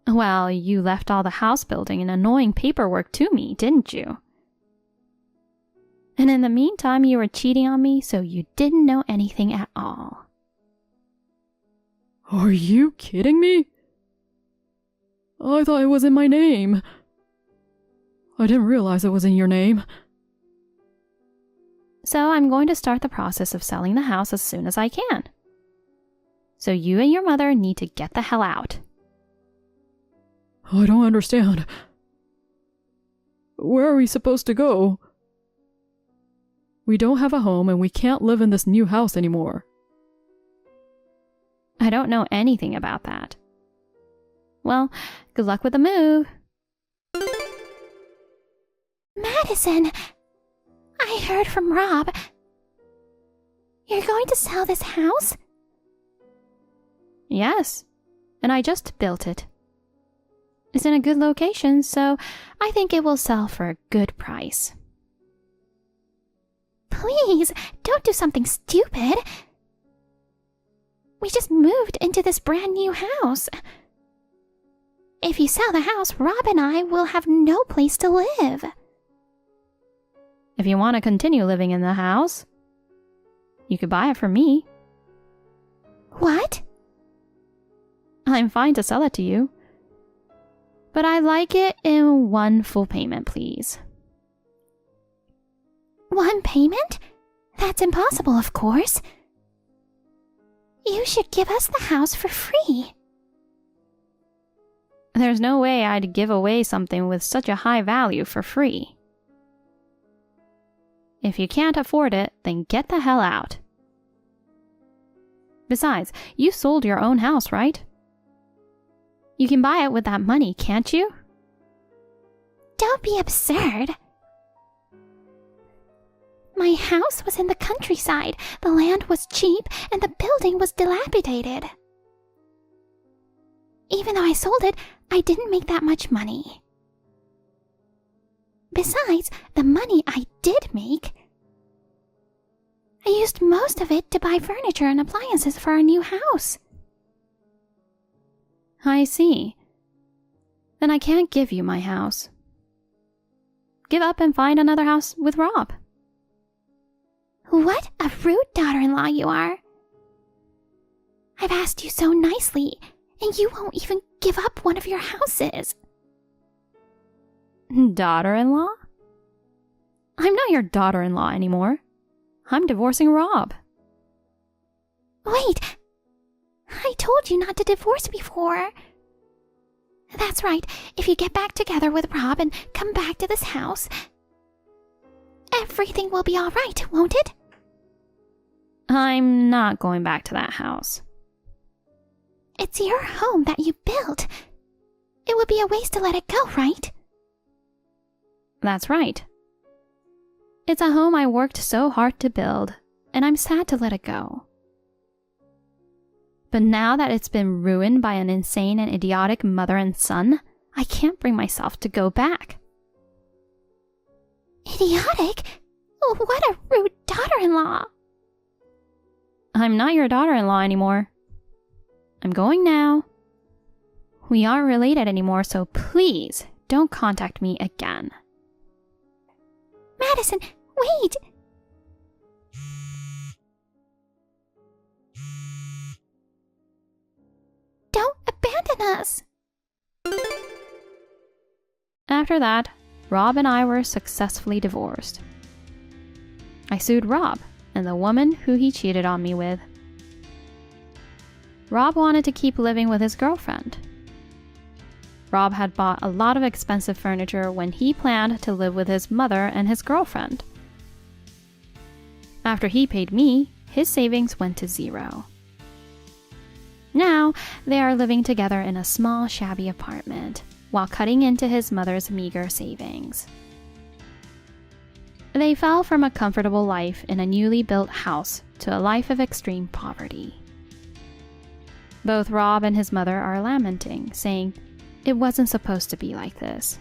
Well, you left all the house building and annoying paperwork to me, didn't you? And in the meantime, you were cheating on me, so you didn't know anything at all. Are you kidding me? I thought it was in my name. I didn't realize it was in your name. So I'm going to start the process of selling the house as soon as I can. So you and your mother need to get the hell out. I don't understand. Where are we supposed to go? We don't have a home and we can't live in this new house anymore. I don't know anything about that. Well, good luck with the move. Madison, I heard from Rob. You're going to sell this house? Yes, and I just built it. It's in a good location, so I think it will sell for a good price. Please, don't do something stupid. We just moved into this brand new house. If you sell the house, Rob and I will have no place to live. If you want to continue living in the house, you could buy it from me. What? I'm fine to sell it to you. But I'd like it in one full payment, please. One payment? That's impossible, of course. You should give us the house for free. There's no way I'd give away something with such a high value for free. If you can't afford it, then get the hell out. Besides, you sold your own house, right? You can buy it with that money, can't you? Don't be absurd. My house was in the countryside, the land was cheap, and the building was dilapidated. Even though I sold it, I didn't make that much money. Besides, the money I did make, I used most of it to buy furniture and appliances for our new house. I see. Then I can't give you my house. Give up and find another house with Rob. What a rude daughter-in-law you are. I've asked you so nicely, and you won't even give up one of your houses. Daughter-in-law? I'm not your daughter-in-law anymore. I'm divorcing Rob. Wait, I told you not to divorce before. That's right, if you get back together with Rob and come back to this house, everything will be all right, won't it? I'm not going back to that house. It's your home that you built. It would be a waste to let it go, right? That's right. It's a home I worked so hard to build, and I'm sad to let it go. But now that it's been ruined by an insane and idiotic mother and son, I can't bring myself to go back. Idiotic? What a rude daughter-in-law. I'm not your daughter-in-law anymore. I'm going now. We aren't related anymore, so please don't contact me again. Madison, wait! Don't abandon us! After that, Rob and I were successfully divorced. I sued Rob and the woman who he cheated on me with. Rob wanted to keep living with his girlfriend. Rob had bought a lot of expensive furniture when he planned to live with his mother and his girlfriend. After he paid me, his savings went to zero. Now, they are living together in a small, shabby apartment, while cutting into his mother's meager savings. They fell from a comfortable life in a newly built house to a life of extreme poverty. Both Rob and his mother are lamenting, saying, "It wasn't supposed to be like this."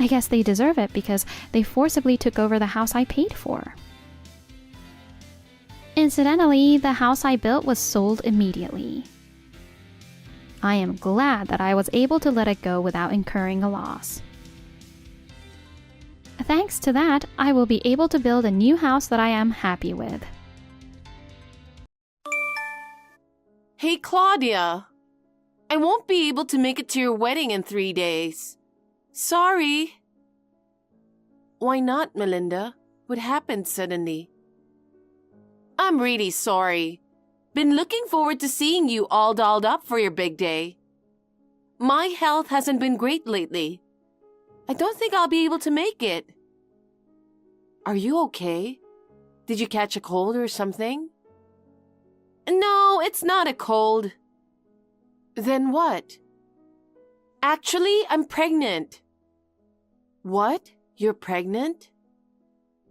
I guess they deserve it because they forcibly took over the house I paid for. Incidentally, the house I built was sold immediately. I am glad that I was able to let it go without incurring a loss. Thanks to that, I will be able to build a new house that I am happy with. Hey, Claudia. I won't be able to make it to your wedding in 3 days. Sorry. Why not, Melinda? What happened suddenly? I'm really sorry. Been looking forward to seeing you all dolled up for your big day. My health hasn't been great lately. I don't think I'll be able to make it. Are you okay? Did you catch a cold or something? No, it's not a cold. Then what? Actually, I'm pregnant. What? You're pregnant?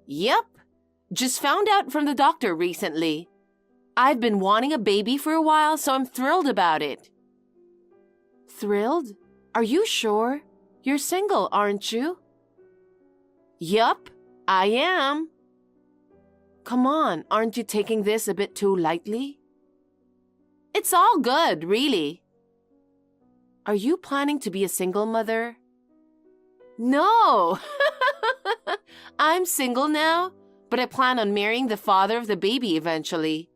Yep. Just found out from the doctor recently. I've been wanting a baby for a while, so I'm thrilled about it. Thrilled? Are you sure? You're single, aren't you? Yup, I am. Come on, aren't you taking this a bit too lightly? It's all good, really. Are you planning to be a single mother? No! I'm single now, but I plan on marrying the father of the baby eventually.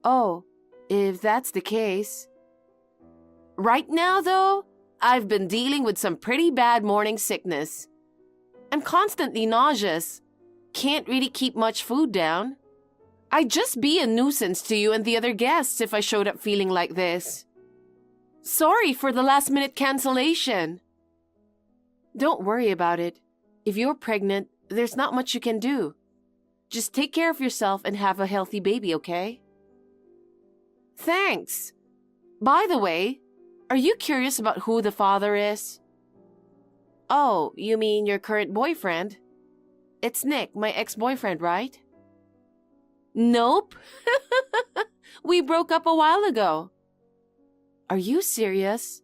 Oh, if that's the case. Right now, though, I've been dealing with some pretty bad morning sickness. I'm constantly nauseous. Can't really keep much food down. I'd just be a nuisance to you and the other guests if I showed up feeling like this. Sorry for the last-minute cancellation. Don't worry about it. If you're pregnant, there's not much you can do. Just take care of yourself and have a healthy baby, okay? Thanks. By the way, are you curious about who the father is? Oh, you mean your current boyfriend? It's Nick, my ex-boyfriend, right? Nope. We broke up a while ago. Are you serious?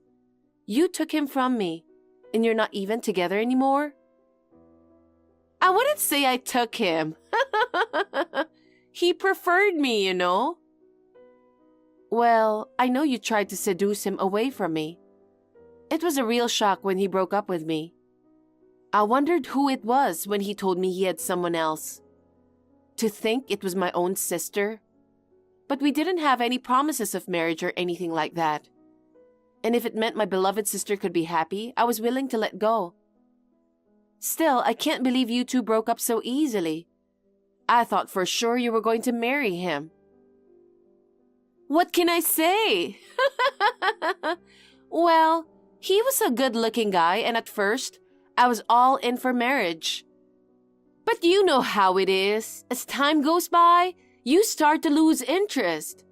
You took him from me, and you're not even together anymore? I wouldn't say I took him. He preferred me, you know. Well, I know you tried to seduce him away from me. It was a real shock when he broke up with me. I wondered who it was when he told me he had someone else. To think it was my own sister. But we didn't have any promises of marriage or anything like that. And if it meant my beloved sister could be happy, I was willing to let go. Still, I can't believe you two broke up so easily. I thought for sure you were going to marry him. What can I say? Well, he was a good-looking guy, and at first, I was all in for marriage. But you know how it is. As time goes by, you start to lose interest.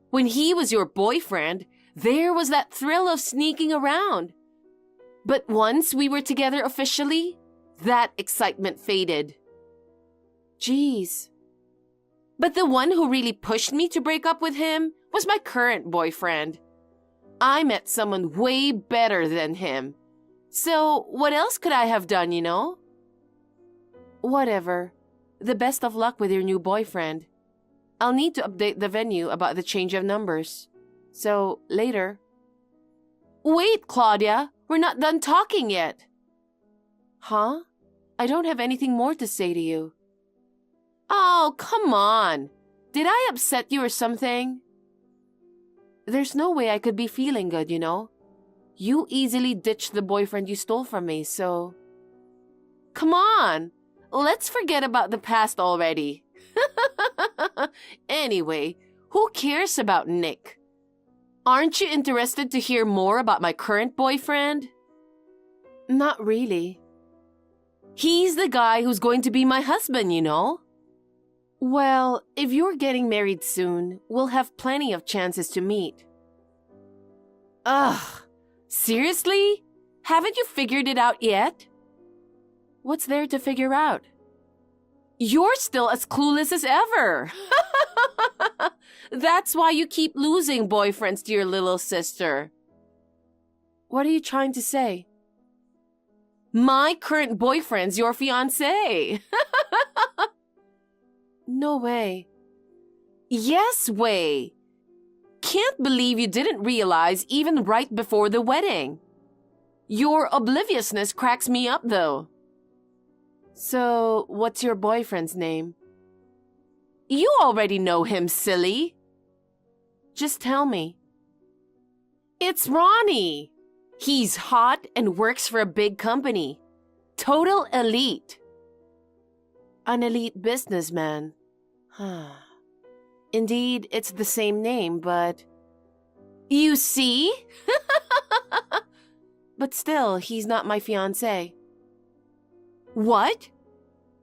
When he was your boyfriend, there was that thrill of sneaking around. But once we were together officially, that excitement faded. Jeez. But the one who really pushed me to break up with him was my current boyfriend. I met someone way better than him. So what else could I have done, you know? Whatever. The best of luck with your new boyfriend. I'll need to update the venue about the change of numbers. So, later. Wait, Claudia. We're not done talking yet. Huh? I don't have anything more to say to you. Oh, come on. Did I upset you or something? There's no way I could be feeling good, you know. You easily ditched the boyfriend you stole from me, so... Come on. Let's forget about the past already. Anyway, who cares about Nick? Aren't you interested to hear more about my current boyfriend? Not really. He's the guy who's going to be my husband, you know. Well, if you're getting married soon, we'll have plenty of chances to meet. Ugh, seriously? Haven't you figured it out yet? What's there to figure out? You're still as clueless as ever. That's why you keep losing boyfriends to your little sister. What are you trying to say? My current boyfriend's your fiancé. No way. Yes way. Can't believe you didn't realize even right before the wedding. Your obliviousness cracks me up though. So, what's your boyfriend's name? You already know him, silly. Just tell me. It's Ronnie. He's hot and works for a big company. Total elite. An elite businessman. Indeed, it's the same name, but... You see? But still, he's not my fiancé. What?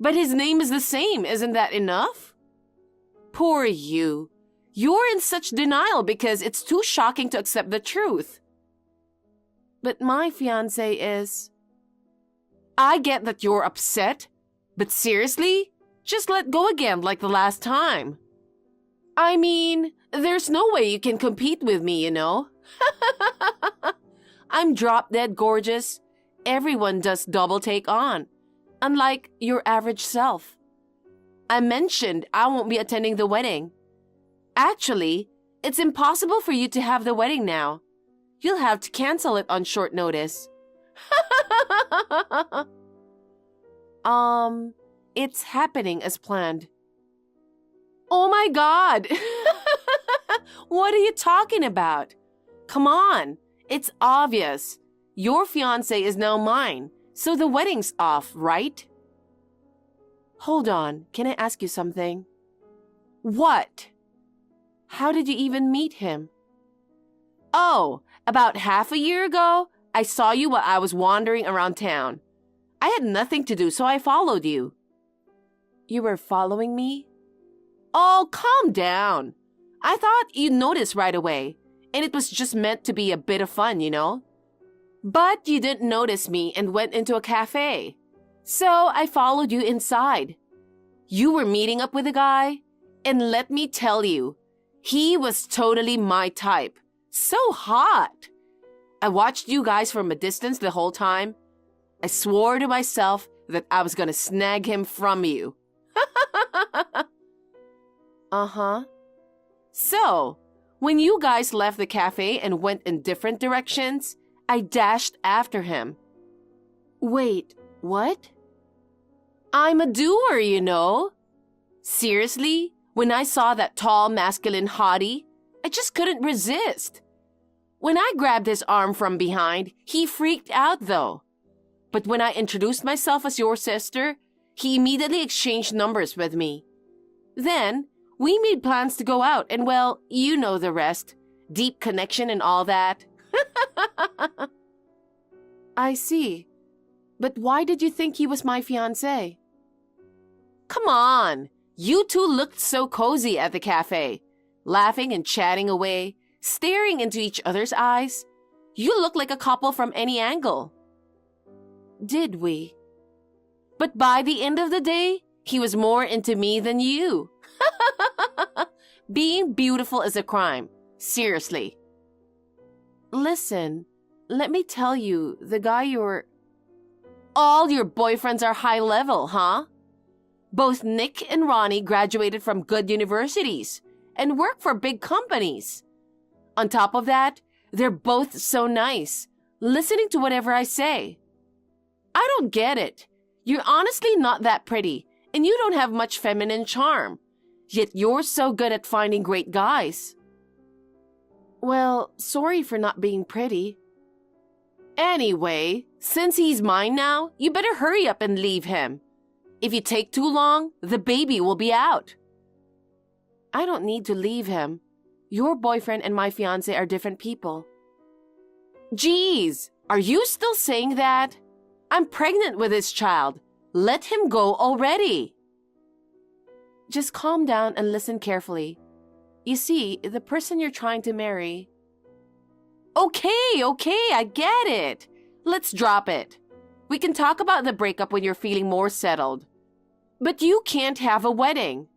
But his name is the same, isn't that enough? Poor you. You're in such denial because it's too shocking to accept the truth. But my fiancé is... I get that you're upset, but seriously? Just let go again like the last time. I mean, there's no way you can compete with me, you know? I'm drop-dead gorgeous. Everyone does double take on, unlike your average self. I mentioned I won't be attending the wedding. Actually, it's impossible for you to have the wedding now. You'll have to cancel it on short notice. It's happening as planned. Oh my God! What are you talking about? Come on, it's obvious. Your fiancé is now mine, so the wedding's off, right? Hold on, can I ask you something? What? How did you even meet him? Oh, about half a year ago, I saw you while I was wandering around town. I had nothing to do, so I followed you. You were following me? Oh, calm down. I thought you'd notice right away, and it was just meant to be a bit of fun, you know? But you didn't notice me and went into a cafe. So I followed you inside. You were meeting up with a guy, and let me tell you, he was totally my type. So hot. I watched you guys from a distance the whole time. I swore to myself that I was gonna snag him from you. Uh-huh. So, when you guys left the cafe and went in different directions, I dashed after him. Wait, what? I'm a doer, you know. Seriously, when I saw that tall, masculine hottie, I just couldn't resist. When I grabbed his arm from behind, he freaked out though. But when I introduced myself as your sister, he immediately exchanged numbers with me. Then, we made plans to go out and, well, you know the rest. Deep connection and all that. I see. But why did you think he was my fiancé? Come on. You two looked so cozy at the cafe, laughing and chatting away, staring into each other's eyes. You look like a couple from any angle. Did we? But by the end of the day, he was more into me than you. Being beautiful is a crime. Seriously. Listen, let me tell you, the guy you're... All your boyfriends are high level, huh? Both Nick and Ronnie graduated from good universities and work for big companies. On top of that, they're both so nice, listening to whatever I say. I don't get it. You're honestly not that pretty, and you don't have much feminine charm. Yet you're so good at finding great guys. Well, sorry for not being pretty. Anyway, since he's mine now, you better hurry up and leave him. If you take too long, the baby will be out. I don't need to leave him. Your boyfriend and my fiancé are different people. Geez, are you still saying that? I'm pregnant with this child. Let him go already. Just calm down and listen carefully. You see, the person you're trying to marry... Okay, I get it. Let's drop it. We can talk about the breakup when you're feeling more settled. But you can't have a wedding.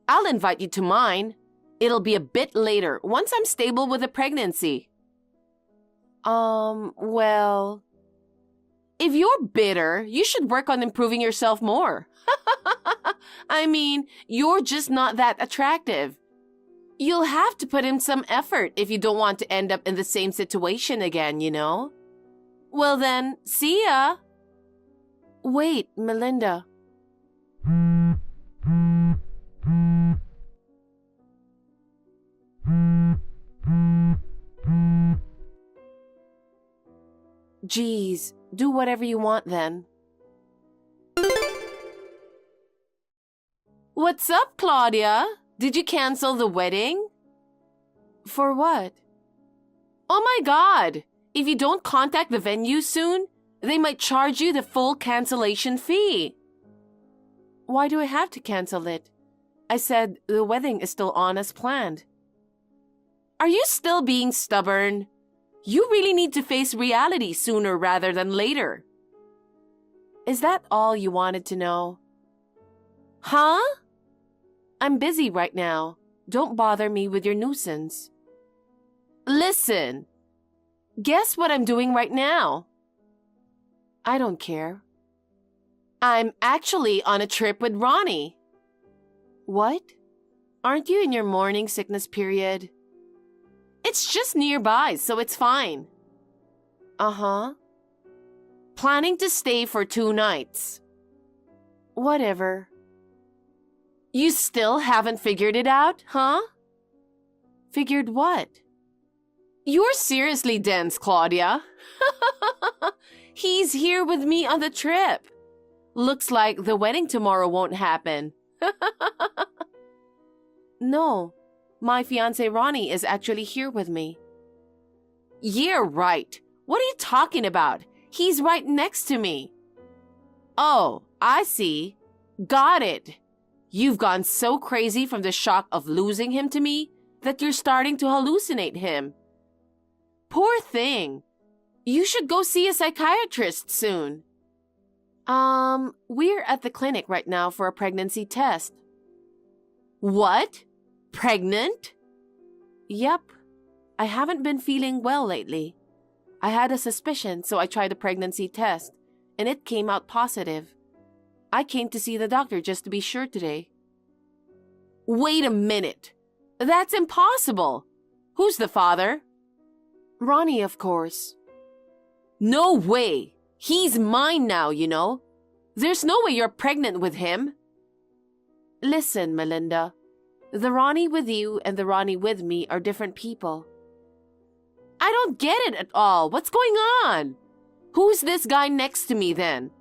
I'll invite you to mine. It'll be a bit later, once I'm stable with the pregnancy. Well... If you're bitter, you should work on improving yourself more. I mean, you're just not that attractive. You'll have to put in some effort if you don't want to end up in the same situation again, you know? Well then, see ya! Wait, Melinda. Geez, do whatever you want then. What's up, Claudia? Did you cancel the wedding? For what? Oh my God! If you don't contact the venue soon, they might charge you the full cancellation fee. Why do I have to cancel it? I said the wedding is still on as planned. Are you still being stubborn? You really need to face reality sooner rather than later. Is that all you wanted to know? Huh? I'm busy right now. Don't bother me with your nuisance. Listen, guess what I'm doing right now? I don't care. I'm actually on a trip with Ronnie. What? Aren't you in your morning sickness period? It's just nearby, so it's fine. Uh-huh. Planning to stay for 2 nights. Whatever. You still haven't figured it out, huh? Figured what? You're seriously dense, Claudia. He's here with me on the trip. Looks like the wedding tomorrow won't happen. No, my fiancé Ronnie is actually here with me. Yeah, right. What are you talking about? He's right next to me. Oh, I see. Got it. You've gone so crazy from the shock of losing him to me that you're starting to hallucinate him. Poor thing. You should go see a psychiatrist soon. We're at the clinic right now for a pregnancy test. What? Pregnant? Yep. I haven't been feeling well lately. I had a suspicion, so I tried a pregnancy test, and it came out positive. I came to see the doctor just to be sure today. Wait a minute. That's impossible. Who's the father? Ronnie, of course. No way. He's mine now, you know. There's no way you're pregnant with him. Listen, Melinda. The Ronnie with you and the Ronnie with me are different people. I don't get it at all. What's going on? Who's this guy next to me then?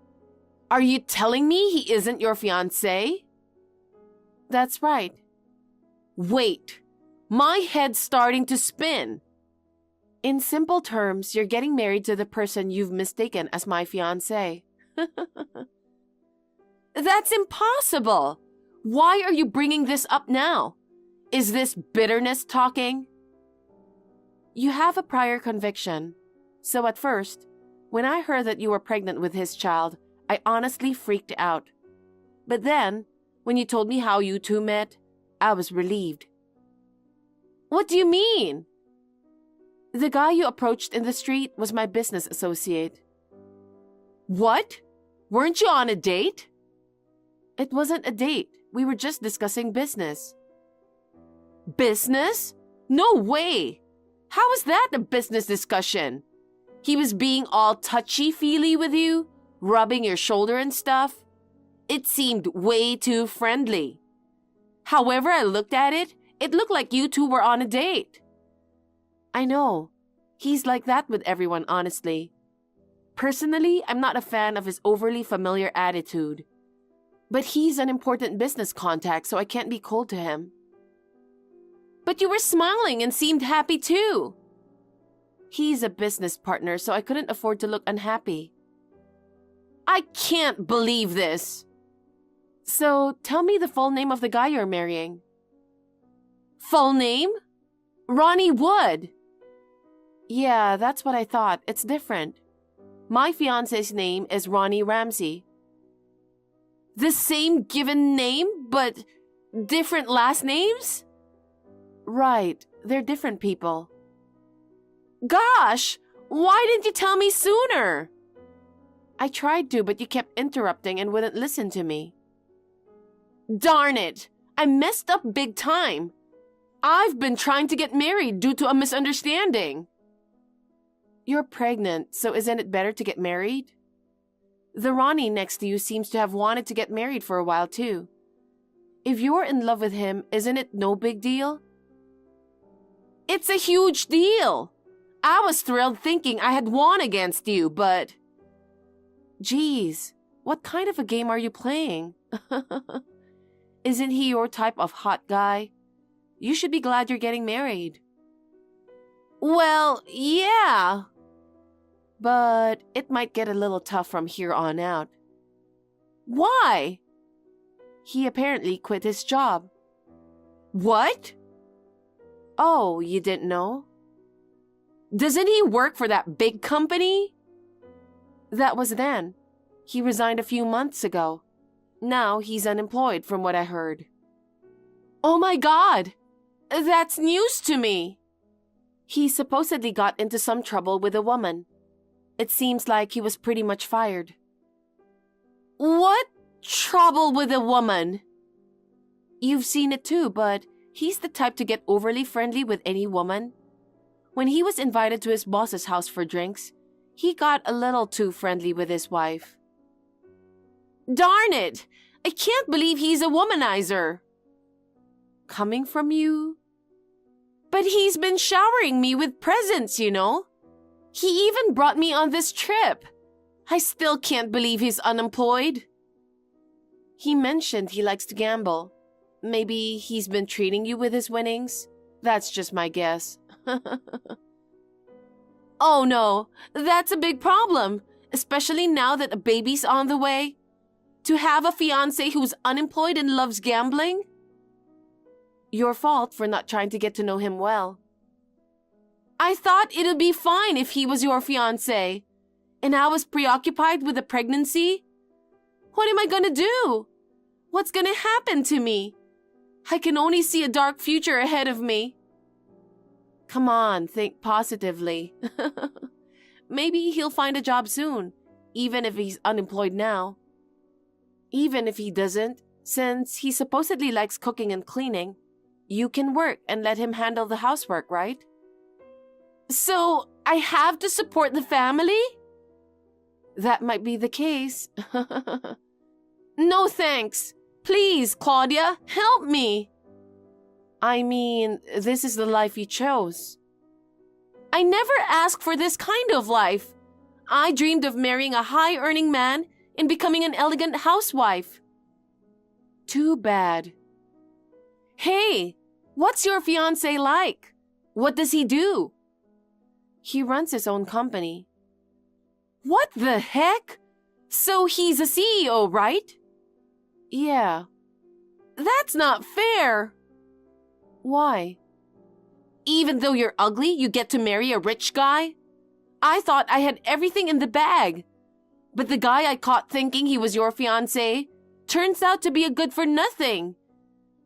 Are you telling me he isn't your fiancé? That's right. Wait, my head's starting to spin. In simple terms, you're getting married to the person you've mistaken as my fiancé. That's impossible. Why are you bringing this up now? Is this bitterness talking? You have a prior conviction. So at first, when I heard that you were pregnant with his child, I honestly freaked out. But then, when you told me how you two met, I was relieved. What do you mean? The guy you approached in the street was my business associate. What? Weren't you on a date? It wasn't a date. We were just discussing business. Business? No way! How was that a business discussion? He was being all touchy-feely with you, rubbing your shoulder and stuff. It seemed way too friendly. However I looked at it, it looked like you two were on a date. I know. He's like that with everyone, honestly. Personally, I'm not a fan of his overly familiar attitude. But he's an important business contact, so I can't be cold to him. But you were smiling and seemed happy too. He's a business partner, so I couldn't afford to look unhappy. I can't believe this. So, tell me the full name of the guy you're marrying. Full name? Ronnie Wood. Yeah, that's what I thought. It's different. My fiancé's name is Ronnie Ramsey. The same given name, but different last names? Right, they're different people. Gosh, why didn't you tell me sooner? I tried to, but you kept interrupting and wouldn't listen to me. Darn it! I messed up big time. I've been trying to get married due to a misunderstanding. You're pregnant, so isn't it better to get married? The Ronnie next to you seems to have wanted to get married for a while too. If you're in love with him, isn't it no big deal? It's a huge deal. I was thrilled thinking I had won against you, but... Geez, what kind of a game are you playing? Isn't he your type of hot guy? You should be glad you're getting married. Well, yeah. But it might get a little tough from here on out. Why? He apparently quit his job. What? Oh, you didn't know? Doesn't he work for that big company? That was then. He resigned a few months ago. Now he's unemployed from what I heard. Oh my God! That's news to me! He supposedly got into some trouble with a woman. It seems like he was pretty much fired. What trouble with a woman? You've seen it too, but he's the type to get overly friendly with any woman. When he was invited to his boss's house for drinks, he got a little too friendly with his wife. Darn it! I can't believe he's a womanizer. Coming from you? But he's been showering me with presents, you know. He even brought me on this trip. I still can't believe he's unemployed. He mentioned he likes to gamble. Maybe he's been treating you with his winnings? That's just my guess. Oh no, that's a big problem, especially now that a baby's on the way. To have a fiancé who's unemployed and loves gambling? Your fault for not trying to get to know him well. I thought it'd be fine if he was your fiancé, and I was preoccupied with the pregnancy. What am I gonna do? What's gonna happen to me? I can only see a dark future ahead of me. Come on, think positively. Maybe he'll find a job soon, even if he's unemployed now. Even if he doesn't, since he supposedly likes cooking and cleaning, you can work and let him handle the housework, right? So, I have to support the family? That might be the case. No thanks. Please, Claudia, help me. I mean, this is the life you chose. I never asked for this kind of life. I dreamed of marrying a high-earning man and becoming an elegant housewife. Too bad. Hey, what's your fiancé like? What does he do? He runs his own company. What the heck? So he's a CEO, right? Yeah. That's not fair. Why? Even though you're ugly, you get to marry a rich guy? I thought I had everything in the bag. But the guy I caught thinking he was your fiancé turns out to be a good-for-nothing.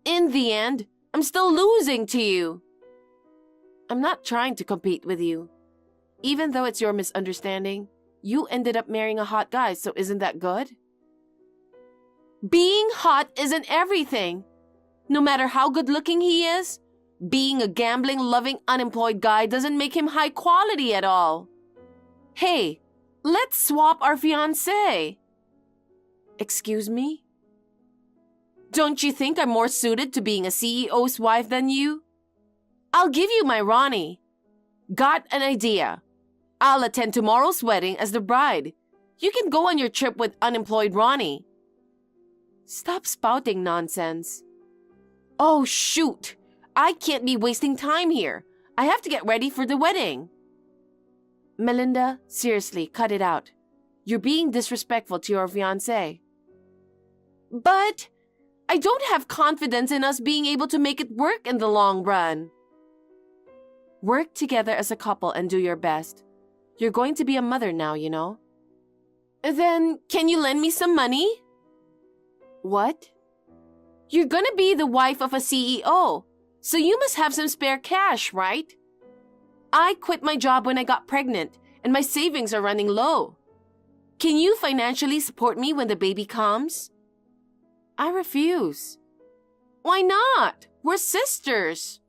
In the end, I'm still losing to you. I'm not trying to compete with you. Even though it's your misunderstanding, you ended up marrying a hot guy, so isn't that good? Being hot isn't everything. No matter how good-looking he is, being a gambling, loving, unemployed guy doesn't make him high quality at all. Hey, let's swap our fiancé. Excuse me? Don't you think I'm more suited to being a CEO's wife than you? I'll give you my Ronnie. Got an idea. I'll attend tomorrow's wedding as the bride. You can go on your trip with unemployed Ronnie. Stop spouting nonsense. Oh, shoot. I can't be wasting time here. I have to get ready for the wedding. Melinda, seriously, cut it out. You're being disrespectful to your fiancé. But I don't have confidence in us being able to make it work in the long run. Work together as a couple and do your best. You're going to be a mother now, you know. Then, can you lend me some money? What? You're gonna be the wife of a CEO, so you must have some spare cash, right? I quit my job when I got pregnant, and my savings are running low. Can you financially support me when the baby comes? I refuse. Why not? We're sisters.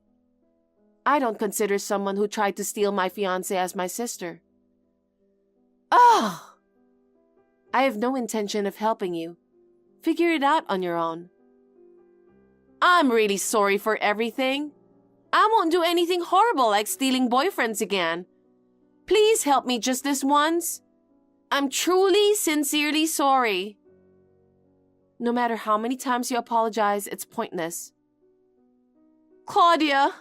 I don't consider someone who tried to steal my fiancé as my sister. Oh! I have no intention of helping you. Figure it out on your own. I'm really sorry for everything. I won't do anything horrible like stealing boyfriends again. Please help me just this once. I'm truly, sincerely sorry. No matter how many times you apologize, it's pointless. Claudia,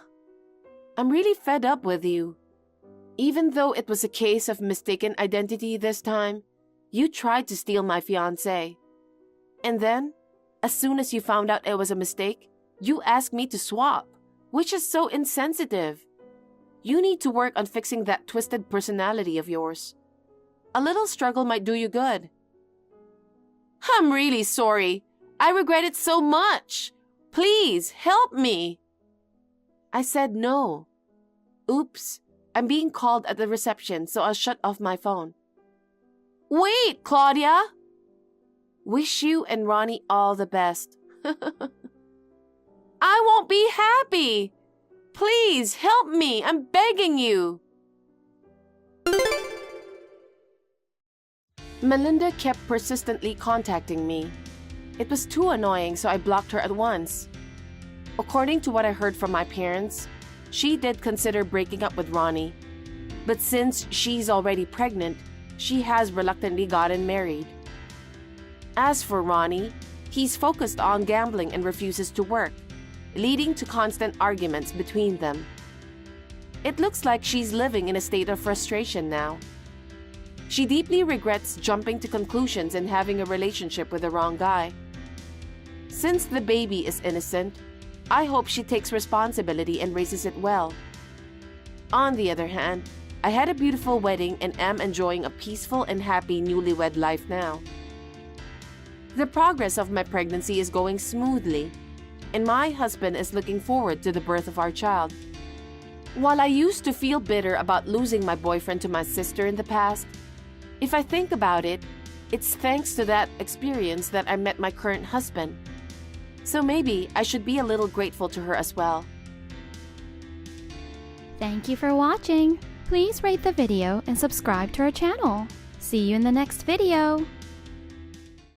I'm really fed up with you. Even though it was a case of mistaken identity this time, you tried to steal my fiancé. And then, as soon as you found out it was a mistake, you asked me to swap, which is so insensitive. You need to work on fixing that twisted personality of yours. A little struggle might do you good. I'm really sorry. I regret it so much. Please, help me. I said no. Oops, I'm being called at the reception, so I'll shut off my phone. Wait, Claudia! Wish you and Ronnie all the best. I won't be happy. Please, help me. I'm begging you. Melinda kept persistently contacting me. It was too annoying, so I blocked her at once. According to what I heard from my parents, she did consider breaking up with Ronnie. But since she's already pregnant, she has reluctantly gotten married. As for Ronnie, he's focused on gambling and refuses to work, leading to constant arguments between them. It looks like she's living in a state of frustration now. She deeply regrets jumping to conclusions and having a relationship with the wrong guy. Since the baby is innocent, I hope she takes responsibility and raises it well. On the other hand, I had a beautiful wedding and am enjoying a peaceful and happy newlywed life now. The progress of my pregnancy is going smoothly, and my husband is looking forward to the birth of our child. While I used to feel bitter about losing my boyfriend to my sister in the past, if I think about it, it's thanks to that experience that I met my current husband. So maybe I should be a little grateful to her as well. Thank you for watching. Please rate the video and subscribe to our channel. See you in the next video.